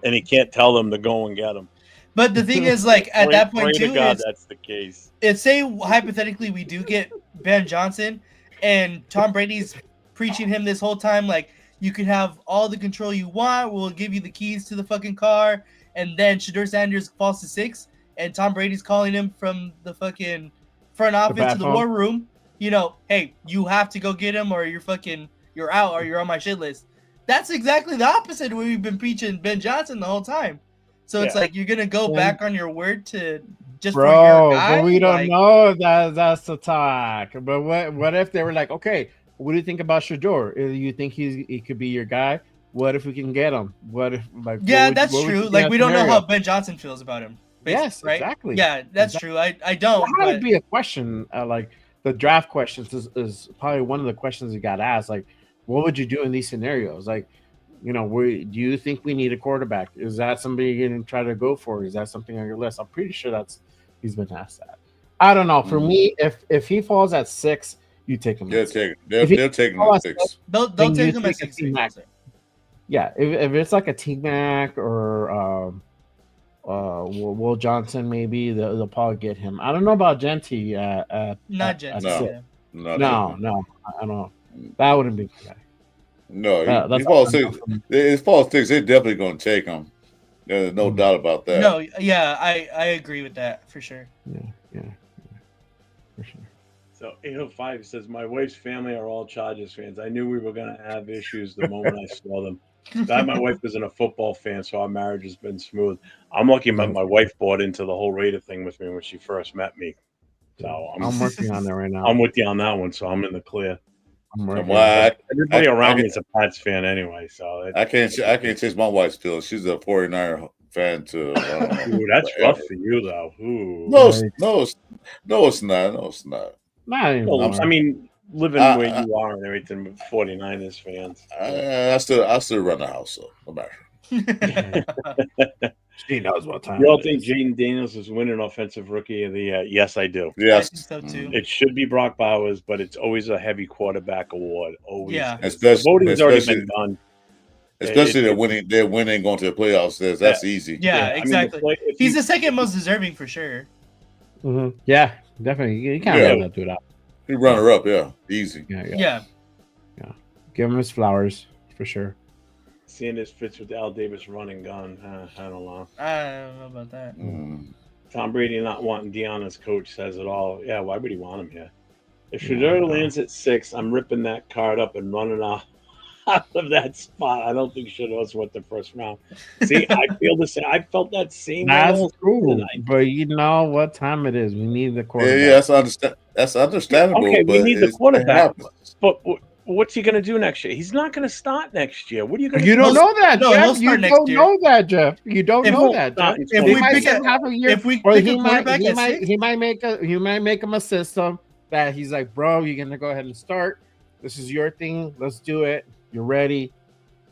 and he can't tell them to go and get him. But the thing is, like, at that point, too, that's the case. If, say, hypothetically, we do get Ben Johnson and Tom Brady's preaching him this whole time, like, you can have all the control you want, we'll give you the keys to the fucking car, and then Shadour Sanders falls to 6, and Tom Brady's calling him from the fucking front office to the war room. You know, hey, you have to go get him or you're out or you're on my shit list. That's exactly the opposite of what we've been preaching Ben Johnson the whole time. So it's like you're going to go back on your word to just for your guy? But we don't know if that's the talk. But what if they were like, okay, what do you think about Shadour? Do you think he could be your guy? What if we can get him? What if that's true. Like, we don't know how Ben Johnson feels about him. Yes, right? Exactly. Yeah, that's true. I don't. That would be a question like the draft questions is probably one of the questions you got asked. Like, what would you do in these scenarios? Like, do you think we need a quarterback? Is that somebody you're going to try to go for? Is that something on your list? I'm pretty sure he's been asked that. I don't know. For me, if he falls at 6, you take him. They'll take him at 6. They'll take him at 6. Yeah, if it's like a T-Mac or Will Johnson, maybe they'll probably get him. I don't know about Genty. Not Genty. No, I don't. That wouldn't be the guy. No, he falls 6. It falls 6. They're definitely going to take him. There's no doubt about that. No, yeah, I agree with that for sure. Yeah, for sure. So 805 says, my wife's family are all Chargers fans. I knew we were going to have issues the moment I saw them. My wife isn't a football fan, so our marriage has been smooth. I'm lucky my wife bought into the whole Raider thing with me when she first met me. So I'm working on that right now. I'm with you on that one, so I'm in the clear. Everybody around me is a Pats fan anyway, so I can't change my wife's still. She's a 49er fan too. Ooh, that's rough for you though. Ooh. No, it's not. I mean, living where you are and everything, 49ers fans. I still run the house, so no matter. She knows what time. You all think Jaden Daniels is winning Offensive Rookie of the Year? Yes, I do. Yes, I think so too. It should be Brock Bowers, but it's always a heavy quarterback award. Always. Yeah. Voting's already been done. Especially they're winning going to the playoffs. That's easy. Yeah, exactly. I mean, he's the second most deserving for sure. Mm-hmm. Yeah, definitely. You can't let that dude out. He runner up, easy. Yeah. Give him his flowers for sure. Sanders fits with Al Davis running gun. I don't know. I don't know about that. Tom Brady not wanting Deion as coach says it all. Yeah, why would he want him here? If Shadour lands at 6, I'm ripping that card up and running off of that spot. I don't think Shadour's went the first round. See, I feel the same. I felt that same. That's cool, but you know what time it is. We need the quarterback. Yeah, that's understandable. Okay, but we need the quarterback. But what's he going to do next year? He's not going to start next year. What are you going to do? You don't know that, No, Jeff. You don't know that, Jeff. You don't know that, Jeff. If we pick half a year, he might make him a system that he's like, bro, you're going to go ahead and start. This is your thing. Let's do it. You're ready.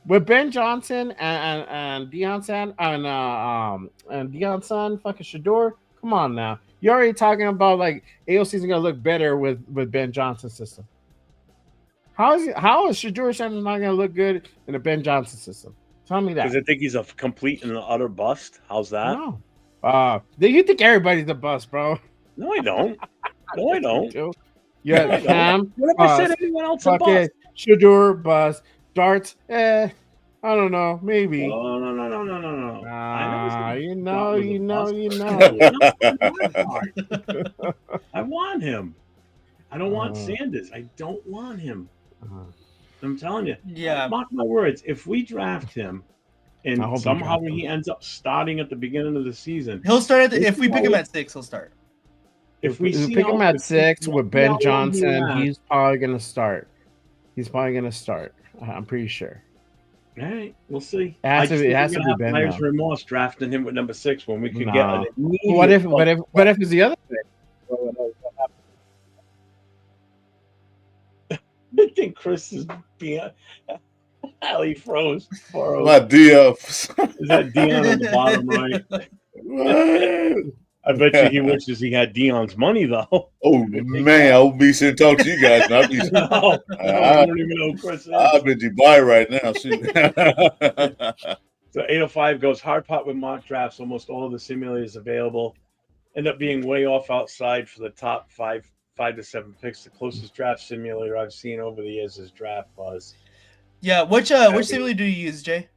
With Ben Johnson and Deion Son, fucking Shadour, come on now. You're already talking about like AOC's gonna look better with Ben Johnson's system. How is Shadour Sanders not gonna look good in a Ben Johnson system? Tell me that. Because I think he's a complete and utter bust. How's that? No. You think everybody's a bust, bro? No, I don't. No, I don't. Yeah, Cam. What if I said anyone else a bust? Shadour bust. Darts. I don't know. Maybe. Oh, no. You know. I want him. I don't want Sanders. I don't want him. I'm telling you. Yeah. Mark my words. If we draft him and somehow he ends up starting at the beginning of the season, he'll start if we pick him at 6, he'll start. If we pick him at 6 with Ben Johnson, he's probably going to start. I'm pretty sure. All right, we'll see. It has to be Ben. Players remorse drafting him with number 6 when we could get an immediate. What if it's the other thing? I think Chris is being. He froze. My DF. Is that Deion on the bottom right? I bet you he wishes he had Deion's money, though. Oh, man, I'll be sitting talking to you guys. I don't even know who Chris is. I'm in Dubai right now. So 805 goes hard pot with mock drafts. Almost all of the simulators available end up being way off outside for the top 5 to 7 picks. The closest draft simulator I've seen over the years is Draft Buzz. Yeah, which simulator do you use, Jay?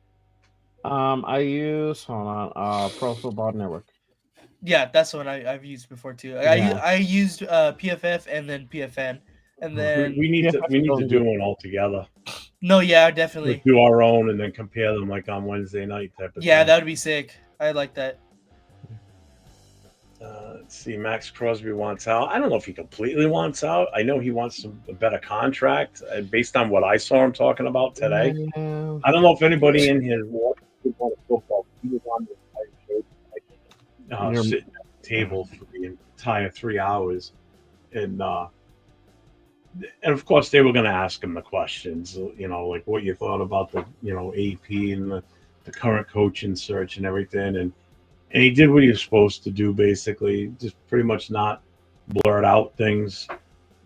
I use Pro Football Network. Yeah, that's the one I've used before too. I used PFF and then PFN, and then we need to do one all together. No, yeah, definitely Let's do our own and then compare them like on Wednesday night type of thing. Yeah, that would be sick. I like that. Let's see. Max Crosby wants out. I don't know if he completely wants out. I know he wants a better contract based on what I saw him talking about today. I don't know if anybody in here wants football. He was on the sitting at the table for the entire 3 hours, and and of course they were going to ask him the questions, like what you thought about the, AP and the current coaching search and everything. And he did what he was supposed to do, basically, just pretty much not blurt out things.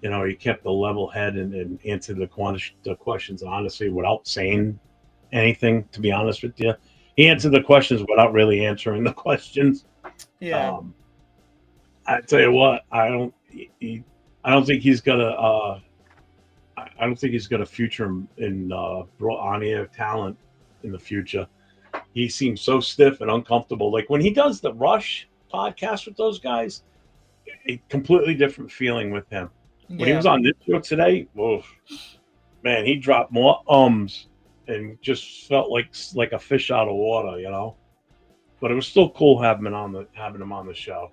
He kept a level head and answered the questions honestly without saying anything, to be honest with you. He answered the questions without really answering the questions. Yeah. I tell you what, I don't think he's got a. I don't think he's got a future in on air talent in the future. He seems so stiff and uncomfortable. Like when he does the Rush podcast with those guys, a completely different feeling with him. When he was on this show today, man, he dropped more ums and just felt like a fish out of water, But it was still cool having him on the show.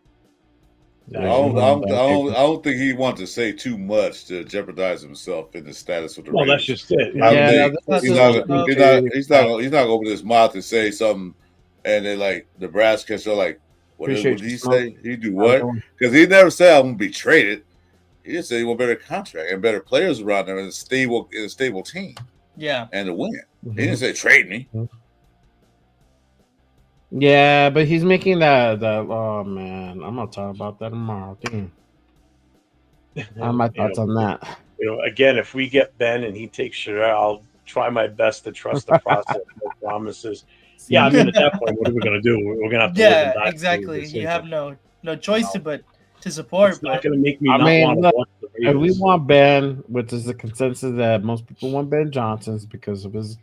I don't think he wanted to say too much to jeopardize himself in the status of the Raiders. Well, that's just it. He's not going to open his mouth and say something, and then like Nebraska, so like, what did he say? He do what? Because he never said I'm going to be traded. He just said he want better contract and better players around him and a stable team. Yeah, and to win. He didn't say trade me. Yeah, but he's making that. Oh man, I'm gonna talk about that tomorrow. Damn. I have my thoughts on that. Again, if we get Ben and he takes Shadour, I'll try my best to trust the process. No promises. Yeah, I mean, at that point, what are we going to do? We're going to have to live in that. Exactly. You have no choice but to support. It's not going to make me want to watch the Raiders. And we want Ben, which is the consensus that most people want Ben Johnson's because of his,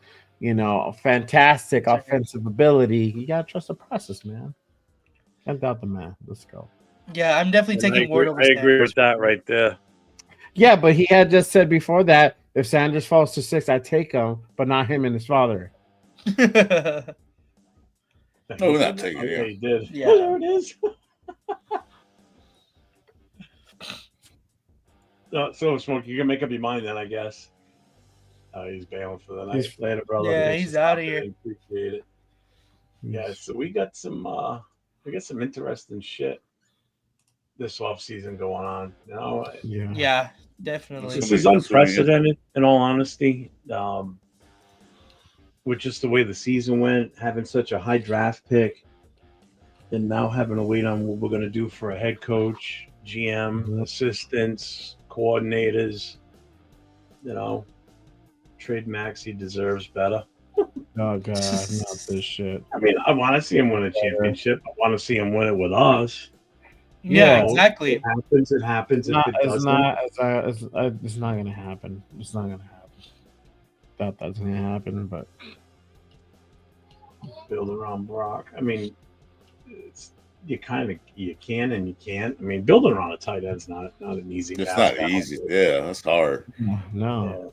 fantastic offensive ability. You got to trust the process, man. Can't doubt the man. Let's go. Yeah, I'm definitely taking word over. I agree with that right there. Yeah, but he had just said before that if Sanders falls to 6, I take him, but not him and his father. No, we're not taking it. He did. Yeah, there it is. So, Smokey, you can make up your mind then, I guess. He's bailing for the night. Later, brother. Yeah, he's out of here. Appreciate it. Yeah, so we got some interesting shit this off season going on. Yeah, definitely. This is unprecedented, in all honesty. With just the way the season went, having such a high draft pick, and now having to wait on what we're going to do for a head coach, GM, assistants, coordinators. Trade Max, he deserves better. Oh God, not this shit. I mean, I want to see him win a championship. I want to see him win it with us. Yeah, exactly. It happens. It's not going to happen. It's not going to happen. That's going to happen, but build around Brock. I mean, you can and you can't. I mean, building around a tight end's not an easy. It's not easy. Yeah, that's hard. No.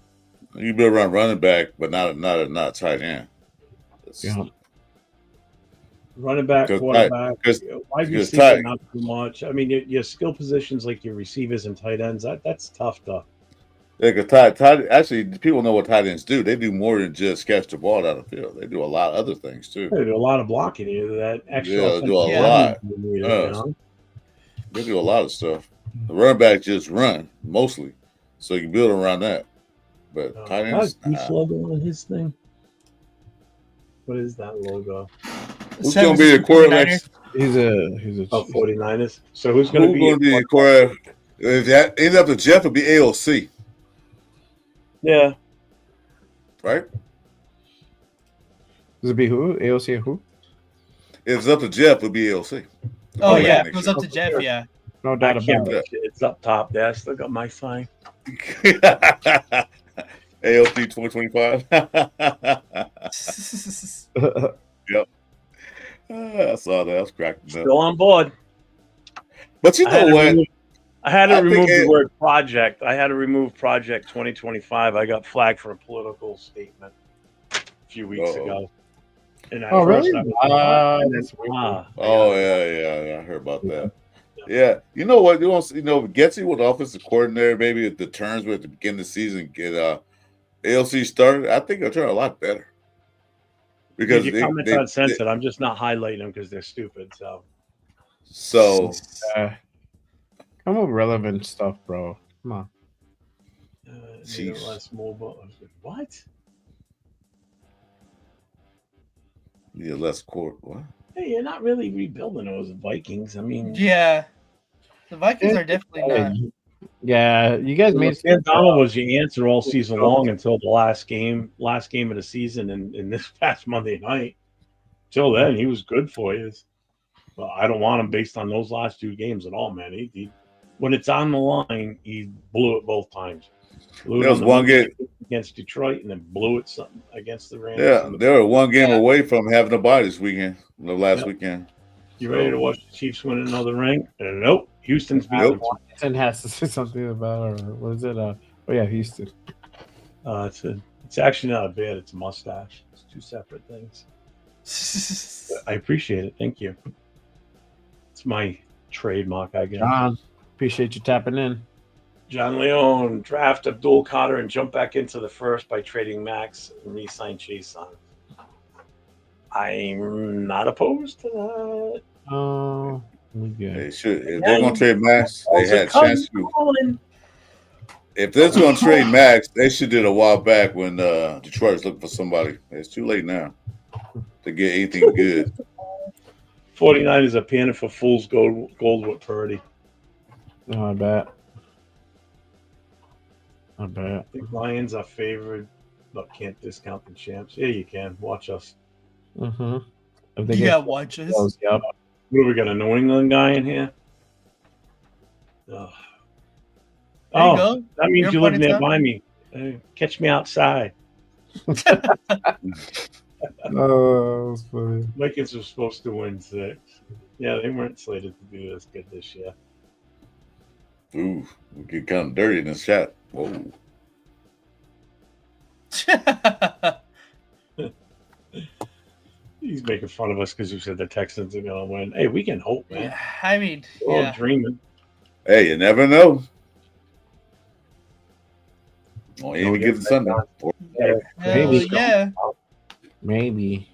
Yeah. You build around running back, but not a tight end. Running back, quarterback. Wide receiver, not too much. I mean, your skill positions like your receivers and tight ends, that's tough though. Like actually, people know what tight ends do. They do more than just catch the ball down the field. They do a lot of other things too. They do a lot of blocking. That extra. Yeah, they do a lot. They do a lot of stuff. The running back just run mostly, so you can build around that. But tight ends. His logo on his thing. What is that logo? Who's going to be the quarterback? He's a 49ers. So who's going to be the quarterback? If that ends up to Jeff, it'll be AOC. Yeah. Right? Does it be who? AOC and who? If it's up to Jeff, it'll be AOC. Oh, yeah. If it was up to Jeff, yeah. No doubt about it. It's up top there. I still got my sign. AOC 2025. Yep. I saw that. I was cracking up. Still on board. But you know what? I had to remove the word project. I had to remove project 2025. I got flagged for a political statement a few weeks ago. And really? Yeah. I heard about that. Yeah. You know what? Getsy with the offensive coordinator, maybe at the turns at the beginning of the season, get ALC started. I think it'll turn a lot better. Because your comments aren't censored. I'm just not highlighting them because they're stupid. So come with relevant stuff, bro. Come on. Chiefs. Less mobile. What? Yeah, less court. What? Hey, you're not really rebuilding those Vikings. I mean, Yeah, the Vikings are definitely not. Yeah, you guys made Sam Donald was your answer all season long until the last game of the season, and this past Monday night. Till then, he was good for you. But I don't want him based on those last 2 games at all, man. He when it's on the line, he blew it both times. There was one game against Detroit, and then blew it something against the Rams. Yeah, they were one game away from having a bye this weekend. The last weekend. You ready to watch the Chiefs win another ring? Nope. Houston's beating them. Houston has to say something about, or what is it? Houston. It's actually not bad. It's a mustache. It's 2 separate things. I appreciate it. Thank you. It's my trademark, I guess. John, appreciate you tapping in. John Leone, draft Abdul Qadir and jump back into the first by trading Max and re-sign Chase on. I'm not opposed to that. Oh, we good. They should. If they're going to trade Max, they had a chance to. If they're going to trade Max, they should do it a while back when Detroit was looking for somebody. It's too late now to get anything good. 49ers are panning for fool's gold with Purdy. Oh, I bet. I think Lions are favored, but can't discount the champs. Yeah, you can. Watch us. Mm-hmm. Watch us. Yep. What do we got? A New England guy in here? There you go. That means you live nearby me. Catch me outside. Oh, that's funny. Vikings were supposed to win 6. Yeah, they weren't slated to do this good this year. Ooh, we get kind of dirty in this chat. Whoa. He's making fun of us because you said the Texans are going to win. Hey, we can hope, man. Yeah, I mean, we're all dreaming. Hey, you never know. Well, even give it Sunday. Maybe. Yeah. Maybe.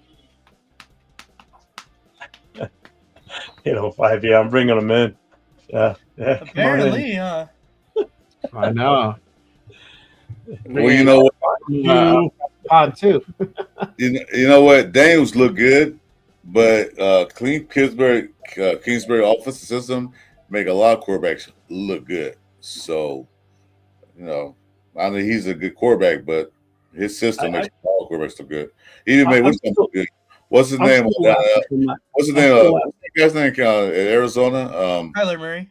805. Yeah, I'm bringing them in. Yeah. Apparently, I know. Well, you know what? Pod too. You know what? Daniels look good, but Kingsbury offensive system make a lot of quarterbacks look good. So, I mean he's a good quarterback, but his system makes all quarterbacks look good. He even made look good. What's his name? What's his name? What's that guy's name? At Arizona. Kyler Murray.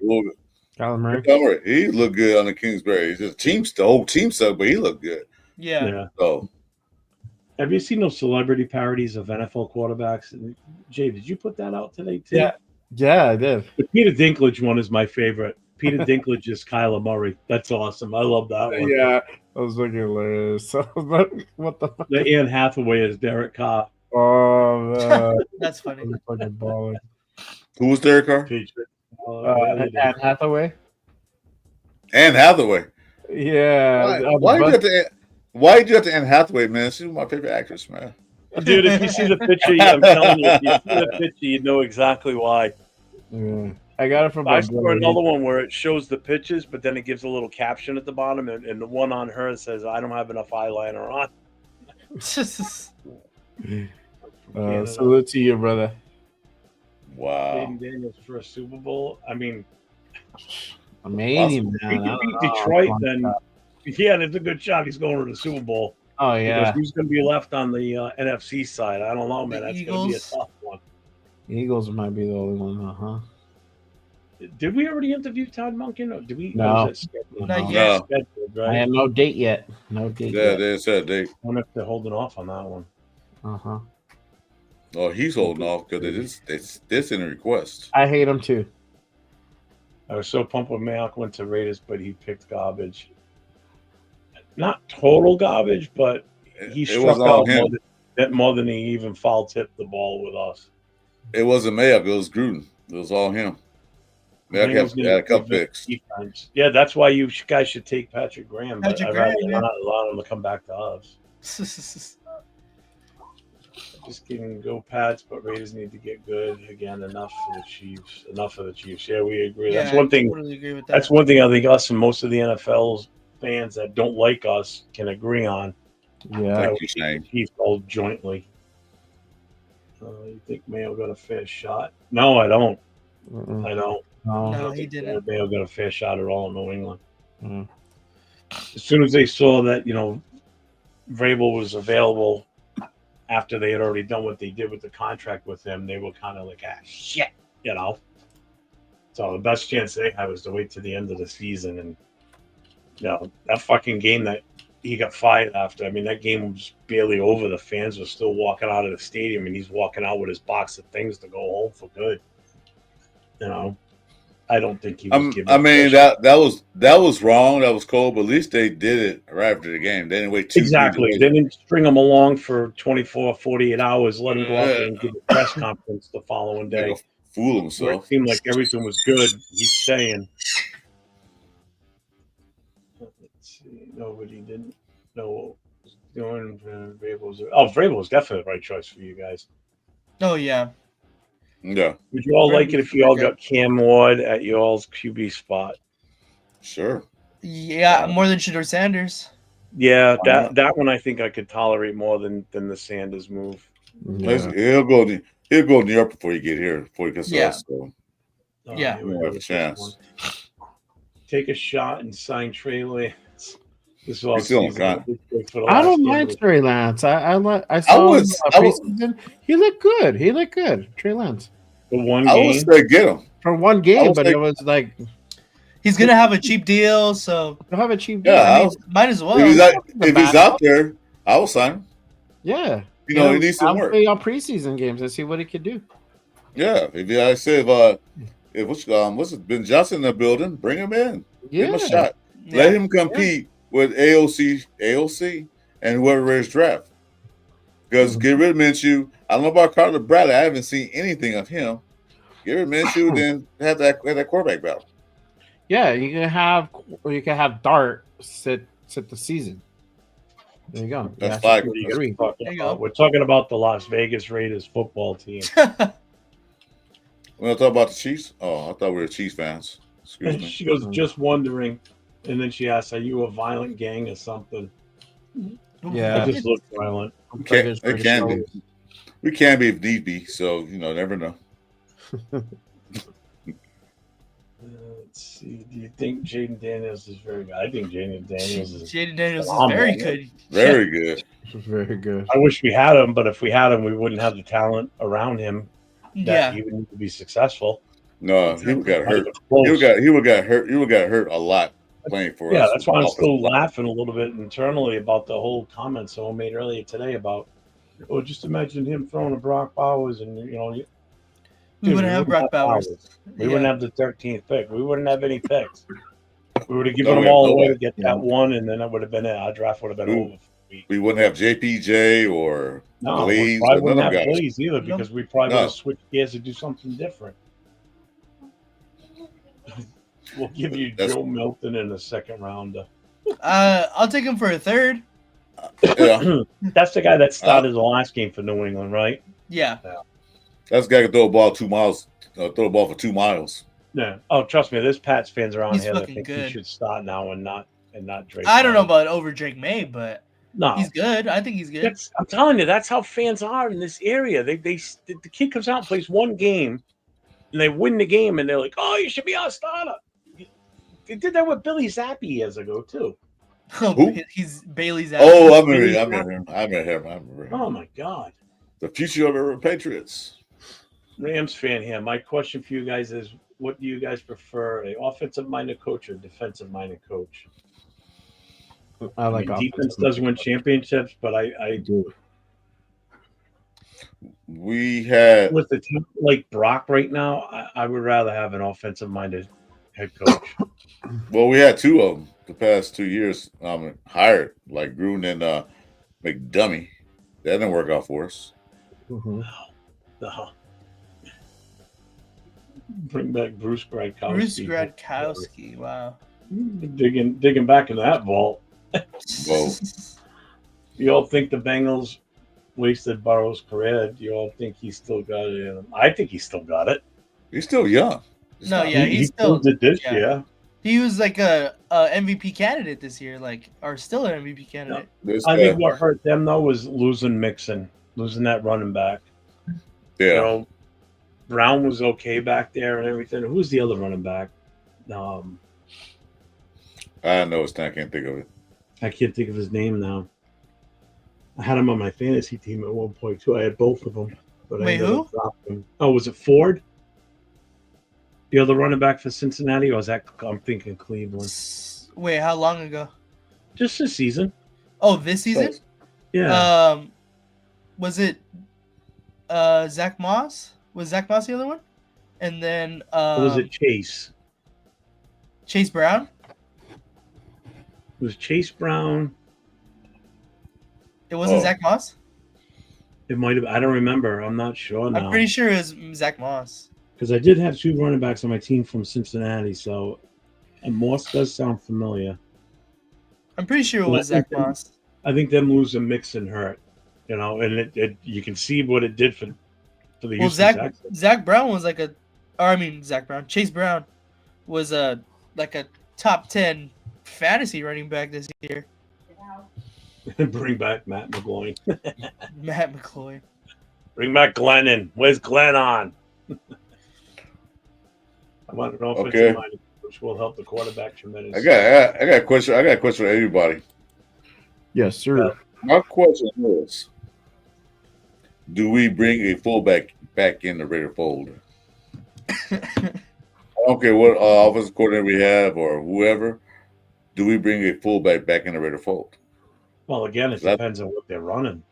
Kyler Murray. He looked good on the Kingsbury. The whole team sucked, but he looked good. Yeah. So, have you seen those celebrity parodies of NFL quarterbacks? Jay, did you put that out today too? Yeah, I did. The Peter Dinklage one is my favorite. Peter Dinklage is Kyler Murray. That's awesome. I love that one. Yeah, I was looking hilarious. What the fuck? The Anne Hathaway is Derek Carr. Oh, man. That's funny. Fucking baller. Who was Derek Carr? Anne Hathaway. Anne Hathaway. Yeah. Why did you have to Anne Hathaway, man? She's my favorite actress, man. Dude, if you see the picture, I'm telling you, if you see the picture, you know exactly why. Yeah. I got it from I saw another one where it shows the pictures, but then it gives a little caption at the bottom, and the one on her says, "I don't have enough eyeliner on." Salute to you, brother. Wow. Jaden Daniels for a Super Bowl. I mean, amazing. If he can beat Detroit, then there's a good shot he's going to the Super Bowl. Oh yeah. Because who's going to be left on the NFC side? I don't know, man. That's going to be a tough one. Eagles might be the only one, huh? Did we already interview Todd Monken? Or did we? No. Not yet. Right? I have no date yet. Yeah, they said a date. I wonder if they're holding off on that one. Uh-huh. Oh, he's holding off because it's in a request. I hate him too. I was so pumped when Mayock went to Raiders, but he picked garbage. Not total garbage, but he struck out more than he even foul tipped the ball with us. It wasn't Mayock, it was Gruden. It was all him. Mayock had a couple picks. Yeah, that's why you guys should take Patrick Graham. But I'd rather not allow him to come back to us. Just kidding, go Pats, but Raiders need to get good again. Enough for the Chiefs. Yeah, we agree. Yeah, that's one thing. I totally agree with that. That's one thing I think us and most of the NFL's fans that don't like us can agree on. Yeah. Thank you, Shane. He's all jointly. You think Mayo got a fair shot? No, I don't. I don't. No, he didn't. Mayo got a fair shot at all in New England. Mm. As soon as they saw that, Vrabel was available after they had already done what they did with the contract with him, they were kind of like, shit, So the best chance they had was to wait to the end of the season. And, that fucking game that he got fired after, I mean, that game was barely over. The fans were still walking out of the stadium, and he's walking out with his box of things to go home for good. I don't think he was giving. I mean, that was wrong. That was cold, but at least they did it right after the game. They didn't wait 2 Exactly. They didn't string him along for 24, 48 hours, let him go out there and give a press conference the following day. Fool himself. It seemed like everything was good. He's saying. Let's see. Nobody didn't know what was doing. Vrabel was definitely the right choice for you guys. Oh, yeah. Yeah. Would you all like it if you all got Cam Ward at your all's QB spot? Sure. Yeah, more than Shadour Sanders. Yeah, that one I think I could tolerate more than the Sanders move. Yeah. He'll go to New York before you get here, before he gets to us. So. Yeah. You won't have a chance. Take a shot and sign Trey Lance. This is I don't mind Trey Lance. I saw him preseason. He looked good. Trey Lance. For one game. I would say get him. For one game, but it was like he's gonna have a cheap deal, so he'll have a cheap deal. Yeah, might as well. If he's out there, I will sign him. Yeah. He needs some work. Play all preseason games and see what he could do. Yeah. If what's it, Ben Johnson in the building, bring him in. Give him a shot. Yeah. Let him compete with AOC, and whoever is draft. Because get rid of Minshew. I don't know about Carter Bradley. I haven't seen anything of him. Get rid of Minshew, then have that quarterback battle. Yeah, you can have Dart sit the season. There you go. That's fine. We're talking about the Las Vegas Raiders football team. We're not talking about the Chiefs? Oh, I thought we were Chiefs fans. Excuse me. She goes, just wondering. And then she asks, are you a violent gang or something? Yeah. I just look violent. We can be. We can be if need be. So, never know. Let's see. Do you think Jaden Daniels is very good? I think Jaden Daniels is very good. Very good. Very good. I wish we had him, but if we had him, we wouldn't have the talent around him that he would need to be successful. No, he would got hurt. He would got hurt a lot playing for us. Yeah, that's why I'm still laughing a little bit internally about the whole comment someone made earlier today about, just imagine him throwing a Brock Bowers and we wouldn't have Brock Bowers. We wouldn't have the 13th pick. We wouldn't have any picks. We would have given them all away to get that one, and then that would have been it. Our draft would have been over. We wouldn't have JPJ or Blaze. We wouldn't have Blaze either because we probably would have switched gears to do something different. We'll give you Joe Milton in a second rounder. I'll take him for a third. Yeah. That's the guy that started the last game for New England, right? Yeah. That's the guy who can throw a ball 2 miles. Throw a ball for 2 miles. Yeah. Oh, trust me, there's Pats fans around He's here that think good. he should start now and not Drake. I don't know about over Drake May, but no, he's good. I think he's good. I'm telling you, that's how fans are in this area. The kid comes out and plays one game, and they win the game, and they're like, "Oh, you should be our starter." They did that with Billy Zappi years ago too. Who? He's Bailey Zappi. Oh, I remember him. Oh my God. The future of the Patriots. Rams fan here. My question for you guys is, what do you guys prefer, an offensive-minded coach or a defensive-minded coach? I like defense does win championships, but I do. We had with the team like Brock right now. I would rather have an offensive-minded head coach. Well, we had two of them the past 2 years hired, like Gruden and McDummy. That didn't work out for us. Mm-hmm. No. Bring back Bruce Gradkowski. Bruce Gradkowski, wow. Digging back in that vault. Whoa. You all think the Bengals wasted Burrow's career? Do you all think he still got it in him? I think he still got it. He's still young. He still did this year. He was like a MVP candidate this year, like, or still an MVP candidate. I think what hurt them though was losing Mixon, losing that running back. Yeah. You know, Brown was okay back there and everything. Who's the other running back? I know his name. I can't think of it. I can't think of his name now. I had him on my fantasy team at one point too. I had both of them, but Wait, I ended who? up dropping them. Oh, was it Ford? The other running back for Cincinnati, or was that I'm thinking Cleveland? Wait, how long ago? Just this season. Oh, this season? Yeah. Was it Zach Moss? Was Zach Moss the other one? And then Or was it Chase? Chase Brown? It was Chase Brown. It wasn't Zach Moss? It might have. I don't remember. I'm not sure now. I'm pretty sure it was Zach Moss. Because I did have two running backs on my team from Cincinnati, and Moss does sound familiar. I'm pretty sure it was Zach Moss. I think them losing Mixon hurt, and it you can see what it did for the Houston Texans. Zach Brown was Chase Brown was a top 10 fantasy running back this year. Bring back Matt McGloin. Matt McGloin. Bring back Glennon. Where's Glenn on? I want to know if it's mine, which will help the quarterback tremendous. I got a question. I got a question for everybody. Yes, sir. My question is: do we bring a fullback back in the Raider fold? I don't care what offensive coordinator we have or whoever. Do we bring a fullback back in the Raider fold? Well, again, it depends on what they're running.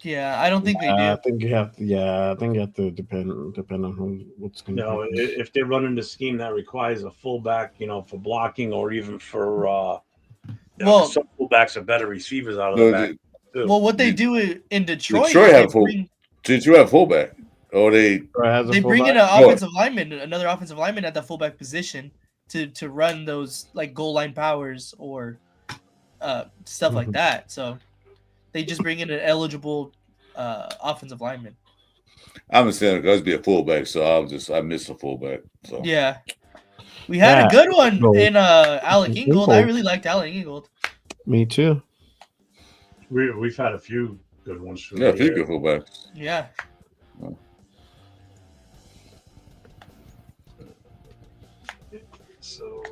Yeah, I don't think they do. I think you have to. Yeah, I think you have to depend on what's going to. If they're running the scheme that requires a fullback, for blocking or even for some fullbacks are better receivers out of the back. Well, what they do in Detroit? Detroit have fullback. Oh, they bring in another offensive lineman at the fullback position to run those like goal line powers or stuff like that. So. They just bring in an eligible offensive lineman. I'm understanding because be a fullback, so I miss a fullback. So yeah, we had a good one in Alec Ingold. I really liked Alec Ingold. Me too. We've had a few good ones. A few good fullbacks. Yeah. So.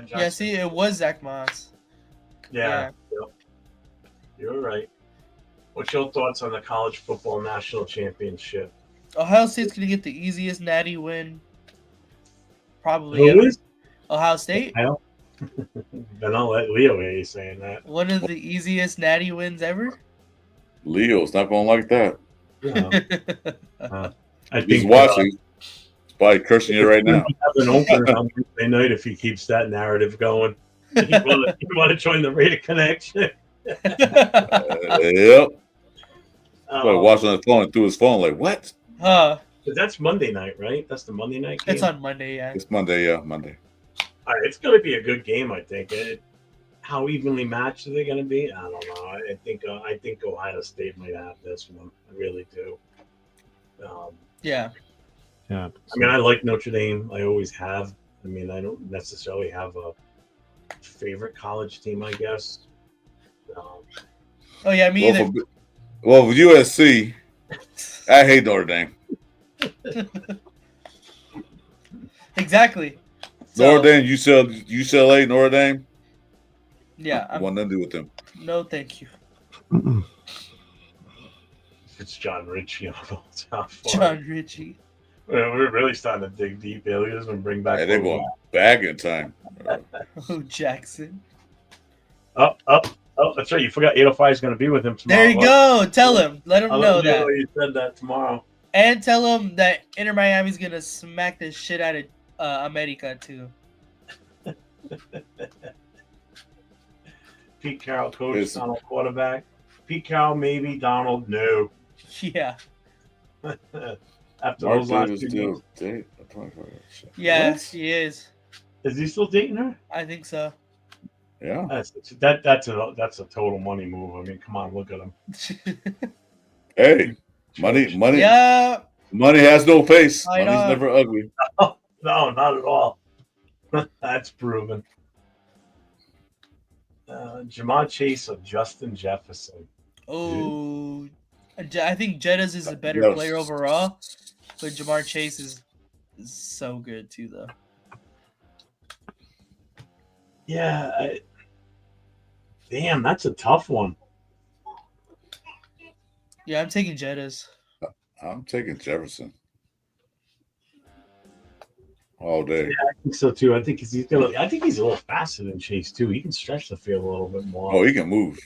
Yeah. See, it was Zach Moss. Yeah. You're right. What's your thoughts on the college football national championship? Ohio State's going to get the easiest natty win. Probably. Who is? Ohio State. Then I'll let Leo hear you saying that. One of the easiest natty wins ever? Leo's not going to like that. I think he's watching. He's probably cursing you right now. Have an opener on Wednesday night if he keeps that narrative going. You want to join the Raider Connection? Yep. Watching the phone through his phone, like what? That's Monday night, right? That's the Monday night game. It's on Monday, yeah. It's Monday, yeah, Monday. All right, it's going to be a good game, I think. How evenly matched are they going to be? I don't know. I think Ohio State might have this one. I really do. Yeah. I mean, I like Notre Dame. I always have. I mean, I don't necessarily have a favorite college team, I guess. Oh yeah, me either. Well, with USC, I hate Notre Dame. Exactly. Notre Dame, UCLA, Notre Dame. Yeah, I want nothing to do with them. No, thank you. It's John Ritchie. John Ritchie. We're really starting to dig deep here. Look at this one. Bring back. They're going back in time. Oh, Jackson. Oh, that's right. You forgot 805 is going to be with him tomorrow. There you go. Tell him. Let him know that. You said that tomorrow. And tell him that Inter Miami's going to smack the shit out of America, too. Pete Carroll, coach, Donald, quarterback. Pete Carroll, maybe. Donald, no. Yeah. After those last 2 games. Yes, he is. Is he still dating her? I think so. Yeah. That's a total money move. I mean, come on, look at him. Hey, money. Yeah. Money has no face. Money's never ugly. No, not at all. That's proven. Jamar Chase or Justin Jefferson? Oh, I think Jettas is a better Yes. player overall, but Jamar Chase is so good too, though. Yeah. Damn, that's a tough one. Yeah, I'm taking Jettas. I'm taking Jefferson all day. Yeah, I think so too. I think he's a little faster than Chase too. He can stretch the field a little bit more. Oh, he can move.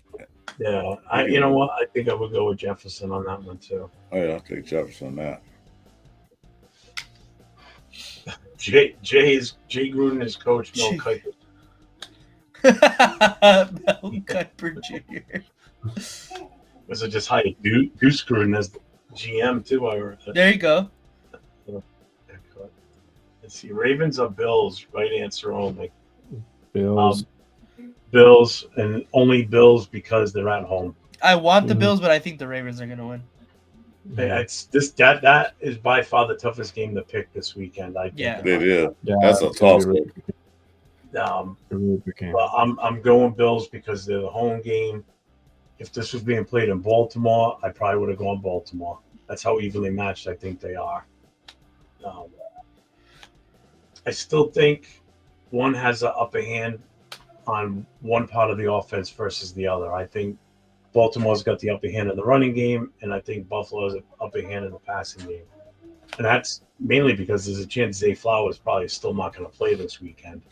Yeah, you know what? I think I would go with Jefferson on that one too. Oh yeah, I'll take Jefferson on that. Jay Gruden is coach Mel Kiper. Mel Kiper Jr. Was it just hired Goose Gruden as the GM too? I heard. There you go. Let's see, Ravens or Bills? Right answer only. Bills. Bills, and only Bills because they're at home. I want the Bills, but I think the Ravens are going to win. That is by far the toughest game to pick this weekend. I think. Yeah. It is. That's a toss. Well, I'm going Bills because they're the home game. If this was being played in Baltimore, I probably would have gone Baltimore. That's how evenly matched I think they are. I still think one has an upper hand on one part of the offense versus the other. I think Baltimore's got the upper hand in the running game, and I think Buffalo's an upper hand in the passing game. And that's mainly because there's a chance Zay Flowers probably still not going to play this weekend.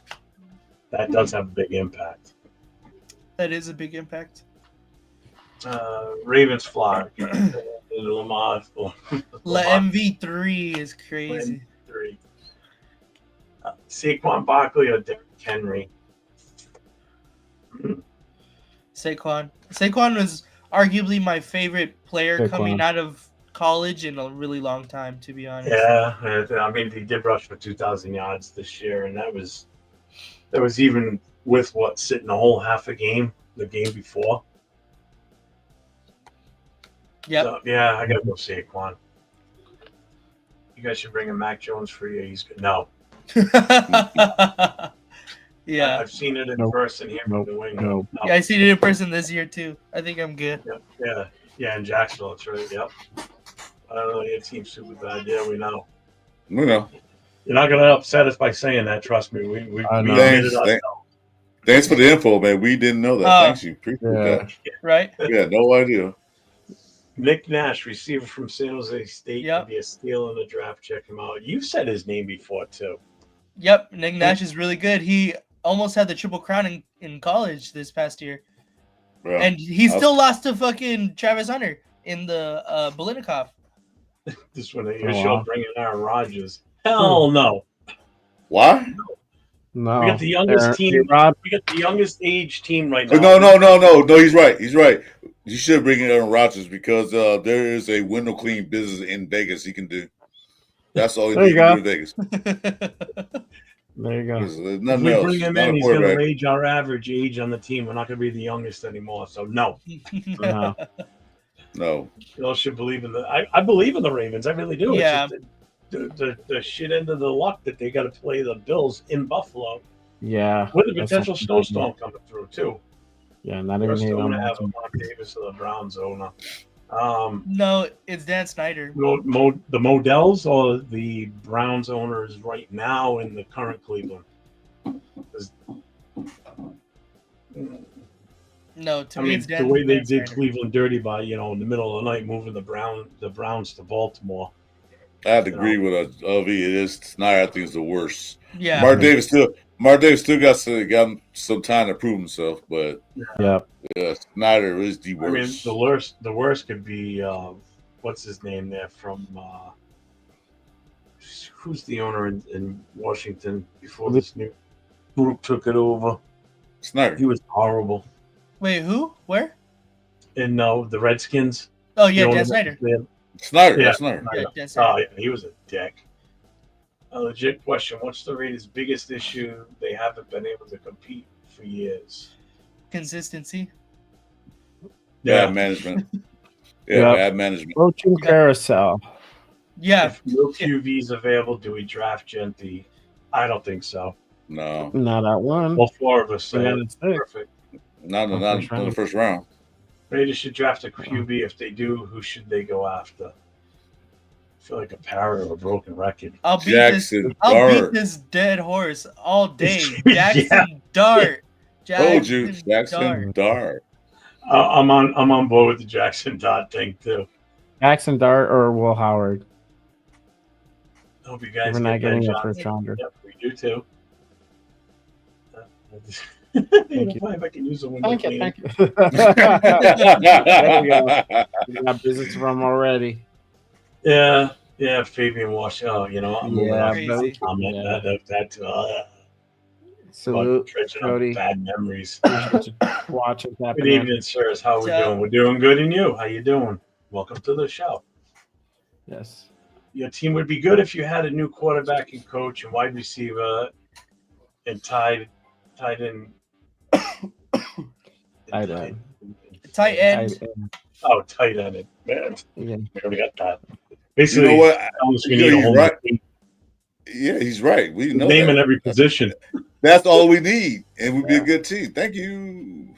That does have a big impact. That is a big impact. Ravens fly. Lamar. MV3 is crazy. MV3. Saquon Barkley or Derrick Henry? Saquon. Saquon was arguably my favorite player coming out of college in a really long time, to be honest. Yeah, I mean, he did rush for 2,000 yards this year, and that was even with sitting a whole half a game the game before. Yeah. So, yeah, I gotta go Saquon. You guys should bring in Mac Jones for you. He's good. No. Yeah. I've seen it in person here in New England. No. Yeah, I seen it in person this year too. I think I'm good. Yeah, in Jacksonville, that's right. Yep. I don't know. Your team's super bad. Yeah, we know. We know. You're not gonna upset us by saying that. Trust me. We admitted ourselves. Thanks for the info, man. We didn't know that. Thanks, you. Appreciate that. Right? We had no idea. Nick Nash, receiver from San Jose State, Yep. could be a steal in the draft. Check him out. You've said his name before too. Yep, Nick Nash is really good. He almost had the Triple Crown in college this past year. Bro, and he still lost to fucking Travis Hunter in the Biletnikoff. This one, you're sure bringing Aaron Rodgers. Hell no. Why? No. We got the youngest team. We got the youngest age team right now. No. He's right. He's right. You should bring in Aaron Rodgers because there is a window cleaning business in Vegas he can do. That's all he can do in Vegas. There you go. If we bring him in, he's going to raise our average age on the team. We're not going to be the youngest anymore. So, no. No. You all should believe in I believe in the Ravens. I really do. Yeah. It's just the shit end of the luck that they got to play the Bills in Buffalo. Yeah. With a potential snowstorm coming through, too. Yeah, not even going to have Ron Davis of the Browns owner. No, it's Dan Snyder. The Modells or the Browns owners right now in the current Cleveland? No, to me, it's Dan. The way they did Snyder. Cleveland dirty by in the middle of the night moving the Browns to Baltimore. I have to agree with It is Snyder. I think is the worst. Yeah, Mark Davis still got some time to prove himself, but Snyder is the worst. I mean, the worst could be what's his name there from who's the owner in Washington before this new group took it over? Snyder. He was horrible. Wait, who? Where? In the Redskins. Oh yeah, Dan Snyder. Snyder. Yeah, Snyder. Yeah, Dan Snyder. Oh yeah, he was a dick. A legit question: what's the Raiders' biggest issue? They haven't been able to compete for years. Consistency. Bad management. Bad management. Coaching carousel. Yeah. If no QB's available, do we draft Gentry? I don't think so. No, not that one. All four of us say Yeah, it's that's it. perfect. not in the first round. Raiders should draft a QB. If they do, who should they go after? I feel like a parrot or a broken record. I'll beat this dead horse all day. Jackson Dart. Told you, Jackson Dart. I'm on board with the Jackson Dart thing too. Jackson Dart or Will Howard. I hope you guys We're not getting a first rounder. Yep, we do too. Thank you. If I can use a window Thank you. We got visits from already. Yeah, Fabian Walsh. Oh, I'm Salute, Cody. Bad memories. Watching that. Good evening, sirs. How are we doing? We're doing good, and you? How you doing? Welcome to the show. Yes. Your team would be good if you had a new quarterback and coach and wide receiver and tied in. Tight end. Tight end. Oh, tight end. Man, yeah. We already got that. Basically, you know what? He's right. Yeah, he's right. We know name that. in every position. That's all we need, and we'd be a good team. Thank you.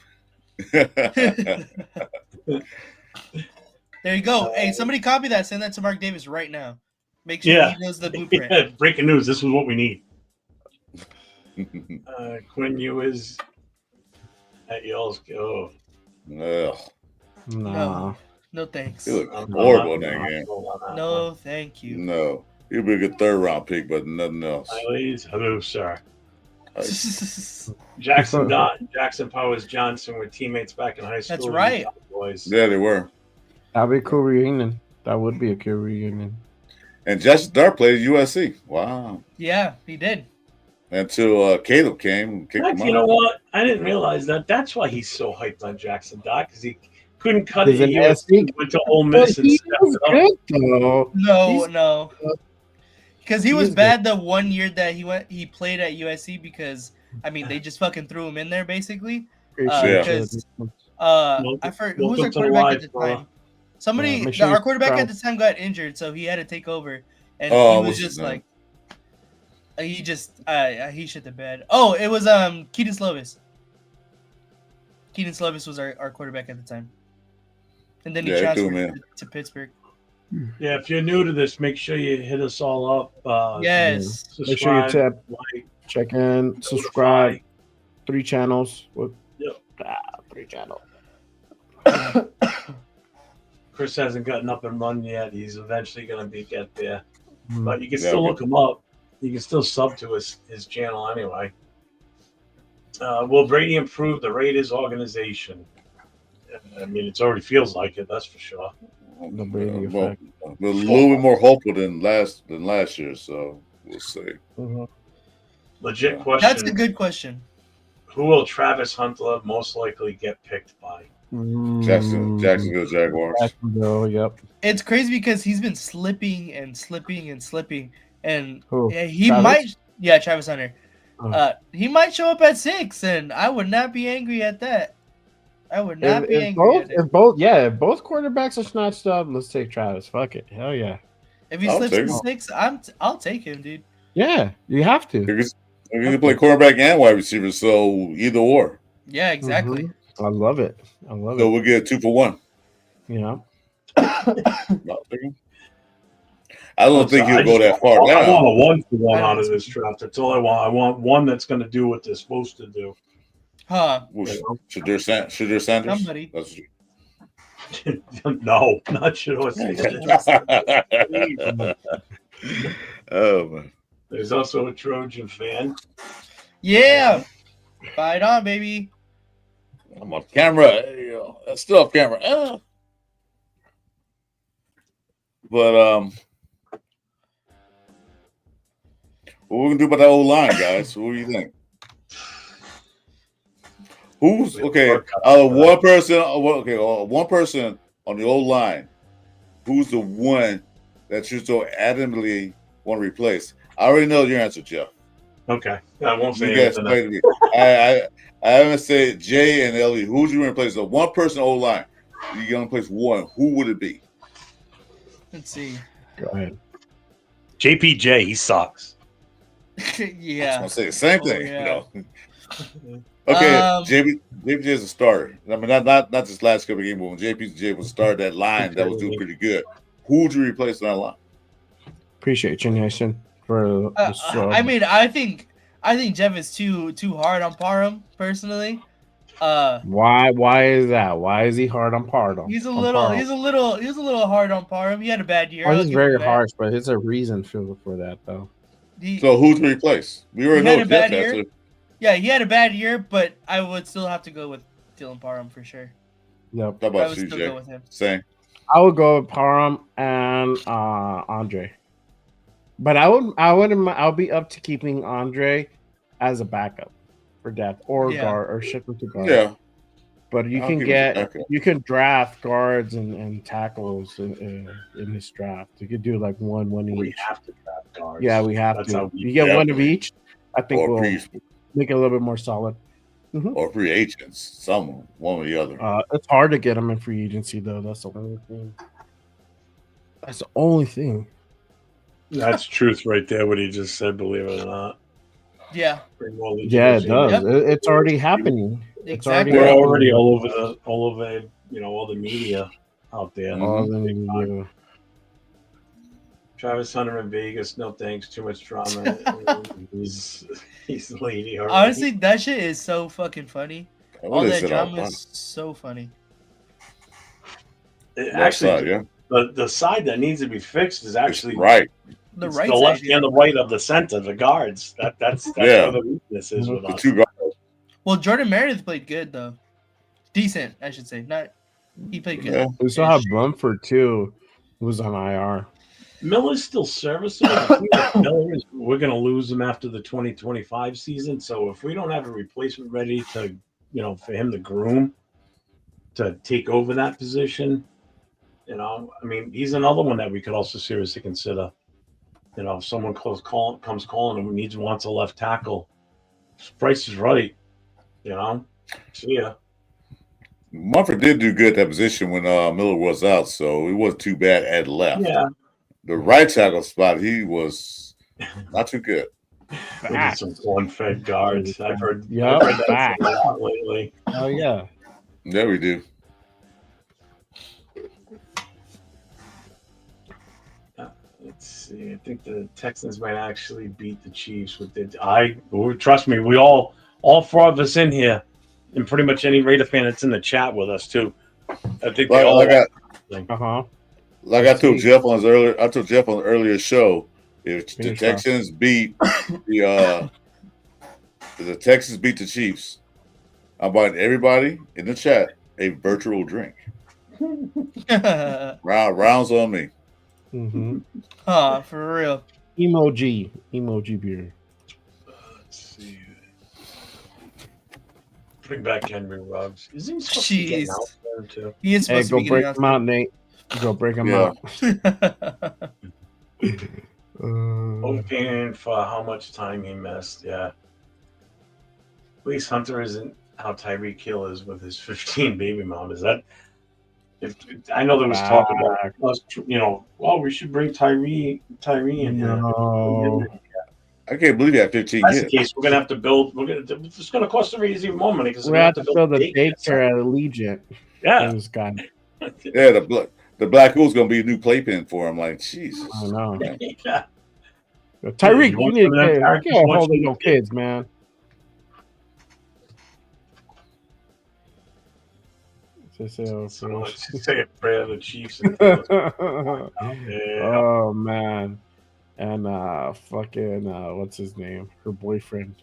There you go. Hey, somebody copy that. Send that to Mark Davis right now. Make sure he knows the blueprint. Yeah, breaking news. This is what we need. Quinn Ewers at y'all's go. No, thanks. He looked horrible in that game. No, thank you. No, he'll be a good third round pick, but nothing else. Hello, sir. Jackson Powers Johnson were teammates back in high school. That's right. Boys. Yeah, they were. That'd be a cool reunion. That would be a cool reunion. And Jackson Dart played at USC. Wow. Yeah, he did. Until Caleb came and kicked him out. You know what? I didn't realize that. That's why he's so hyped on Jackson Dart, because he couldn't cut it. He went to Ole Miss and stepped up. No. Because he was bad the 1 year that he played at USC because they just fucking threw him in there basically. Because I forgot who was our quarterback at the time. Our quarterback at the time got injured, so he had to take over, and he was just like, he shit the bed. Oh, it was Keaton Slovis. Keaton Slovis was our quarterback at the time, and then he transferred to Pittsburgh. Yeah, if you're new to this, make sure you hit us all up. Yes. Make sure you tap, check in, subscribe. 3 channels. Yep. 3 channels. Chris hasn't gotten up and run yet. He's eventually going to get there. But you can still look him up. You can still sub to his channel anyway. Will Brady improve the Raiders organization? It already feels like it, that's for sure. The Brady effect. We're a little bit more hopeful than last year, so we'll see. Mm-hmm. Legit question. That's a good question. Who will Travis Hunter most likely get picked by? Jacksonville Jaguars. Jacksonville, yep. It's crazy because he's been slipping, and he Travis? might. Yeah, Travis Hunter. He might show up at 6, and I would not be angry at that. I would not be angry. If both quarterbacks are snatched up, let's take Travis. Fuck it, hell yeah. If he slips to 6, I'll take him, dude. Yeah, you have to. Because you can play quarterback and wide receiver, so either or. Yeah, exactly. Mm-hmm. I love it. So we'll get 2 for 1. Yeah. I don't think he'll go that far down. I want a 1 for 1 out of this draft. That's all I want. I want one that's going to do what they're supposed to do. Huh? Shadour Sanders? Somebody. No, not Shadour Sanders. Oh man. There's also a Trojan fan. Yeah. Fight on, baby. I'm on camera. That's still off camera. But what we gonna do about that old line, guys? What do you think? Who's okay? One person. One person on the old line. Who's the one that you so adamantly want to replace? I already know your answer, Jeff. Okay, I won't say anything. I haven't said Jay and Ellie. Who's you going to replace? So one person old line. You're going to replace one. Who would it be? Let's see. Go ahead. JPJ. He sucks. Yeah. I was gonna say the same thing. Yeah. Okay, JPJ is a starter. I mean, not this last couple of games, but when JPJ was started that line that was doing pretty good. Who would you replace on that line? Appreciate you, Nation, for the sub. I mean, I think Jeff is too hard on Parham personally. Why is that? Why is he hard on Parham? He's a little hard on Parham. He had a bad year. He's very harsh, but there's a reason for that though. So who's to replace? We already know Jeff has. Yeah, he had a bad year, but I would still have to go with Dylan Parham for sure. Yep. How about I would still go with him. Same. I would go with Parham and Andre. But I'll be up to keeping Andre as a backup for depth or guard or ship him to guard. Yeah. But you can draft guards and tackles in this draft. You could do like one each. We have to draft guards. Yeah, we have to. You get one of each. I think we'll make it a little bit more solid. Mm-hmm. Or free agents, one or the other. It's hard to get them in free agency though. That's the only thing. That's truth right there. What he just said. Believe it or not. Yeah. Yeah, it does. Yep. It's already happening. Exactly. We're already all over all the media out there. All the media. Travis Hunter in Vegas, no thanks. Too much drama. he's the lady already. Honestly, that shit is so fucking funny. All that drama is so funny. Actually, the side that needs to be fixed is actually the left and the right of the center, the guards. That's where the weakness is with us. Well, Jordan Meredith played good though, decent, I should say. He played good. Yeah. We still have Bumford too, who was on IR. Miller's still serviceable. We're going to lose him after the 2025 season. So if we don't have a replacement ready to, for him to groom to take over that position, I mean, he's another one that we could also seriously consider. If someone comes calling him, wants a left tackle, his price is right. See ya. Mumford did do good at that position when Miller was out, so it wasn't too bad at left. Yeah. The right tackle spot, he was not too good. Some corn-fed guards. I've heard that lately. Oh yeah. Yeah, we do. Let's see. I think the Texans might actually beat the Chiefs with it. Trust me, we all four of us in here, and pretty much any Raider fan that's in the chat with us too. I think they all got. Like I told Jeff on the earlier show, if the Texans beat the Texans beat the Chiefs, I'm buying everybody in the chat a virtual drink. Rounds on me. Mm-hmm. For real. Emoji beer. Let's see. Bring back Henry Ruggs. Is he supposed to be getting out there too? He is supposed to be break him out, Nate. Go break him out. Hoping for how much time he missed. Yeah. At least Hunter isn't how Tyreek Hill is with his 15 baby mom. Is that? I know there was talk about we should bring Tyree in. No. I can't believe you have 15 That's kids. the case. We're gonna have to build. It's gonna cost the Raiders even more money because we have to build a daycare at Allegiant. Yeah. This guy. Yeah, the Black Hole's gonna be a new playpen for him. Like Jesus. I know. Yeah. Tyreek, you need to get a hold of your kids, man. Let's say a prayer to the Chiefs. Oh man, and what's his name? Her boyfriend.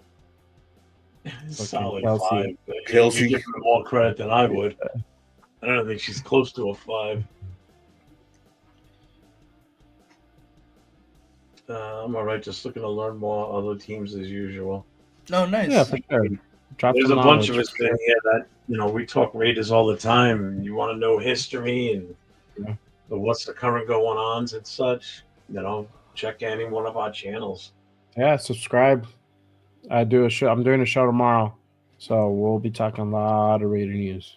Solid Kelsey. 5. Kelsey, you give her more credit than I would. I don't think she's close to a 5. I'm all right. Just looking to learn more other teams as usual. Oh, nice. Yeah, for sure. There's a bunch of us in here that we talk Raiders all the time. You want to know history and what's the current going on and such. Check any one of our channels. Yeah, subscribe. I'm doing a show tomorrow, so we'll be talking a lot of Raider news.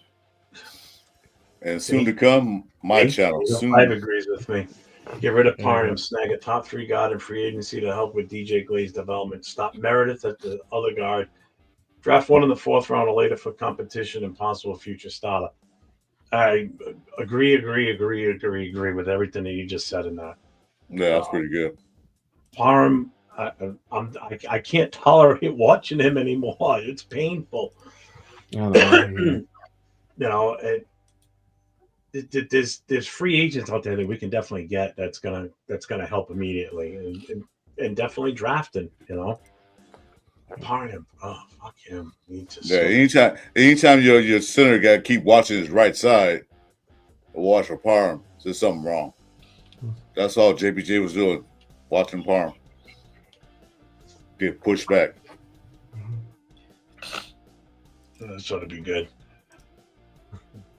And soon to come, my channel. Soon. 5 agrees with me. Get rid of Parham, snag a top 3 guard in free agency to help with DJ Glaze development. Stop Meredith at the other guard. Draft one in the 4th round or later for competition and possible future starter. I agree with everything that you just said in that. Yeah, that's pretty good. Parham, I can't tolerate watching him anymore. It's painful. You know, there's free agents out there that we can definitely get that's gonna help immediately and definitely drafting. You know, Parham, oh fuck him. Anytime your center got to keep watching his right side, watch for Parham. There's something wrong. That's all JPJ was doing, watching Parham get pushed back. This ought to be good.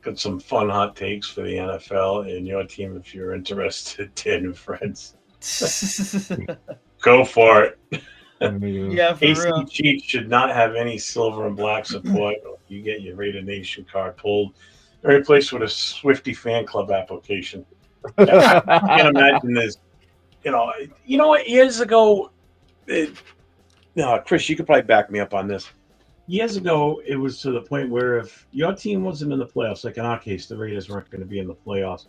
Got some fun hot takes for the NFL and your team if you're interested, Dan and friends. Go for it. Yeah, for AC real. Cheats should not have any silver and black support. You get your Raider Nation card pulled and replaced with a Swifty fan club application. I can't imagine this. You know what? Years ago, Chris, you could probably back me up on this. Years ago, it was to the point where if your team wasn't in the playoffs, like in our case, the Raiders weren't going to be in the playoffs,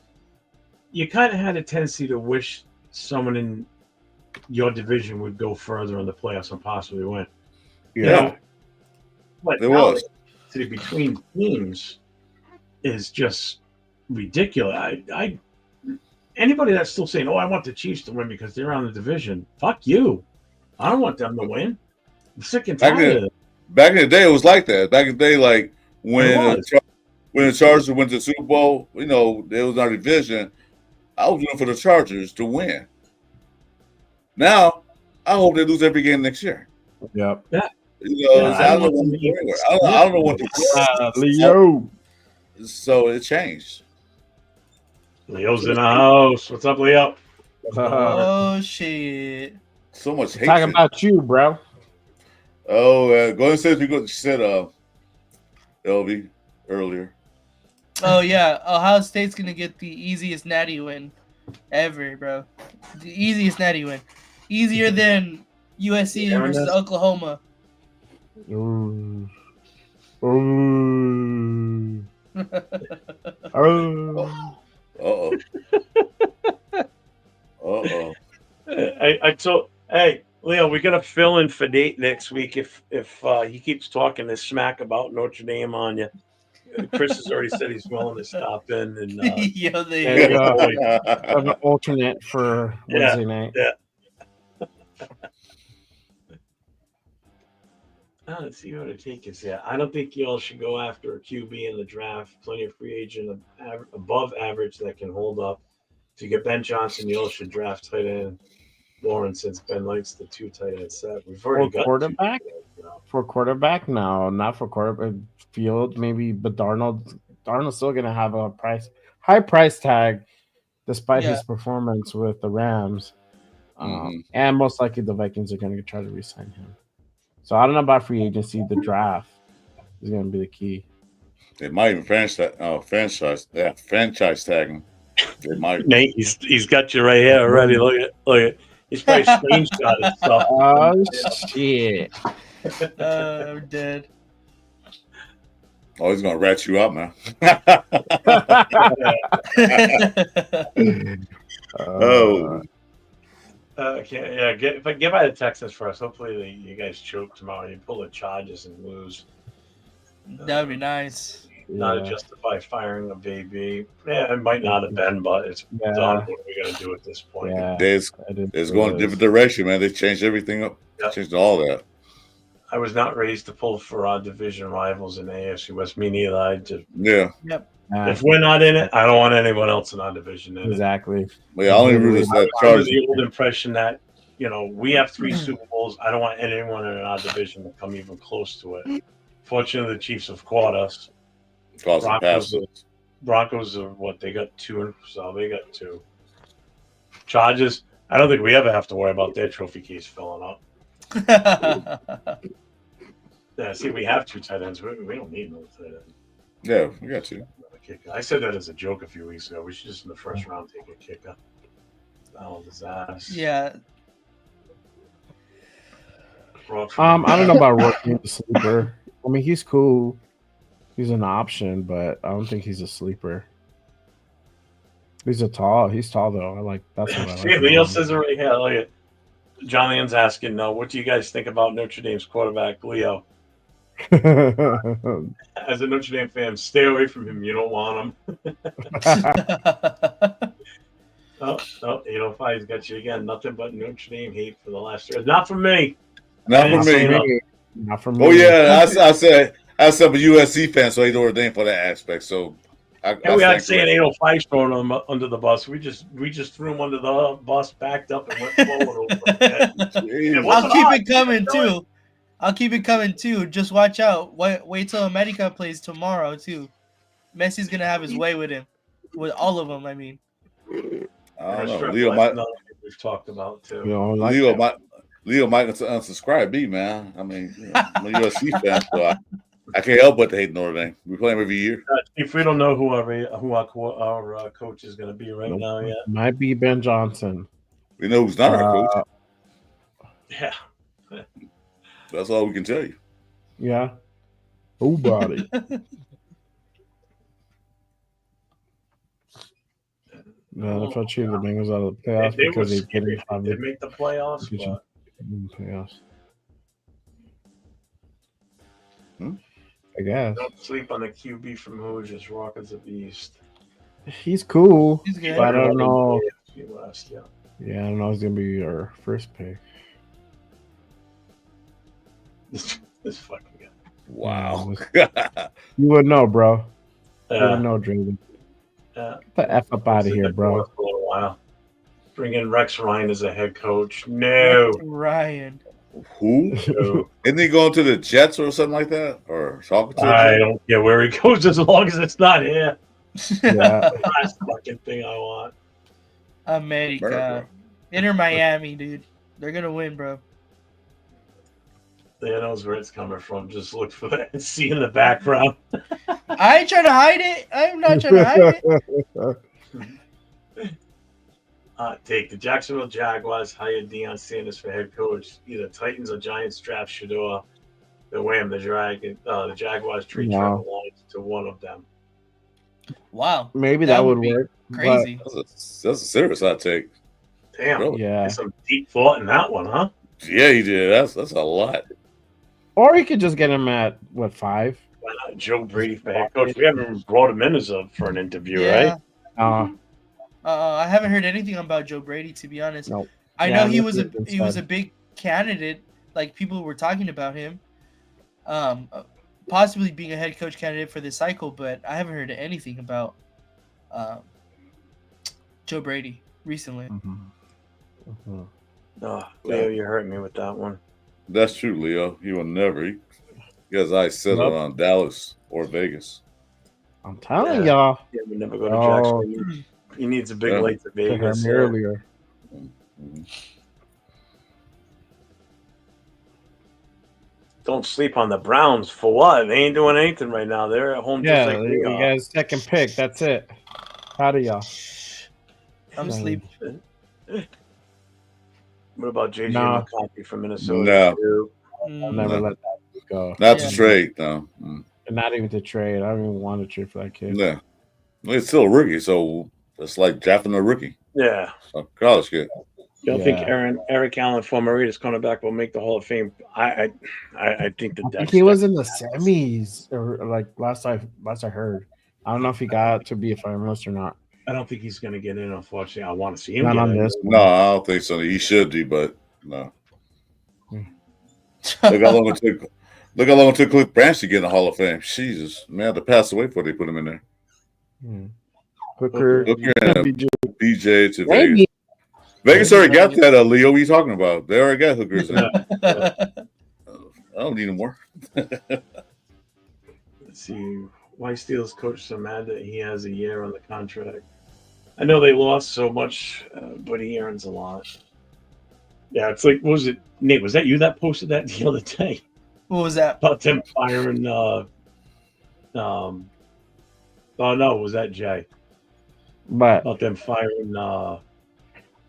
you kind of had a tendency to wish someone in your division would go further in the playoffs and possibly win. Yeah, you know, but it was. Between teams is just ridiculous. Anybody that's still saying, "Oh, I want the Chiefs to win because they're on the division," fuck you. I don't want them to win. I'm sick and tired of it. Back in the day, it was like that. Back in the day, like when the Chargers went to the Super Bowl, you know, it was our division. I was rooting for the Chargers to win. Now, I hope they lose every game next year. Yep. Yeah. You know, I don't know what to do. Leo. So it changed. Leo's in the house. What's up, Leo? Oh shit! So much hate. Talking about you, bro. Oh, go ahead and say what you said, LV earlier. Oh yeah, Ohio State's gonna get the easiest natty win ever, bro. The easiest natty win, easier than USC versus Oklahoma. Ooh. I told, hey, Leo, we got to fill in for Nate next week if he keeps talking this smack about Notre Dame on you. Chris has already said he's willing to stop in and Yo, there you go. Have an alternate for Wednesday night. Yeah. Let's see what it take is. Yeah, I don't think y'all should go after a QB in the draft. Plenty of free agent above average that can hold up. To get Ben Johnson, y'all should draft tight end Warren since Ben likes the 2 tight end set. We've already got quarterback. For quarterback, no, not for quarterback. Field maybe, but Darnold's still gonna have a high price tag, despite his performance with the Rams. And most likely the Vikings are gonna try to re-sign him. So I don't know about free agency. The draft is going to be the key. They might even franchise tag him. They might. Nate, he's got you right here already. Look at. He's probably screenshotted stuff. Oh shit! I'm dead. Oh, he's gonna rat you out, man. Oh. Get by the Texans first. Hopefully you guys choke tomorrow. You pull the charges and lose. That'd be nice. Not to justify firing a baby. Yeah, it might not have been, but it's done. What are we gonna do at this point? Yeah, it's going a different direction, man. They changed everything up. Yep. Changed all that. I was not raised to pull for our division rivals in AFC West. Me neither. I just Yep. If we're not in it, I don't want anyone else in our division in exactly. it. Well, I only really under the old impression that we have 3 Super Bowls. I don't want anyone in our division to come even close to it. Fortunately, the Chiefs have caught us. Broncos are what they got 2, so they got 2. Chargers. I don't think we ever have to worry about their trophy case filling up. Yeah, see, we have 2 tight ends. We don't need another tight end. Yeah, we got 2. I said that as a joke a few weeks ago. We should just in the first round take a kicker. Oh, disaster. Yeah. I don't know about Rookie the sleeper. I mean, he's cool. He's an option, but I don't think he's a sleeper. He's tall though. I like that's what I like. See, Leo says it right here. Look at John Ann's asking, what do you guys think about Notre Dame's quarterback, Leo? As a Notre Dame fan, stay away from him. You don't want him. Oh, 805 has got you again. Nothing but Notre Dame hate for the last year. Not from me. Not for me. Not for me. Oh yeah, I said I'm a USC fan, so I Notre Dame for that aspect. So we had saying 805 throwing him under the bus. We just threw him under the bus, backed up, and went forward over it. I'll keep it coming too. I'll keep it coming too. Just watch out. Wait till America plays tomorrow too. Messi's gonna have his way with him, with all of them. I mean, I don't know. Leo might. We've talked about too. Leo might unsubscribe me, man. I mean, I'm a USC fan, so I can't help but to hate Notre Dame. We play them every year. If we don't know who our coach is going to be right now yet, might be Ben Johnson. We know who's not our coach. Yeah, that's all we can tell you. Yeah, who body? Man, if I choose the Bengals out of the playoffs because they make the playoffs. Playoffs. I guess. Don't sleep on the QB from Hoosiers, Rockets of the East. He's cool. He's good. But I don't know. West, yeah, I don't know. He's gonna be our first pick. This fucking guy. Wow. You wouldn't know, bro. You wouldn't know, Draven. Get the F up out of here, bro. For a little while. Bring in Rex Ryan as a head coach. No. Ryan. Who? Isn't he going to the Jets or something like that? Or I don't care where he goes as long as it's not here. Yeah. That's the fucking thing I want. America. Enter Miami, dude. They're going to win, bro. Yeah, knows where it's coming from. Just look for that and see in the background. I ain't trying to hide it. I'm not trying to hide it. Take the Jacksonville Jaguars hired Deion Sanders for head coach. Either Titans or Giants draft Shadour. The Jaguars trade Trevor Lawrence to one of them. Wow. Maybe that would work. Crazy. That's a serious hot take. Damn. Really? Yeah. There's some deep thought in that one, huh? Yeah, he did. That's a lot. Or he could just get him at, 5? Why not Joe Brady for head coach? We haven't brought him in for an interview, right? I haven't heard anything about Joe Brady, to be honest. Nope. I know he was a big candidate. Like, people were talking about him, possibly being a head coach candidate for this cycle, but I haven't heard anything about Joe Brady recently. Leo, you hurt me with that one. That's true, Leo. He will never. He has eyes settled on Dallas or Vegas. I'm telling y'all. Yeah, we never go to Jackson. He needs a big late to Vegas. Earlier. Don't sleep on the Browns. For what? They ain't doing anything right now. They're at home just like we are. You guys second pick. That's it. How do y'all? I'm sleeping. What about JJ McCarthy from Minnesota? No. I'll never let that go. Not to trade, no. Not even to trade. I don't even want to trade for that kid. Yeah. It's still a rookie, so it's like drafting a rookie. Yeah. A college kid. You don't think Eric Allen, former Raiders cornerback, will make the Hall of Fame? I think that I think he was in the semis, or like last I heard. I don't know if he got to be a finalist or not. I don't think he's going to get in. Unfortunately, I want to see him. Not on this. No, I don't think so. He should be, but no. Look how long it took. Look how long it took Cliff Branch to get in the Hall of Fame. Jesus, man, to pass away before they put him in there. Hooker and BJ to Vegas. Vegas already got that, Leo. What are you talking about? They already got hookers in. I don't need no more. Let's see. Why Steel's coach so mad that he has a year on the contract? I know they lost so much, but he earns a lot. Yeah, it's like, what was it, Nate? Was that you that posted that the other day? What was that? About them firing. Oh no, was that Jay? But about them firing.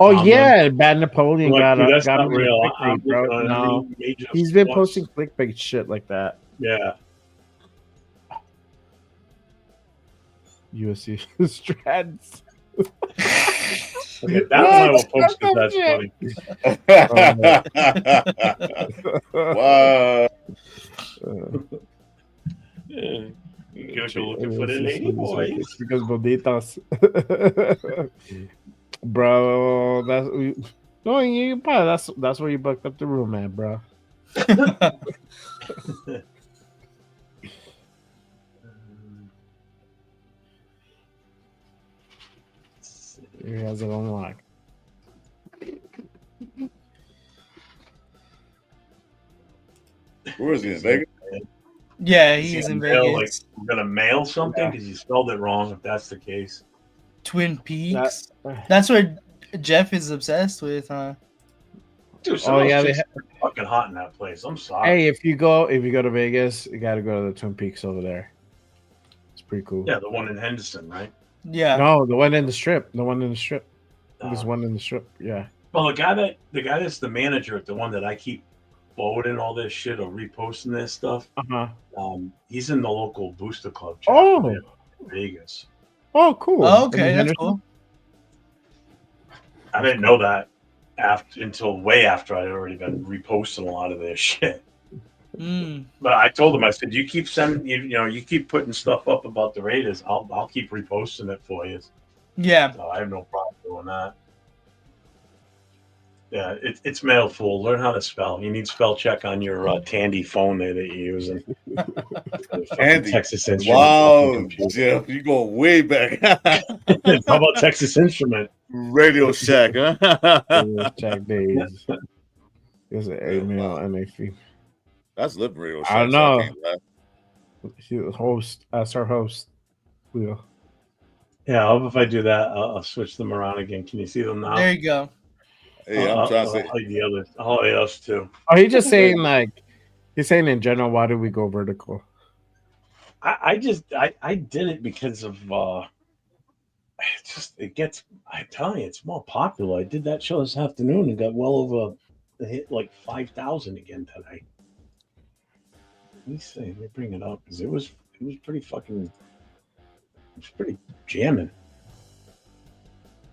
Oh yeah, Bad Napoleon Like, dude, that's got not me with real. I'm clickbait, bro. looking on No, every major he's been sports. posting clickbait shit like that. Yeah. USC Strats. Okay, that one I will post because that's funny. Wow. Yeah. You're looking for the lady boys. Because bonitas. Bro, no, you probably that's where you booked up the room, man, bro. He has it unlocked. Where is he in Vegas? Yeah, he's in Vegas. Like, I'm gonna mail something because you spelled it wrong. If that's the case. Twin Peaks. That's where Jeff is obsessed with, huh? Dude, it's fucking hot in that place. I'm sorry. Hey, if you go to Vegas, you got to go to the Twin Peaks over there. It's pretty cool. Yeah, the one in Henderson, right? Yeah. No, the one in the Strip. The one in the Strip. There's one in the Strip. Yeah. Well, the guy that's the manager at the one that I keep forwarding all this shit or reposting this stuff. He's in the local booster club. In Vegas. Oh, cool. Oh, okay, that's cool. I didn't know that until way after I'd already been reposting a lot of this shit. But I told him, I said, you keep sending, you keep putting stuff up about the Raiders. I'll keep reposting it for you. Yeah. So I have no problem doing that. Yeah, it's mail fool. Learn how to spell. You need spell check on your Tandy phone there that you're using. Tandy. Texas Instrument. Wow, Jeff, you go way back. How about Texas Instrument? Radio Shack, huh? Radio Shack days. There's an email NAF. That's living Radio Shack. I don't know. She's the host. That's our host. Yeah, I hope if I do that, I'll switch them around again. Can you see them now? There you go. Yeah, I'm trying to say the others. I'll us too. Oh, he's just saying he's saying in general, why do we go vertical? I did it because of I'm telling you, it's more popular. I did that show this afternoon and got well over hit like 5,000 again today. Let me see. Let me bring it up because it was pretty fucking. It was pretty jamming.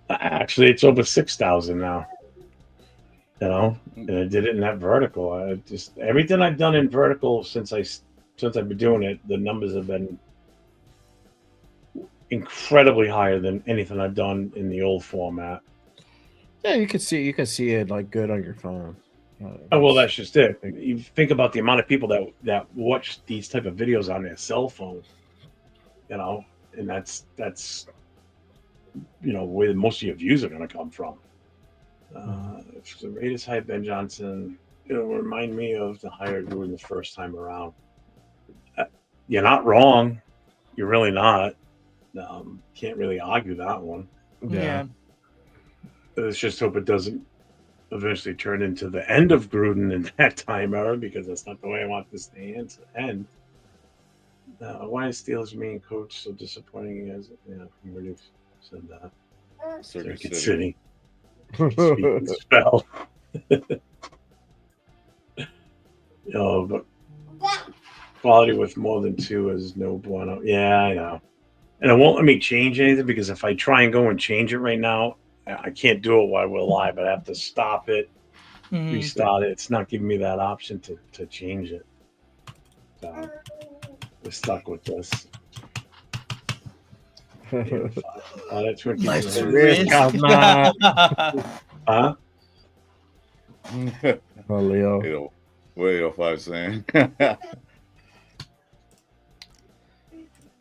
Actually, it's over 6,000 now. And I did it in that vertical. Everything I've done in vertical since I've been doing it, the numbers have been incredibly higher than anything I've done in the old format. Yeah, you can see it like good on your phone. Oh well, that's just it. You think about the amount of people that watch these type of videos on their cell phone, and that's where most of your views are going to come from. The Raiders hired Ben Johnson. It'll remind me of the hire Gruden the first time around. You're not wrong. You're really not. Can't really argue that one. Yeah. Let's just hope it doesn't eventually turn into the end of Gruden in that time era, because that's not the way I want this to end. Why is Steelers main coach so disappointing? As you already said that. Circuit City. Spell. But quality with more than 2 is no bueno. Yeah, I know. And it won't let me change anything, because if I try and go and change it right now, I can't do it while we're live. I have to stop it, restart it. It's not giving me that option to change it. So we're stuck with this. That's what Life's a risk. Huh? Oh, Leo. What 805 saying?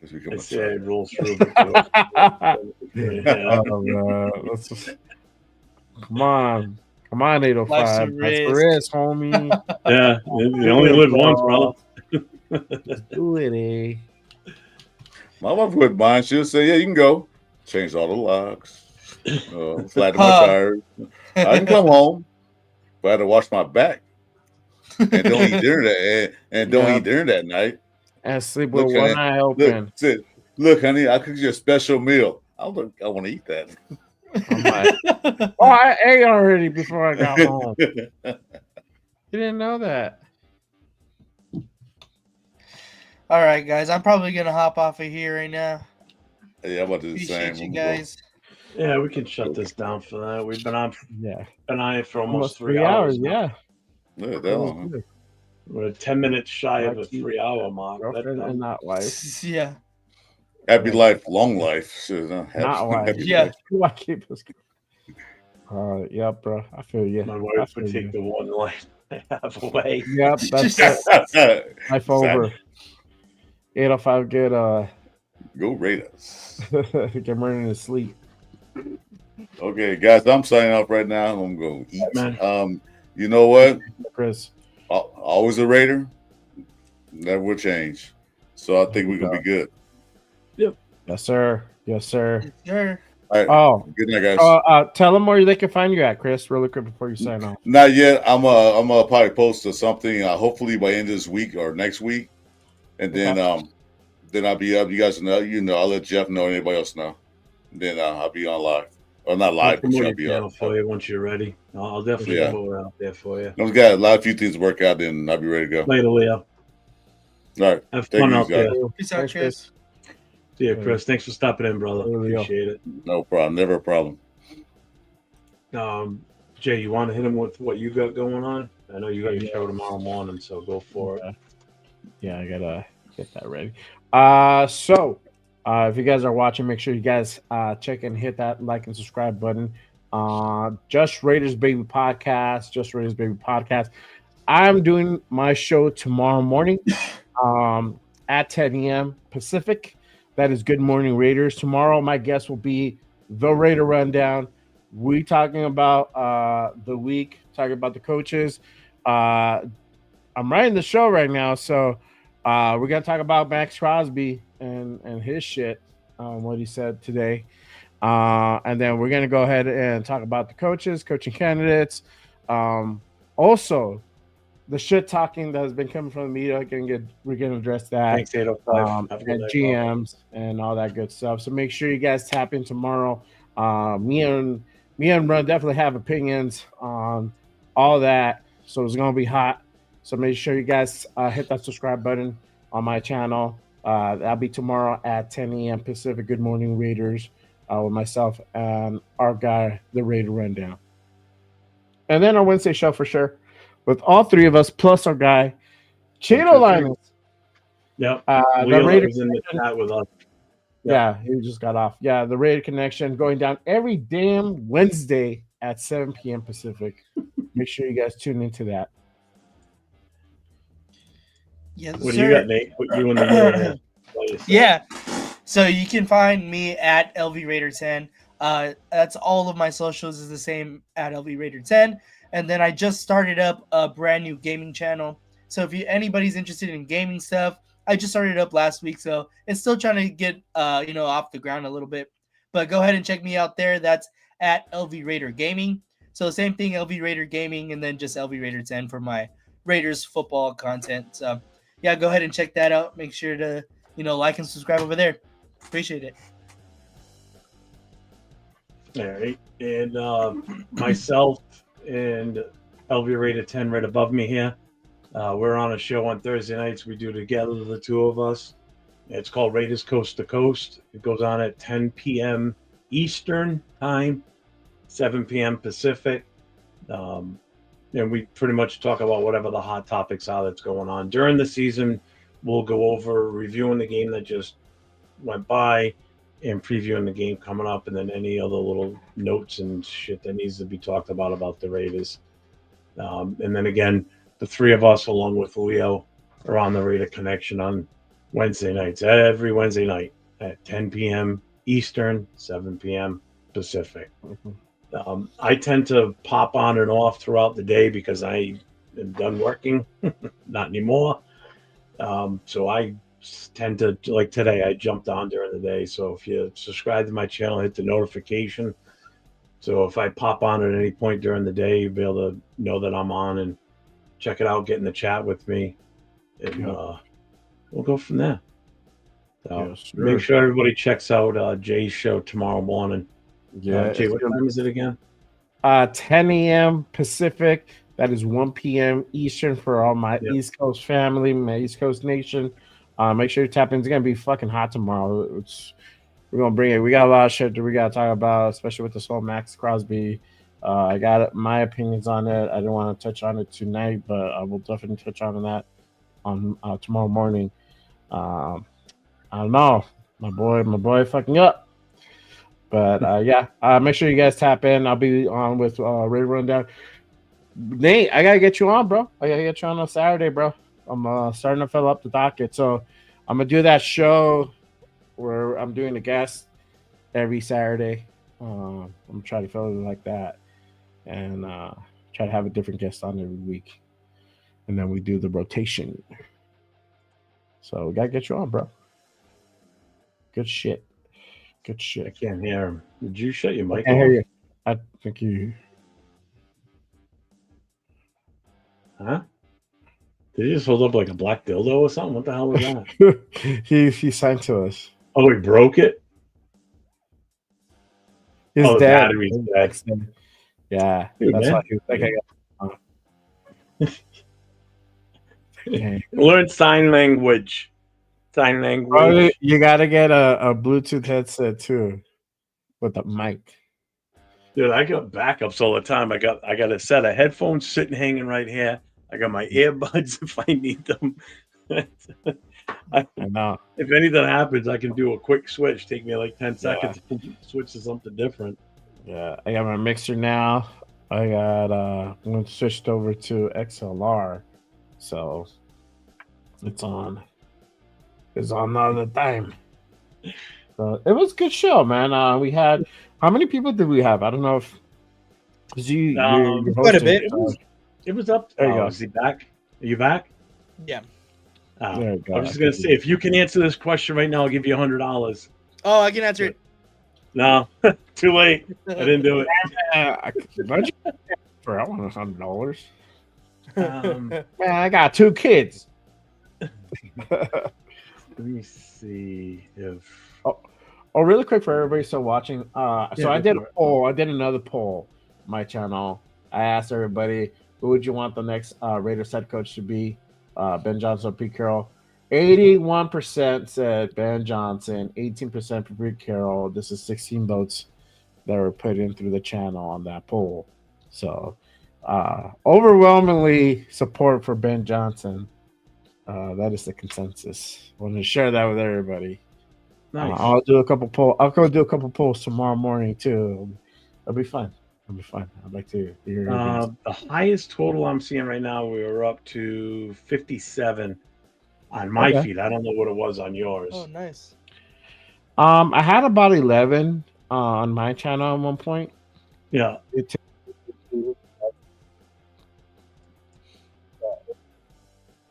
I said rules through. Come on, 805. That's the risk, homie. Yeah, you only live once, bro. Let's do it, eh? My wife wouldn't mind. She'll say, "Yeah, you can go." Change all the locks, flatten my tires. I can come home, but I had to wash my back and don't eat dinner that night. And sleep with one eye open. Look, honey, I cooked you a special meal. I want to eat that. I'm like, oh, I ate already before I got home. You didn't know that. All right, guys. I'm probably gonna hop off of here right now. Yeah, I'm about to do the Appreciate same. you guys. Yeah, we can shut this down for that. We've been on it for almost 3 hours. now. Yeah. Yeah, that long, huh? We're 10 minutes shy of a 3-hour mark. Girlfriend and not wife. Yeah. Happy life, long life. Not wife. Yeah. Why keep us? Yeah, bro. I feel you. My wife would take the one life I have away. Yep, that's it. Life over. 805 get Go Raiders. get murdered in sleep. Okay, guys, I'm signing off right now. I'm going to eat. Man. You know what, Chris? Always a Raider. That will change. So I think we're gonna be good. Yep. Yes, sir. Yes, sir. Yes, sir. All right. Oh, good night, guys. Tell them where they can find you at, Chris, really quick before you sign off. Not yet. I'm gonna probably post something. Hopefully by end of this week or next week, and then I'll be up. You guys know. I'll let Jeff know. Anybody else know. Then I'll be on live. Or not live, but I'll be up for you once you're ready. I'll definitely go out there for you. I've got a few things to work out, then I'll be ready to go. Later, Leo. All right. Have fun out there. Peace out, Chris. See you, Chris. Thanks for stopping in, brother. Appreciate it. No problem. Never a problem. Jay, you want to hit him with what you got going on? I know you got your show tomorrow morning, so go for it. Yeah, I gotta get that ready. So if you guys are watching, make sure you guys check and hit that like and subscribe button. Just Raiders Baby Podcast. Just Raiders Baby Podcast. I'm doing my show tomorrow morning at 10 a.m. Pacific. That is Good Morning Raiders. Tomorrow, my guest will be the Raider Rundown. We talking about the week, talking about the coaches. I'm writing the show right now, so we're gonna talk about Max Crosby and his shit, what he said today, and then we're gonna go ahead and talk about the coaches, coaching candidates, also the shit talking that has been coming from the media. We're gonna address that. Thanks, 805. And GMs and all that good stuff. So make sure you guys tap in tomorrow. Me and Ron definitely have opinions on all that, so it's gonna be hot. So make sure you guys hit that subscribe button on my channel. That'll be tomorrow at 10 a.m. Pacific. Good Morning Raiders with myself and our guy, the Raider Rundown. And then our Wednesday show for sure with all three of us plus our guy, Cheeto Linus. Yep. The Raider was in the chat with us. Yep. Yeah, he just got off. Yeah, the Raider Connection going down every damn Wednesday at 7 p.m. Pacific. Make sure you guys tune into that. Yes, what do you got, Nate? What you in the Yeah. So you can find me at LV Raider 10. That's all of my socials is the same at LV Raider 10. And then I just started up a brand new gaming channel. So if anybody's interested in gaming stuff, I just started up last week, so it's still trying to get off the ground a little bit. But go ahead and check me out there. That's at LV Raider Gaming. So same thing, LV Raider Gaming, and then just LV Raider 10 for my Raiders football content. So yeah, go ahead and check that out. Make sure to like and subscribe over there. Appreciate it. All right, and myself and LV Raider 10 right above me here. We're on a show on Thursday nights. We do together, the two of us. It's called Raiders Coast to Coast. It goes on at 10 p.m. Eastern time, 7 p.m. Pacific. And we pretty much talk about whatever the hot topics are that's going on. During the season, we'll go over reviewing the game that just went by and previewing the game coming up, and then any other little notes and shit that needs to be talked about the Raiders. And then again, the three of us, along with Leo, are on the Raider Connection on Wednesday nights, every Wednesday night at 10 p.m. Eastern, 7 p.m. Pacific. I tend to pop on and off throughout the day because I am done working, not anymore. So I tend to, like today, I jumped on during the day. So if you subscribe to my channel, hit the notification. So if I pop on at any point during the day, you'll be able to know that I'm on and check it out, get in the chat with me, and we'll go from there. So make sure everybody checks out Jay's show tomorrow morning Yeah. Jay, what time is it again? 10 a.m. Pacific. That is 1 p.m. Eastern for all my East Coast family, my East Coast nation. Make sure you tap in. It's gonna be fucking hot tomorrow. We're gonna bring it. We got a lot of shit that we gotta talk about, especially with this whole Max Crosby. I got my opinions on it. I didn't want to touch on it tonight, but I will definitely touch on that on tomorrow morning. I don't know, my boy, fucking up. But make sure you guys tap in. I'll be on with Ray Rundown. Nate, I gotta get you on, bro. I gotta get you on Saturday, bro. I'm starting to fill up the docket, so I'm gonna do that show where I'm doing a guest every Saturday. I'm gonna try to fill it like that, and try to have a different guest on every week, and then we do the rotation. So we gotta get you on, bro. Good shit. Good shit. I can't hear him. Did you shut your mic? I hear you. I think you. Huh? Did he just hold up like a black dildo or something? What the hell was that? he signed to us. Oh, he broke it? His dad. Dead. Yeah. Dude, that's man. why he was like, Learn sign language. Sign language. Oh, you gotta get a Bluetooth headset too with a mic. Dude, I got backups all the time. I got a set of headphones sitting hanging right here. I got my earbuds if I need them. I know. If anything happens, I can do a quick switch. Take me like 10 seconds to switch to something different. Yeah, I got my mixer now. I got I'm switched over to XLR, so it's on. It's on all the time. So it was a good show, man. We had how many people did we have? I don't know if you're quite a bit. It was up. There you go. Is he back? Are you back? Yeah. There you go. I was just gonna say, if you can answer this question right now, I'll give you $100. Oh, I can answer it. No, too late. I didn't do it. For I want $100. Man, I got 2 kids. let me see if. Oh, really quick for everybody still watching. So I did a poll. I did another poll on my channel. I asked everybody, who would you want the next Raiders head coach to be? Ben Johnson or Pete Carroll? 81% said Ben Johnson, 18% for Pete Carroll. This is 16 votes that were put in through the channel on that poll. So overwhelmingly support for Ben Johnson. That is the consensus. I wanted to share that with everybody. Nice. I'll do a couple polls. I'll go do a couple polls tomorrow morning too. It'll be fun. I'd like to hear the highest total I'm seeing right now. We were up to 57 on my feed. I don't know what it was on yours. Oh, nice. I had about 11 on my channel at one point. Yeah.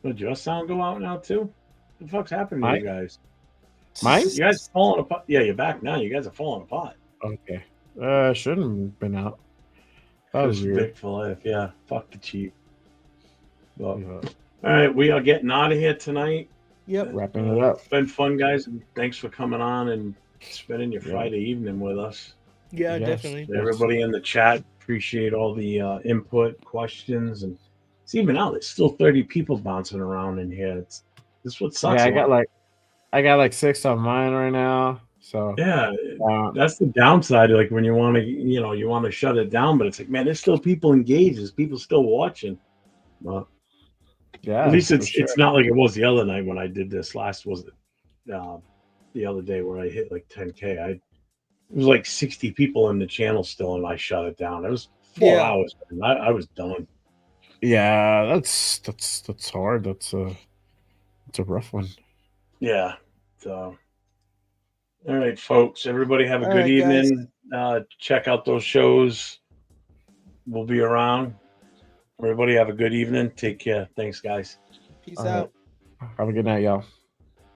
Did your sound go out now too? What the fuck's happening to you guys? Mine? You guys falling apart. Yeah, you're back now. You guys are falling apart. Okay. Shouldn't have been out. That was big for life. Yeah. Fuck the cheap. But, all right, we are getting out of here tonight. Yep. Wrapping it up. It's been fun, guys, and thanks for coming on and spending your Friday evening with us. Yeah, definitely. Everybody in the chat, appreciate all the input, questions, and it's even now. There's still 30 people bouncing around in here. This is what sucks. Yeah, I got like 6 on mine right now. So yeah, that's the downside. Like when you want to, you want to shut it down, but it's like, man, there's still people engaged. There's people still watching. But yeah, at least it's not like it was the other night when I did this. The other day where I hit like 10K. It was like 60 people in the channel still, and I shut it down. It was 4 hours. And I was done. Yeah, that's hard. That's a rough one. Yeah. So. All right, folks. Everybody have a good evening. Check out those shows. We'll be around. Everybody have a good evening. Take care. Thanks, guys. Peace out. Have a good night, y'all.